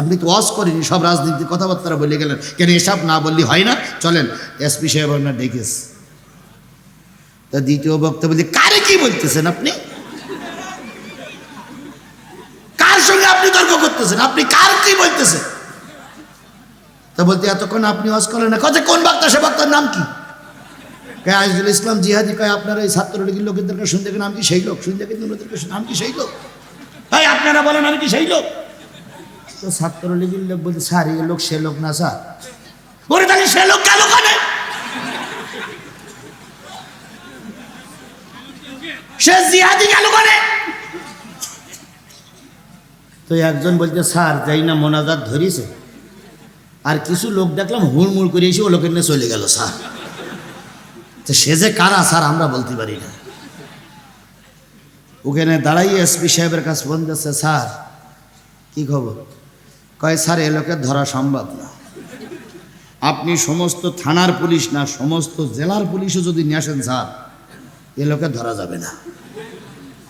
আপনি তো ওয়াজ করেনি, সব রাজনীতির কথাবার্তা বলে গেলেন। কেন এসব না বললে হয় না? চলেন এসপি সাহেব আপনার ডেকেস। তা দ্বিতীয় বক্তা বলছে কারে কি বলতেছেন আপনি? কার সঙ্গে আপনি তর্ক করতেছেন? আপনি কার কি বলতেছেন? তা বলতে এতক্ষণ আপনি ওয়াজ করলেন না। কথা কোন বক্তা? সে বক্তার নাম কি? কয় আজিজুল ইসলাম জিহাদি। কয় আপনারা এই ছাত্রলীগের লোকেদেরকে শুনতে গেলেন, আমি কি সেই লোক? শুনতে গেলেন ওদেরকে আমি কি সেই লোক? ভাই আপনারা বলেন আমি কি সেই লোক? তো ছাত্রলীগের লোক বলতে স্যার এই লোক সে লোক না স্যার। ওরে তাহলে সে লোক কেন কানে? সে জিহাদি কেন করে? তো একজন বলছে স্যার যাই না মোনাজাত ধরিছে, আর কিছু লোক দেখলাম হুড়মুড় করে এসে ও লোকের নিয়ে চলে গেল স্যার। তো সে যে কারা স্যার আমরা বলতে পারি না। ওখানে দাঁড়াইয়ে এসপি সাহেবের কাছে ফোন যাচ্ছে, স্যার কি খবর? কয় স্যার এ লোকের ধরা সম্ভব না, আপনি সমস্ত থানার পুলিশ না সমস্ত জেলার পুলিশও যদি নিয়ে আসেন স্যার এ লোকে ধরা যাবে না।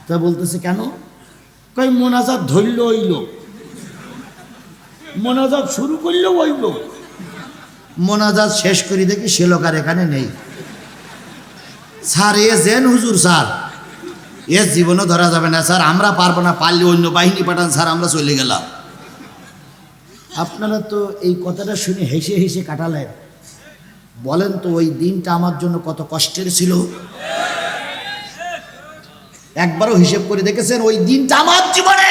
তা বলতেছে কেন? কই মোনাজাত ধরল ওই লোক, মোনাজাত শুরু করলো ওই লোক, মোনাজাত শেষ করে দেখি সে লোক আর এখানে নেই। স্যার এ জেন হুজুর স্যার, এ জীবনও ধরা যাবে না স্যার, আমরা পারবো না, পারলে অন্য বাহিনী পাঠান স্যার, আমরা চলে গেলাম। আপনারা তো এই কথাটা শুনে হেসে হেসে কাটালেন, বলেন তো ওই দিনটা আমার জন্য কত কষ্টের ছিল? একবারও হিসেব করে দেখেছেন ওই দিনটা আমার জীবনে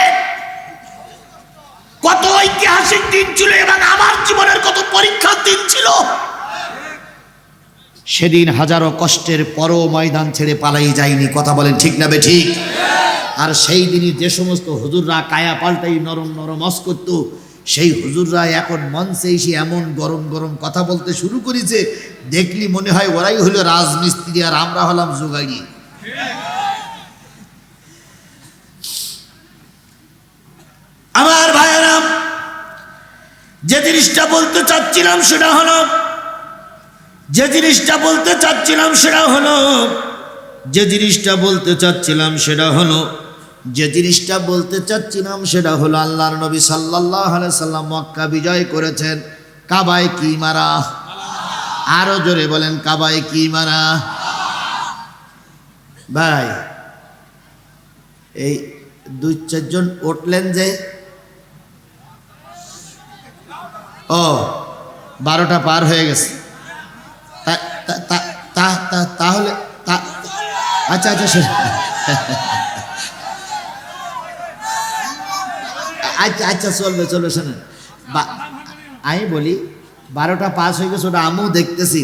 কত ঐতিহাসিক দিন ছিল এবং আমার জীবনের কত পরীক্ষার দিন ছিল? সেদিন হাজারো কষ্টের পরও ময়দান ছেড়ে পালাই যায়নি, কথা বলেন ঠিক না বেঠিক? আর সেই দিনই যে সমস্ত হুজুররা কায়া পাল্টাই নরম নরম মস করত, সেই হুজুররা এখন মঞ্চে এসে এমন গরম গরম কথা বলতে শুরু করেছে, দেখলি মনে হয় ওরাই হলো রাজমিস্ত্রি আর আমরা হলাম জোগাড়ি। আমার ভাইয়েরা, যে জিনিসটা বলতে চাচ্ছিলাম সেটা হলো যে জিনিসটা বলতে চাচ্ছিলাম সেটা হলো যে জিনিসটা বলতে চাচ্ছিলাম সেটা হলো যে জিনিসটা বলতে চাচ্ছিলাম সেটা হলো আল্লাহর নবী সাল্লাল্লাহু আলাইহি সাল্লাম মক্কা বিজয় করেছেন কাবায় কি মারা? আরো জোরে বলেন, কাবায় কি মারা? ভাই এই 2-4 জন উঠলেন যে, ও 12টা পার হয়ে গেছে, তাহলে আচ্ছা আচ্ছা আচ্ছা আচ্ছা চলবে চলবে। শোনেন, আমি বলি 12টা পাস হয়ে গেছে, ওটা আমিও দেখতেছি।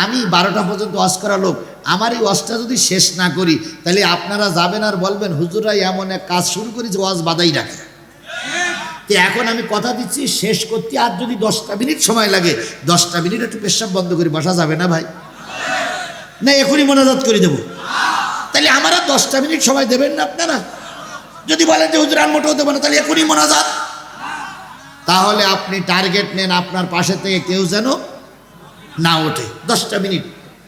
আমি 12টা পর্যন্ত ওয়াজ করা লোক, আমার এই ওয়াজটা যদি শেষ না করি তাহলে আপনারা যাবেন আর বলবেন হুজুরাই এমন এক কাজ শুরু করি যে ওয়াজ বাদাই রাখে। তো এখন আমি কথা দিচ্ছি শেষ করতে আর যদি 10টা মিনিট সময় লাগে, 10টা মিনিট একটু পেশাব বন্ধ করে বসা যাবে না ভাই? না এখনই মোনাজাত করে দেবো? তাহলে আমারা 10টা মিনিট সময় দেবেন না আপনারা? যদি বলেন যে হুজুর আর মোটেও দেবো না, তাহলে এখনই মোনাজাত। তাহলে আপনি টার্গেট নেন আপনার পাশে থেকে কেউ যেন না ওঠে। 10টা মিনিট,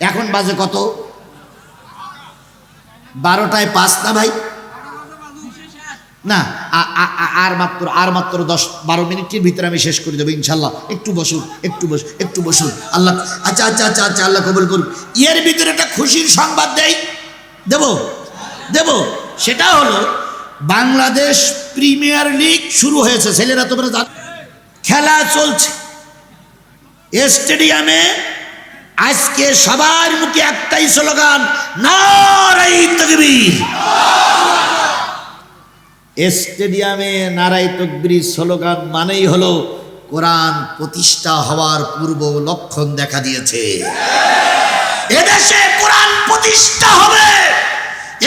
এখন বাজে কত? 12টায় 5 না ভাই? না আর মাত্র 10-12 মিনিটের ভিতরে আমি শেষ করে দেবো ইনশাল্লাহ। একটু বসুন একটু বসুন আল্লাহ। আচ্ছা আচ্ছা আচ্ছা আচ্ছা আল্লাহ কবুল করুন। এর ভিতরে একটা খুশির সংবাদ দেব। সেটা হলো বাংলাদেশ প্রিমিয়ার লিগ শুরু হয়েছে। ছেলেরা তোমরা জানো, খেলা চলছে স্টেডিয়ামে। আজকে সবার মুখে একটাই স্লোগান, নারায়ে তাকবীর। স্টেডিয়ামে নারায়ে তাকবীর স্লোগান মানেই হলো কোরআন প্রতিষ্ঠা হওয়ার পূর্ব লক্ষণ দেখা দিয়েছে। এদেশে কোরআন প্রতিষ্ঠা হবে।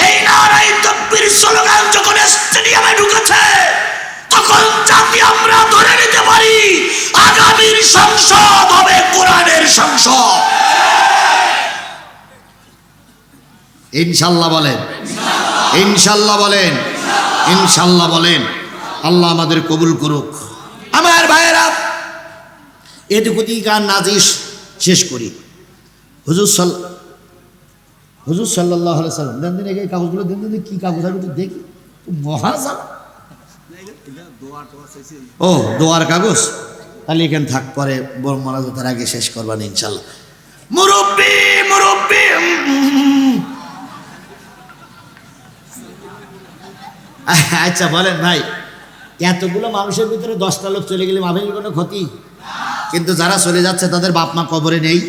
এই নারায়ে তাকবীর স্লোগান যখন স্টেডিয়ামে ঢুকেছে, তখন জাতি আমরা ধরে নিতে পারি আগামীর সংসদ হবে কোরআনের সংসদ। ইনশাআল্লাহ বলেন, ইনশাআল্লাহ বলেন, ইনশাআল্লাহ বলেন। আল্লাহ আমাদের কবুল করুক। আমার ভাইয়েরা, এটুকু গান নাজিশ শেষ করি। হুজুর সাল্লাল্লাহু আলাইহি সাল্লাম দেন এই কাগজগুলো দেন, কি কাগজ আমি তো দেখি মহাজা। ও দোয়ার কাগজ, তাহলে এখানে থাক, পরে মোনাজাতের আগে শেষ করবেন ইনশাআল্লাহ। মুরব্বি আচ্ছা বলেন ভাই, এতগুলো মানুষের ভিতরে 10টা লোক চলে গেলে মাফের কোনো ক্ষতি? কিন্তু যারা চলে যাচ্ছে তাদের বাপ মা কবরে নেই।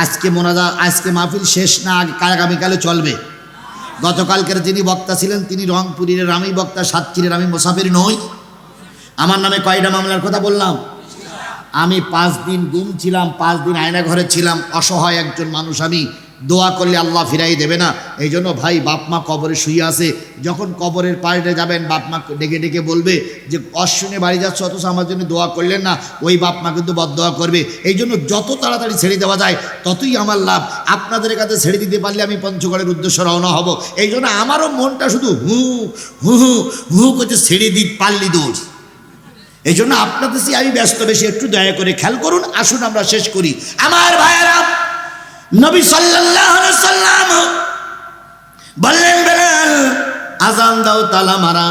আজকে মাহফিল শেষ না, আগামীকালে চলবে। গতকালকের যিনি বক্তা ছিলেন তিনি রংপুরের, আমি বক্তা সাতক্ষীরের, আমি মুসাফির নই। আমার নামে কয়টা মামলার কথা বললাম? আমি 5 দিন গুম ছিলাম, 5 দিন আয়না ঘরে ছিলাম, অসহায় একজন মানুষ আমি। দোয়া করলে আল্লাহ ফিরাই দেবে না। এই জন্য ভাই, বাপ মা কবরে শুয়ে আছে, যখন কবরের পাড়ে যাবেন বাপ মা ডেকে ডেকে বলবে যে অশ্বিনে বাড়ি যাচ্ছে অথচ আমার জন্য দোয়া করলেন না, ওই বাপ মা কিন্তু বদদোয়া করবে। এই জন্য যত তাড়াতাড়ি ছেড়ে দেওয়া যায় ততই আমার লাভ। আপনাদের কাছে ছেড়ে দিতে পারলে আমি পঞ্চগড়ের উদ্দেশ্যে রওনা হব। এই জন্য আমারও মনটা শুধু হু হু হু করতে, ছেড়ে দিতে পারলি দৌড়। এই জন্য আপনাদের আমি ব্যস্ত বেশি, একটু দয়া করে খেয়াল করুন। আসুন আমরা শেষ করি। আমার ভাইয়েরা, নবী সাল্লাল্লাহু আলাইহি সাল্লাম বললেন, বেলাল আজান দাও, তালা মারা।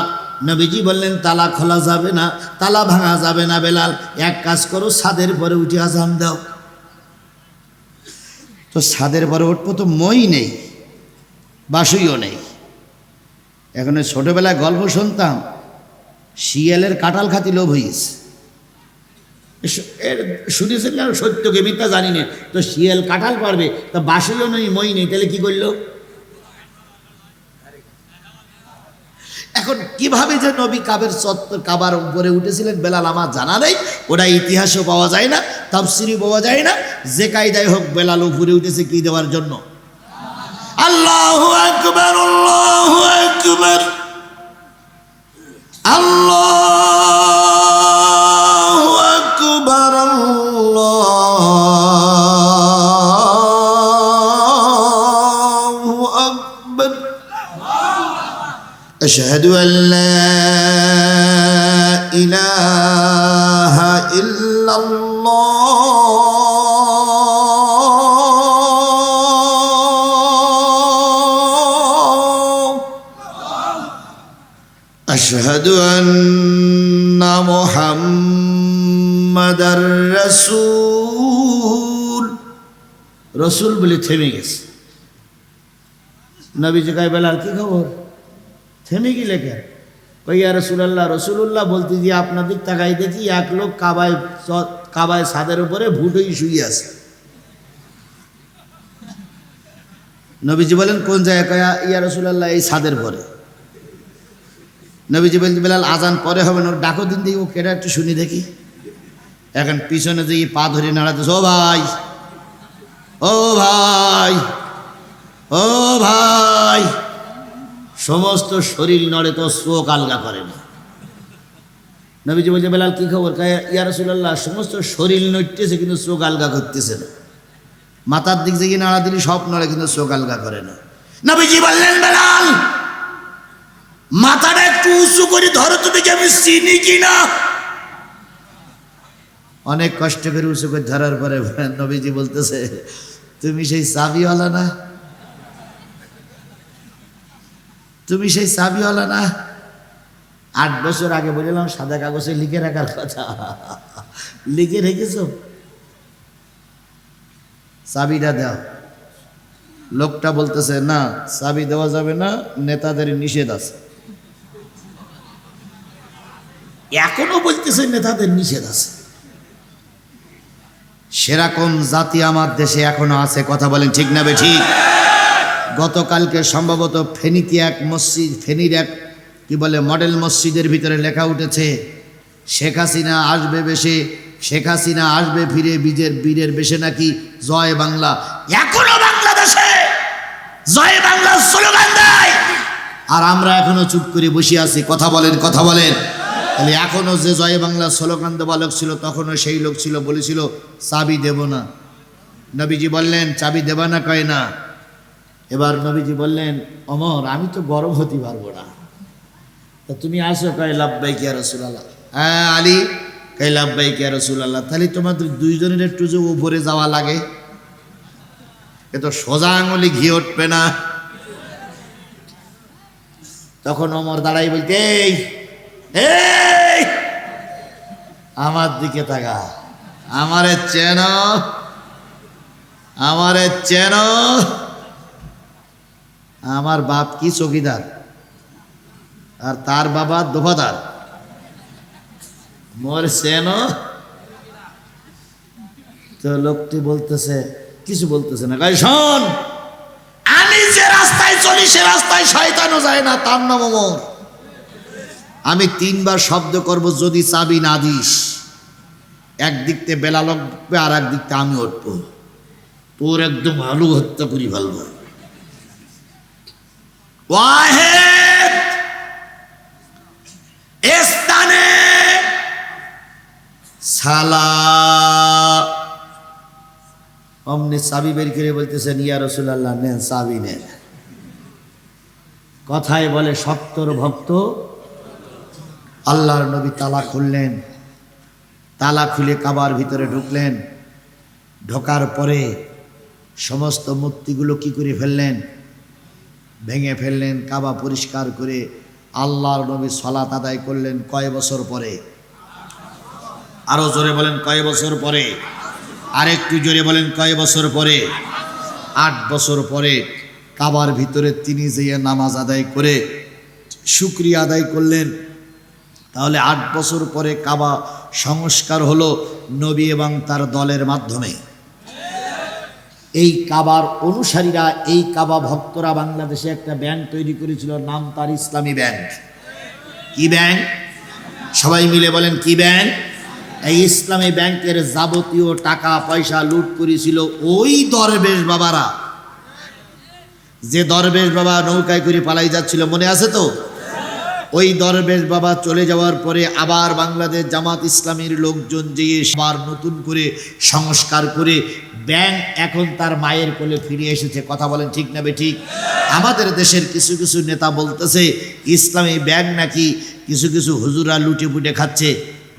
নবীজি বললেন তালা খোলা যাবে না, তালা ভাঙা যাবে না। বেলাল এক কাজ করো, ছাদের পরে উঠে আজান দাও। তো ছাদের পরে উঠবো তো মই নেই, বাসুইও নেই। এখন ছোটবেলায় গল্প শুনতাম, শিয়ালের কাঁঠাল খাতি লোভ হয়েছে। শুনেছিলেন, সত্যকে মিথ্যা জানি না। তো শিয়াল কাঁঠাল পারবে, তা বাসুইও নেই, মই নেই, তাহলে কি করলো? এখন কিভাবে যে নবী কাবার উপরে উঠেছিলেন বেলাল আমার জানা নেই। ওটা ইতিহাসও পাওয়া যায় না, তাফসিরও পাওয়া যায় না। যে কায়দায় হোক বেলাল উপরে উঠেছে কি দেওয়ার জন্য? আল্লাহু আকবার, আল্লাহু আকবার, আল্লাহু আকবার, আল্লাহু আকবার। আশহাদু আল্লা ইলাহা ইল্লাল্লাহ, আশহাদু আন্না মুহাম্মাদার রাসূল। রসুল বলে থেমে গেছে। নবীজি কয়, বেলাল কি খবর, থেমে গেলে কেন? কই, ইয়া রাসূলুল্লাহ, রাসূলুল্লাহ বলতে গিয়ে আপনার দিক তাকাই দেখি এক লোক কাবায় ছাদের উপরে ভুটই শুয়ে আছে। নবীজি বলেন কোন জায়গায়? কয়া, ইয়া রাসূলুল্লাহ এই ছাদের পরে। নবীজি বলতে, বেলাল আজান পরে হবে না, ডাকো দিন দেখি ও কেটা একটু শুনি দেখি। এখন পিছনে যে পা ধরে নাড়াতেছে, ও ভাই, ও ভাই, ও ভাই। সমস্ত শরীর নড়ে, তো চোখ আলগা করে না। নবীজি বলছে, বেলাল কি খবর? ইয়া রাসূলুল্লাহ সমস্ত শরীর নড়তেছে কিন্তু চোখ আলগা করতেছে না। মাথার দিক থেকে নাড়া দিলি সব নড়ে কিন্তু চোখ আলগা করে না। নবীজি বললেন, বেলাল মাথাটা একটু উঁচু করে ধরো তো দেখি আমি চিনি কিনা। অনেক কষ্ট করে উঁচু করে ধরার পরে নবীজি বলতেছে, তুমি সেই চাবিওয়ালা না? তুমি সেই চাবিওয়ালা না? 8 বছর আগে বললাম সাদা কাগজে লিখে রাখার কথা, লিখে রেখেছো? চাবিটা দাও। লোকটা বলতেছে, না চাবি দেওয়া যাবে না, নেতাদের নিষেধ আছে। এখনো বলতেছে নেতাদের নিষেধ আছে। সেরকম জাতি আমার দেশে এখনো আছে, কথা বলেন ঠিক না বেঠিক? গতকালকে সম্ভবত ফেনীতে এক মসজিদ, ফেনীর এক কি বলে মডেল মসজিদের ভিতরে লেখা উঠেছে, শেখ হাসিনা আসবে বেশে, শেখ হাসিনা আসবে ফিরে, বীরের বেশে নাকি জয় বাংলা। এখনো বাংলাদেশে জয় বাংলা স্লোগান দেয়, আর আমরা এখনো চুপ করে বসে আছি। কথা বলেন, কথা বলেন। তাহলে এখনো যে জয় বাংলা স্লোগান দেওয়া লোক ছিল, তখনও সেই লোক ছিল, বলেছিল চাবি দেব না। নবীজি বললেন, চাবি দেবা না? কয় না। এবার নবীজি বললেন, ওমর আমি তো গরম হতে পারবো না, তা তুমি আসো। কয় লাব্বাইক ইয়া রাসূলুল্লাহ। হ্যাঁ আলী, কয় লাব্বাইক ইয়া রাসূলুল্লাহ। তাহলে তোমাদের দুইজনের একটু যে উপরে যাওয়া লাগে, এ তো সোজা আঙুলি ঘি উঠবে না। তখন ওমর দাঁড়াই বলতে, এই আমার দিকে তাকা, আমারে চেনো, আমারে চেনো। আমার বাপ কি চৌকিদার, আর তার বাবা দোফাদার, মোর চেনো? তো লোকটি বলতেছে, কিছু বলতেছে না। কয় শোন, আমি যে রাস্তায় চলি সে রাস্তায় শয়তানও যায় না, তার নাম ওমর। আমি 3 বার শব্দ করব, যদি চাবি না দিস, একদিক থেকে বেলাল উঠবে আর একদিক থেকে আমি উঠবো। তোর একদম আলু হত্যা করি ফেলবো। ওয়াহেদ স্থানে সালা অমনি চাবি বের করে বলতেছেন, ইয়া রাসূলুল্লাহ নেন চাবি নেন। কথায় বলে সত্তর ভক্ত। আল্লাহর নবী তালা খুললেন, তালা খুলে কাবার ভিতরে ঢুকলেন। ঢোকার পরে সমস্ত মূর্তিগুলো কি করে ফেললেন? ভেঙে ফেললেন। কাবা পরিষ্কার করে আল্লাহর নবী সালাত আদায় করলেন। কয় বছর পরে? আরো জোরে বলেন কয় বছর পরে? আরেকটু জোরে বলেন কয় বছর পরে? 8 বছর পরে কাবার ভিতরে তিনি যেয়ে নামাজ আদায় করে শুকরিয়া আদায় করলেন। তাহলে 8 বছর পরে কাবা সংস্কার হলো নবী এবং তার দলের মাধ্যমে। এই কাবার অনুসারীরা, এই কাবা ভক্তরা বাংলাদেশে একটা ব্যাংক তৈরি করেছিল, নাম তার ইসলামী ব্যাংক। কি ব্যাংক? সবাই মিলে বলেন কি ব্যাংক? এই ইসলামী ব্যাংকের যাবতীয় টাকা পয়সা লুট করেছিল ওই দরবেশ বাবারা। যে দরবেশ বাবা নৌকায় করে পালাই যাচ্ছিল, মনে আছে তো? ওই দরবেশ বাবা চলে যাওয়ার পরে আবার বাংলাদেশ জামাত ইসলামীর লোকজন যেয়ে আবার নতুন করে সংস্কার করে ব্যাংক এখন তার মায়ের কোলে ফিরে এসেছে। কথা বলেন ঠিক না বেঠিক? আমাদের দেশের কিছু কিছু নেতা বলতেছে ইসলামী ব্যাংক নাকি কিছু কিছু হুজুরা লুটে পুটে খাচ্ছে।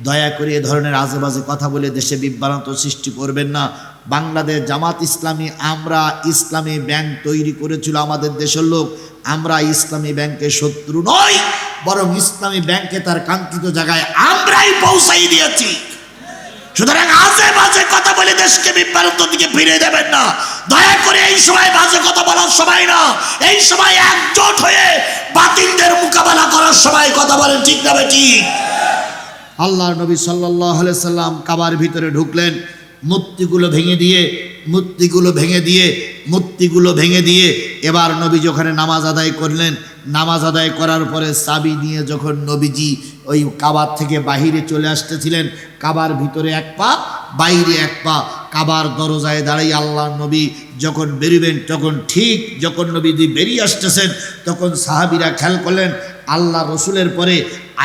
দয়া করে এ ধরনের আজেবাজে কথা বলে দেশে বিভ্রান্ত সৃষ্টি করবেন না। বাংলাদেশ জামাত ইসলামী আমরা ইসলামী ব্যাংক তৈরি করেছিল আমাদের দেশের লোক। আমরা ইসলামী ব্যাংকের শত্রু নই, বরং ইসলামী ব্যাংকে তার কাঙ্ক্ষিত জায়গায় আমরাই পৌঁছাই দিয়েছি। সুতরাং আজে বাজে কথা বলে দেশকে বিভ্রান্ত দিকে ফিরে দেবেন না। দয়া করে এই সময় বাজে কথা বলার সময় না, এই সময় একজোট হয়ে বাতিলদের মোকাবেলা করার সময়। কথা বলেন ঠিক না বেঠিক? আল্লাহর নবী সাল্লাল্লাহু আলাইহি সাল্লাম কাবার ভিতরে ঢুকলেন। মূর্তিগুলো ভেঙে দিয়ে এবার নবী যখন নামাজ আদায় করলেন, নামাজ আদায় করার পরে চাবি নিয়ে যখন নবীজি ওই কাবার থেকে বাহিরে চলে আসতেছিলেন, কাবার ভিতরে এক পা বাইরে এক পা, কাবার দরজায় দাঁড়িয়ে আল্লাহর নবী যখন বেরোবেন, তখন ঠিক যখন নবীজি বেরিয়ে আসতেছেন তখন সাহাবীরা খেয়াল করলেন আল্লাহ রসুলের পরে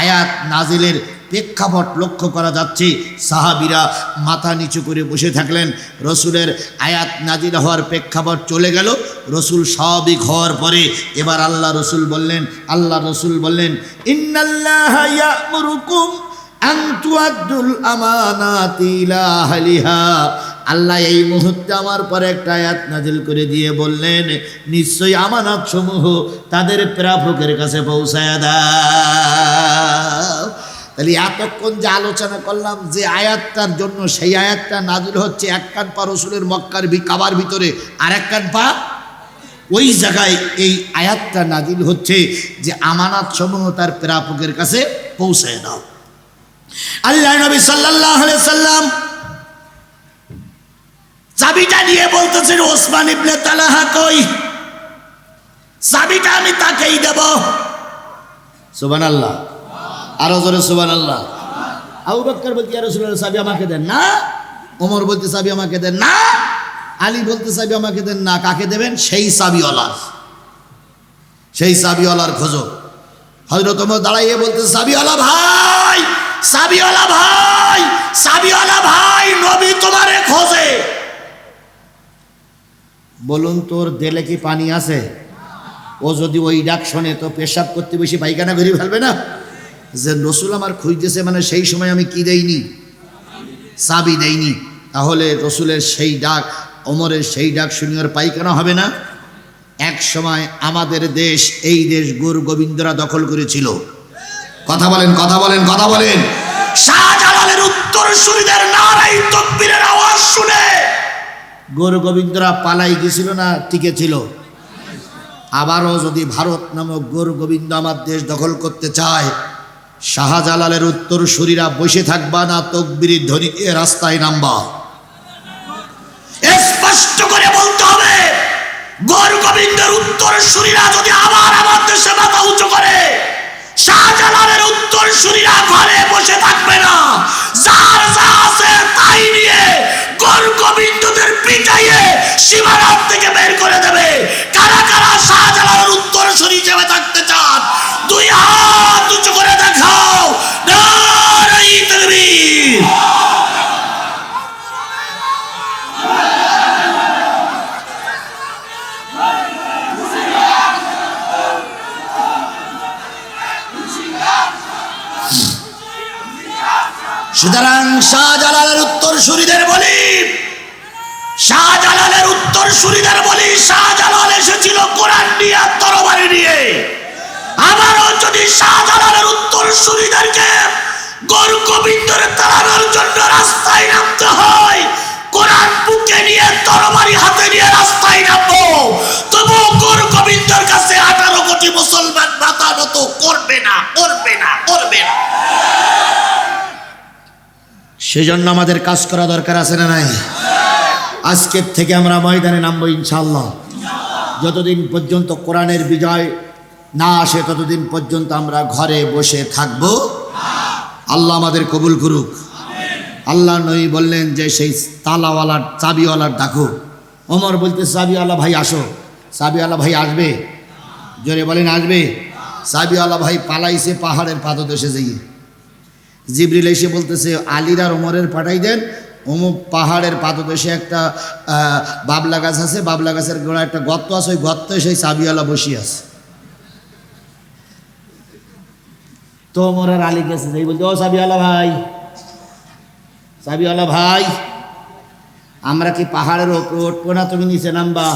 আয়াত নাজিলের প্রেক্ষাপট লক্ষ্য করা যাচ্ছে। সাহাবীরা মাথা নিচু করে বসে থাকলেন। রসুলের আয়াত নাজিল হওয়ার প্রেক্ষাপট চলে গেল। রসুল স্বাভাবিক হওয়ার পরে এবার আল্লাহ রসুল বললেন ইন্নাল্লাহা ইয়া'মুরুকুম আন তুআদ্দুল আমানাতি ইলা আহলিহা। আল্লাহ এই মুহূর্তে আমার পরে একটা আয়াত নাজিল করে দিয়ে বললেন, নিশ্চয়ই আমানত সমূহ তাদের প্রাপকের কাছে পৌঁছায়া দাও। তাহলে এতক্ষণ যে আলোচনা করলাম যে আয়াতটার জন্য, সেই আয়াতটা নাজিল হচ্ছে এক কান পা রসুলের মক্কার কাবার ভিতরে, আর এক কান পা ওই জায়গায় এই আয়াতটা নাজিল হচ্ছে যে আমানত সমূহ তার প্রাপকের কাছে পৌঁছায় দাও। আল্লাহ নবী সাল্লাল্লাহু আলাইহি সাল্লাম চাবিটা নিয়ে বলতেছেন, ওসমান ইবনে তালহা কই? চাবিটা আমি তাকেই দেব। সুবহানাল্লাহ, আরো জোরে সুবহানাল্লাহ। আবু বকর বলতে ইয়া রাসূলুল্লাহ চাবি আমাকে দেন না। ওমর বলতে চাবি আমাকে দেন না। আলী বলতে চাবি আমাকে দেন না। কাকে দেবেন? সেই চাবিওয়ালার খোঁজো। হযরত ওমর দাঁড়াইয়ে বলতে চাবিওয়ালা ভাই নবী তোমারে খোঁজে। বলুন তোর দিলে কি পানি আছে? ও যদি ওই ডাক শোনে তো পেশাব করতে বেশি পায়খানা ঘুরে ফেলবে না? যে রসুল আমার খুঁজতেছে মানে সেই সময় আমি কি দেইনি? চাবি দেইনি। তাহলে রসুলের সেই ডাক, ওমরের সেই ডাক শুনে আর পায়খানা হবে না? এক সময় আমাদের দেশ, এই দেশ গৌর গোবিন্দরা দখল করেছিল। কথা বলেন। শাহজালালের উত্তরসূরিদের নারায়ে তাকবীরের আওয়াজ শুনে গৌর গোবিন্দরা পালাই গেছিল না টিকে ছিল? আবারও যদি ভারত নামক গৌর গোবিন্দ আমার দেশ দখল করতে চায়, শাহজালালের উত্তরসূরিরা বসে থাকবা না, তাকবীরের ধ্বনি দিয়ে রাস্তায় নামবা। স্পষ্ট করে বলতে হবে, গৌর গোবিন্দের উত্তরসূরিরা যদি আবার আমার দেশে মাথা উঁচু করে, শাহজালালের উত্তরসূরিরা ঘরে বসে থাকবে না। যার যা আছে তাই নিয়ে গর গোবিন্দদের পিটাইয়ে সীমানার থেকে বের করে দেবে। কারা কারা শাহজালালের উত্তরসূরি হিসেবে থাকতে চান? দুই হাত উঁচু করে দেখাও। নারে তাকবীর। সুতরাং শাহজালালের উত্তরসূরিদের বলি, শাহজালালের উত্তরসূরিদের বলি, শাহজালাল এসেছিল কোরআন নিয়ে, তরবারি নিয়ে। আবারও যদি শাহজালালের উত্তরসূরিদেরকে গরু গোবিন্দর তাড়ানোর জন্য রাস্তায় নামতে হয়, কোরআন বুকে নিয়ে তরবারি হাতে নিয়ে রাস্তায় নামবো। তবু গরু গোবিন্দর কাছে 18 কোটি মুসলমান মাথা নত করবে না, করবে না, করবে না। সেজন্য আমাদের কাজ করা দরকার আছে না নাই? আজকের থেকে আমরা ময়দানে নামবো ইনশাআল্লাহ। যতদিন পর্যন্ত কোরআনের বিজয় না আসে ততদিন পর্যন্ত আমরা ঘরে বসে থাকবো। আল্লাহ আমাদের কবুল করুক। আল্লাহ নবী বললেন যে সেই তালাওয়ালার চাবিওয়ালার ডাকো। ওমর বলতে, চাবিওয়ালা ভাই আসো। চাবিওয়ালা ভাই আসবে? জোরে বলেন আসবে? চাবিওয়ালা ভাই পালাইছে পাহাড়ের পাদদেশে যাইয়ে। জিবরিল এসে বলতেছে, আলীর আর ওমরের পাঠাই দেন, অমুক পাহাড়ের পাদদেশে একটা বাবলা গাছ আছে, বাবলা গাছের গোড়া একটা গর্ত আছে, ওই গর্তে সেই চাবিওয়ালা বসিয়ে আছে। তো ওমর আর আলী গেছে, এই বলছে, ও চাবিওয়ালা ভাই, চাবিওয়ালা ভাই, আমরা কি পাহাড়ের ওপরে উঠবো না তুমি নিচে নামবা?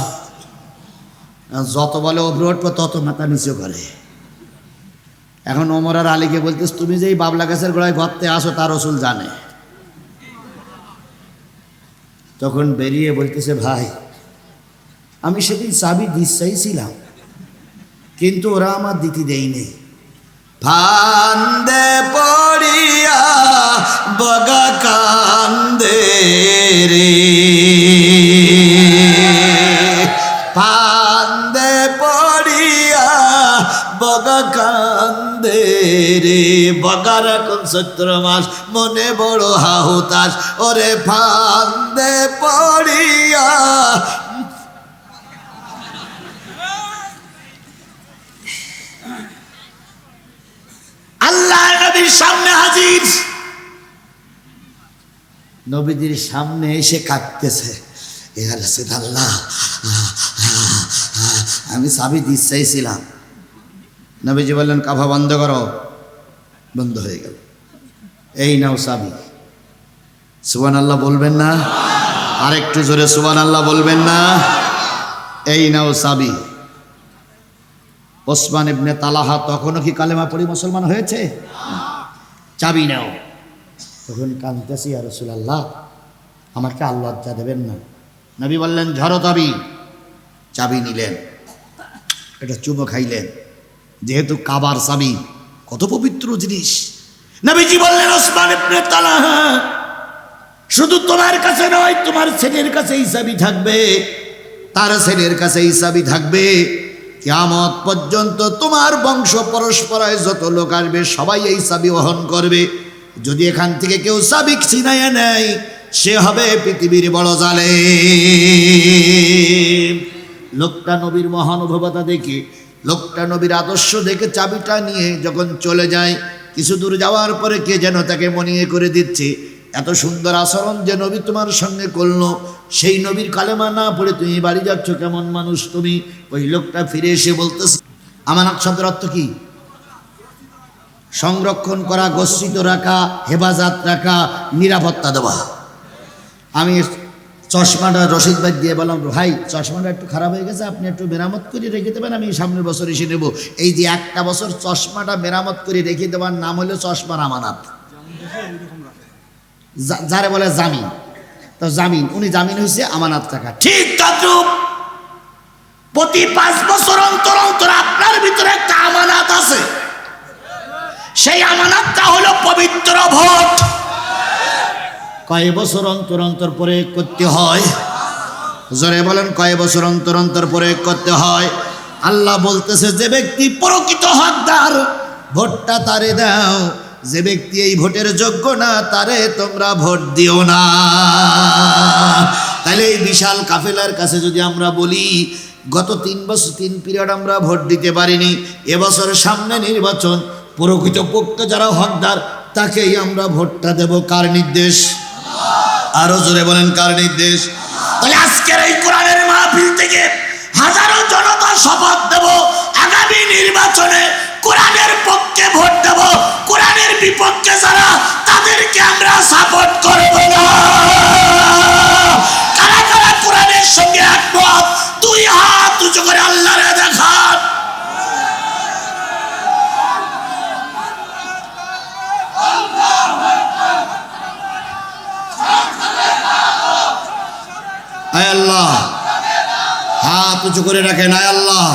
যত বলে ওপরে উঠবো তত মাথা নিচে করে। এখন ওমর আর আলীকে বলতেছ, তুমি যে এই বাবলা গাছের গোড়ায় গর্তে আসো তার রসুল জানে। তখন বেরিয়ে বলতেছে, ভাই আমি সেদিন চাবি দিতে চাইছিলাম কিন্তু ওরা আমার দিতে দেয়নি। ফান্দে পড়িয়া বগা কান্দে রে, ফান্দে পড়িয়া বগা কান্দে রে, বগার এখন 17 মাস মনে বড় হাহুতাস, ওরে ফান্দে পড়িয়া। আল্লাহ নবীর সামনে হাজির, নবীদের সামনে এসে কাঁদতেছে, আল্লাহ আমি চাবি দিতে চাইছিলাম। নবীজি বললেন, কাফা বন্ধ করো। বন্ধ হয়ে গেল। এই নাও চাবি। সুবহানাল্লাহ বলবেন না? আর একটু জোরে সুবহানাল্লাহ বলবেন না? এই নাও চাবি। ওসমান ইবনে তালহা তখনও কি কালেমা পড়ে মুসলমান হয়েছে? চাবি নাও। তখন কাঁদতেছি, ইয়া রাসূলুল্লাহ আমাকে আল্লাহ লজ্জা দেবেন না। নবী বললেন, ঝরো চাবি। চাবি নিলেন, এটা চুমো খাইলেন, যেহেতু কাবার চাবি কত পবিত্র জিনিস। নবীজি বললেন, ওসমান ইবনে তালহা শুধু তোমার কাছে নয়, তোমার ছেলের কাছে এই চাবি থাকবে, তার ছেলের কাছে এই চাবি থাকবে। কিয়ামত পর্যন্ত তোমার বংশ পরস্পরায় যত লোক আসবে সবাই এই চাবি বহন করবে। যদি এখান থেকে কেউ চাবি ছিনাইয়া নেয় সে হবে পৃথিবীর বড় জালেম। লোকটা নবীর মহানুভবতা দেখে, লোকটা নবীর আদর্শ দেখে চাবিটা নিয়ে যখন চলে যায়, কিছু দূর যাওয়ার পরে কে যেন তাকে মনিয়ে করে দিচ্ছে, এত সুন্দর আচরণ যে নবী তোমার সঙ্গে করলো, সেই নবীর কালেমা না পড়ে তুমি বাড়ি যাচ্ছ, কেমন মানুষ তুমি? ওই লোকটা ফিরে এসে বলতেছে, আমানত শব্দের অর্থ কি? সংরক্ষণ করা, গচ্ছিত রাখা, হেফাজত রাখা, নিরাপত্তা দেওয়া। আমি চশমাটা রশিদ ভাই দিয়ে বললাম, ভাই চশমাটা একটু খারাপ হয়ে গেছে, আপনি একটু মেরামত করে রেখে দেবেন, আমি সামনের বছর এসে নেব। এই যে একটা বছর চশমাটা মেরামত করে রেখে দেওয়ার নাম হলো চশমার আমানত, যারে বলে জামিন। তো জামিন, উনি জামিন হয়েছে আমানত টাকা। ঠিক তদ্রূপ প্রতি 5 বছর অন্তর অন্তর আপনার ভিতরে একটা আমানত আছে, সেই আমানতটা হলো পবিত্র ভোট। কয় বছর অন্তর অন্তর প্রয়োগ করতে হয়? জোরে বলেন, কয় বছর অন্তর অন্তর প্রয়োগ করতে হয়? আল্লাহ বলতেছে, যে ব্যক্তি প্রকৃত হকদার ভোটটা তারে দাও, যে ব্যক্তি এই ভোটের যোগ্য না তারে তোমরা ভোট দিও না। তাহলে এই বিশাল কাফেলার কাছে যদি আমরা বলি গত 3 বছর 3 পিরিয়ড আমরা ভোট দিতে পারিনি, এবছর সামনে নির্বাচন, প্রকৃতপক্ষে যারা হকদার তাকেই আমরা ভোটটা দেব, কার নির্দেশ? আরো জোরে বলেন কার নির্দেশ? তাহলে আজকের এই কোরআনের মাহফিল থেকে হাজারো জনতা শপথ দেব আগামী নির্বাচনে কোরআনের পক্ষে ভোট দেব, কোরআনের বিপক্ষে যারা তাদেরকে আমরা সাপোর্ট করব না। কারা কারা কোরআনের সঙ্গে একমত? 2 হাত উঁচু করে আল্লাহরে দেখান। আয় আল্লাহ, হাত উঁচু করে রাখেন। আয় আল্লাহ,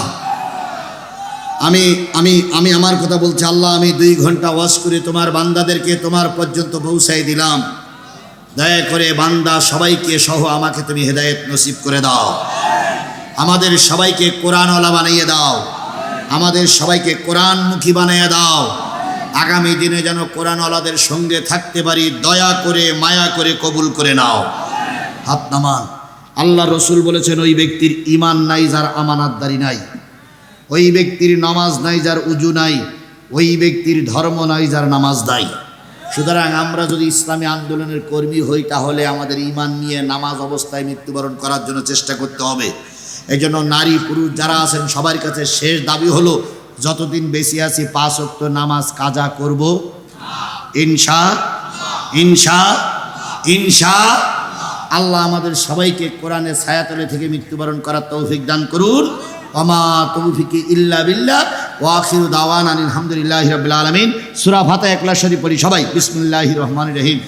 আমি আমি আমি আমার কথা বলছি, আল্লাহ আমি 2 ঘন্টা ওয়াজ করে তোমার বান্দাদেরকে তোমার পর্যন্ত পৌঁছাই দিলাম। দয়া করে বান্দা সবাইকে সহ আমাকে তুমি হেদায়েত নসিব করে দাও। আমাদের সবাইকে কোরআনওয়ালা বানিয়ে দাও, আমাদের সবাইকে কোরআনমুখী বানিয়ে দাও। আগামী দিনে যেন কোরআনওয়ালাদের সঙ্গে থাকতে পারি, দয়া করে মায়া করে কবুল করে নাও। হাত নামান। আল্লাহ রসুল বলেছেন ওই ব্যক্তির ঈমান নাই যার আমানাতদারি নাই, ওই ব্যক্তির নামাজ নাই যার উজু নাই, ওই ব্যক্তির ধর্ম নাই যার নামাজ নাই। সুতরাং আমরা যদি ইসলামী আন্দোলনের কর্মী হই তাহলে আমাদের ঈমান নিয়ে নামাজ অবস্থায় মৃত্যুবরণ করার জন্য চেষ্টা করতে হবে। এই জন্য নারী পুরুষ যারা আছেন সবার কাছে শেষ দাবি হলো যতদিন বেঁচে আছি 5 ওয়াক্ত নামাজ কাজা করব ইনশা ইনশা ইনশা। আল্লাহ আমাদের সবাইকে কোরআনের ছায়াতলে থেকে মৃত্যুবরণ করার তৌফিক দান করুন। ওমা তৌফিকি ইল্লা বিল্লাহ ওয়া আখিরু দাওয়ানা আলহামদুলিল্লাহি রাব্বিল আলামিন। সূরা ফাতিহা ইখলাস শরীফ পড়ি সবাই। বিসমিল্লাহির রহমানির রহিম।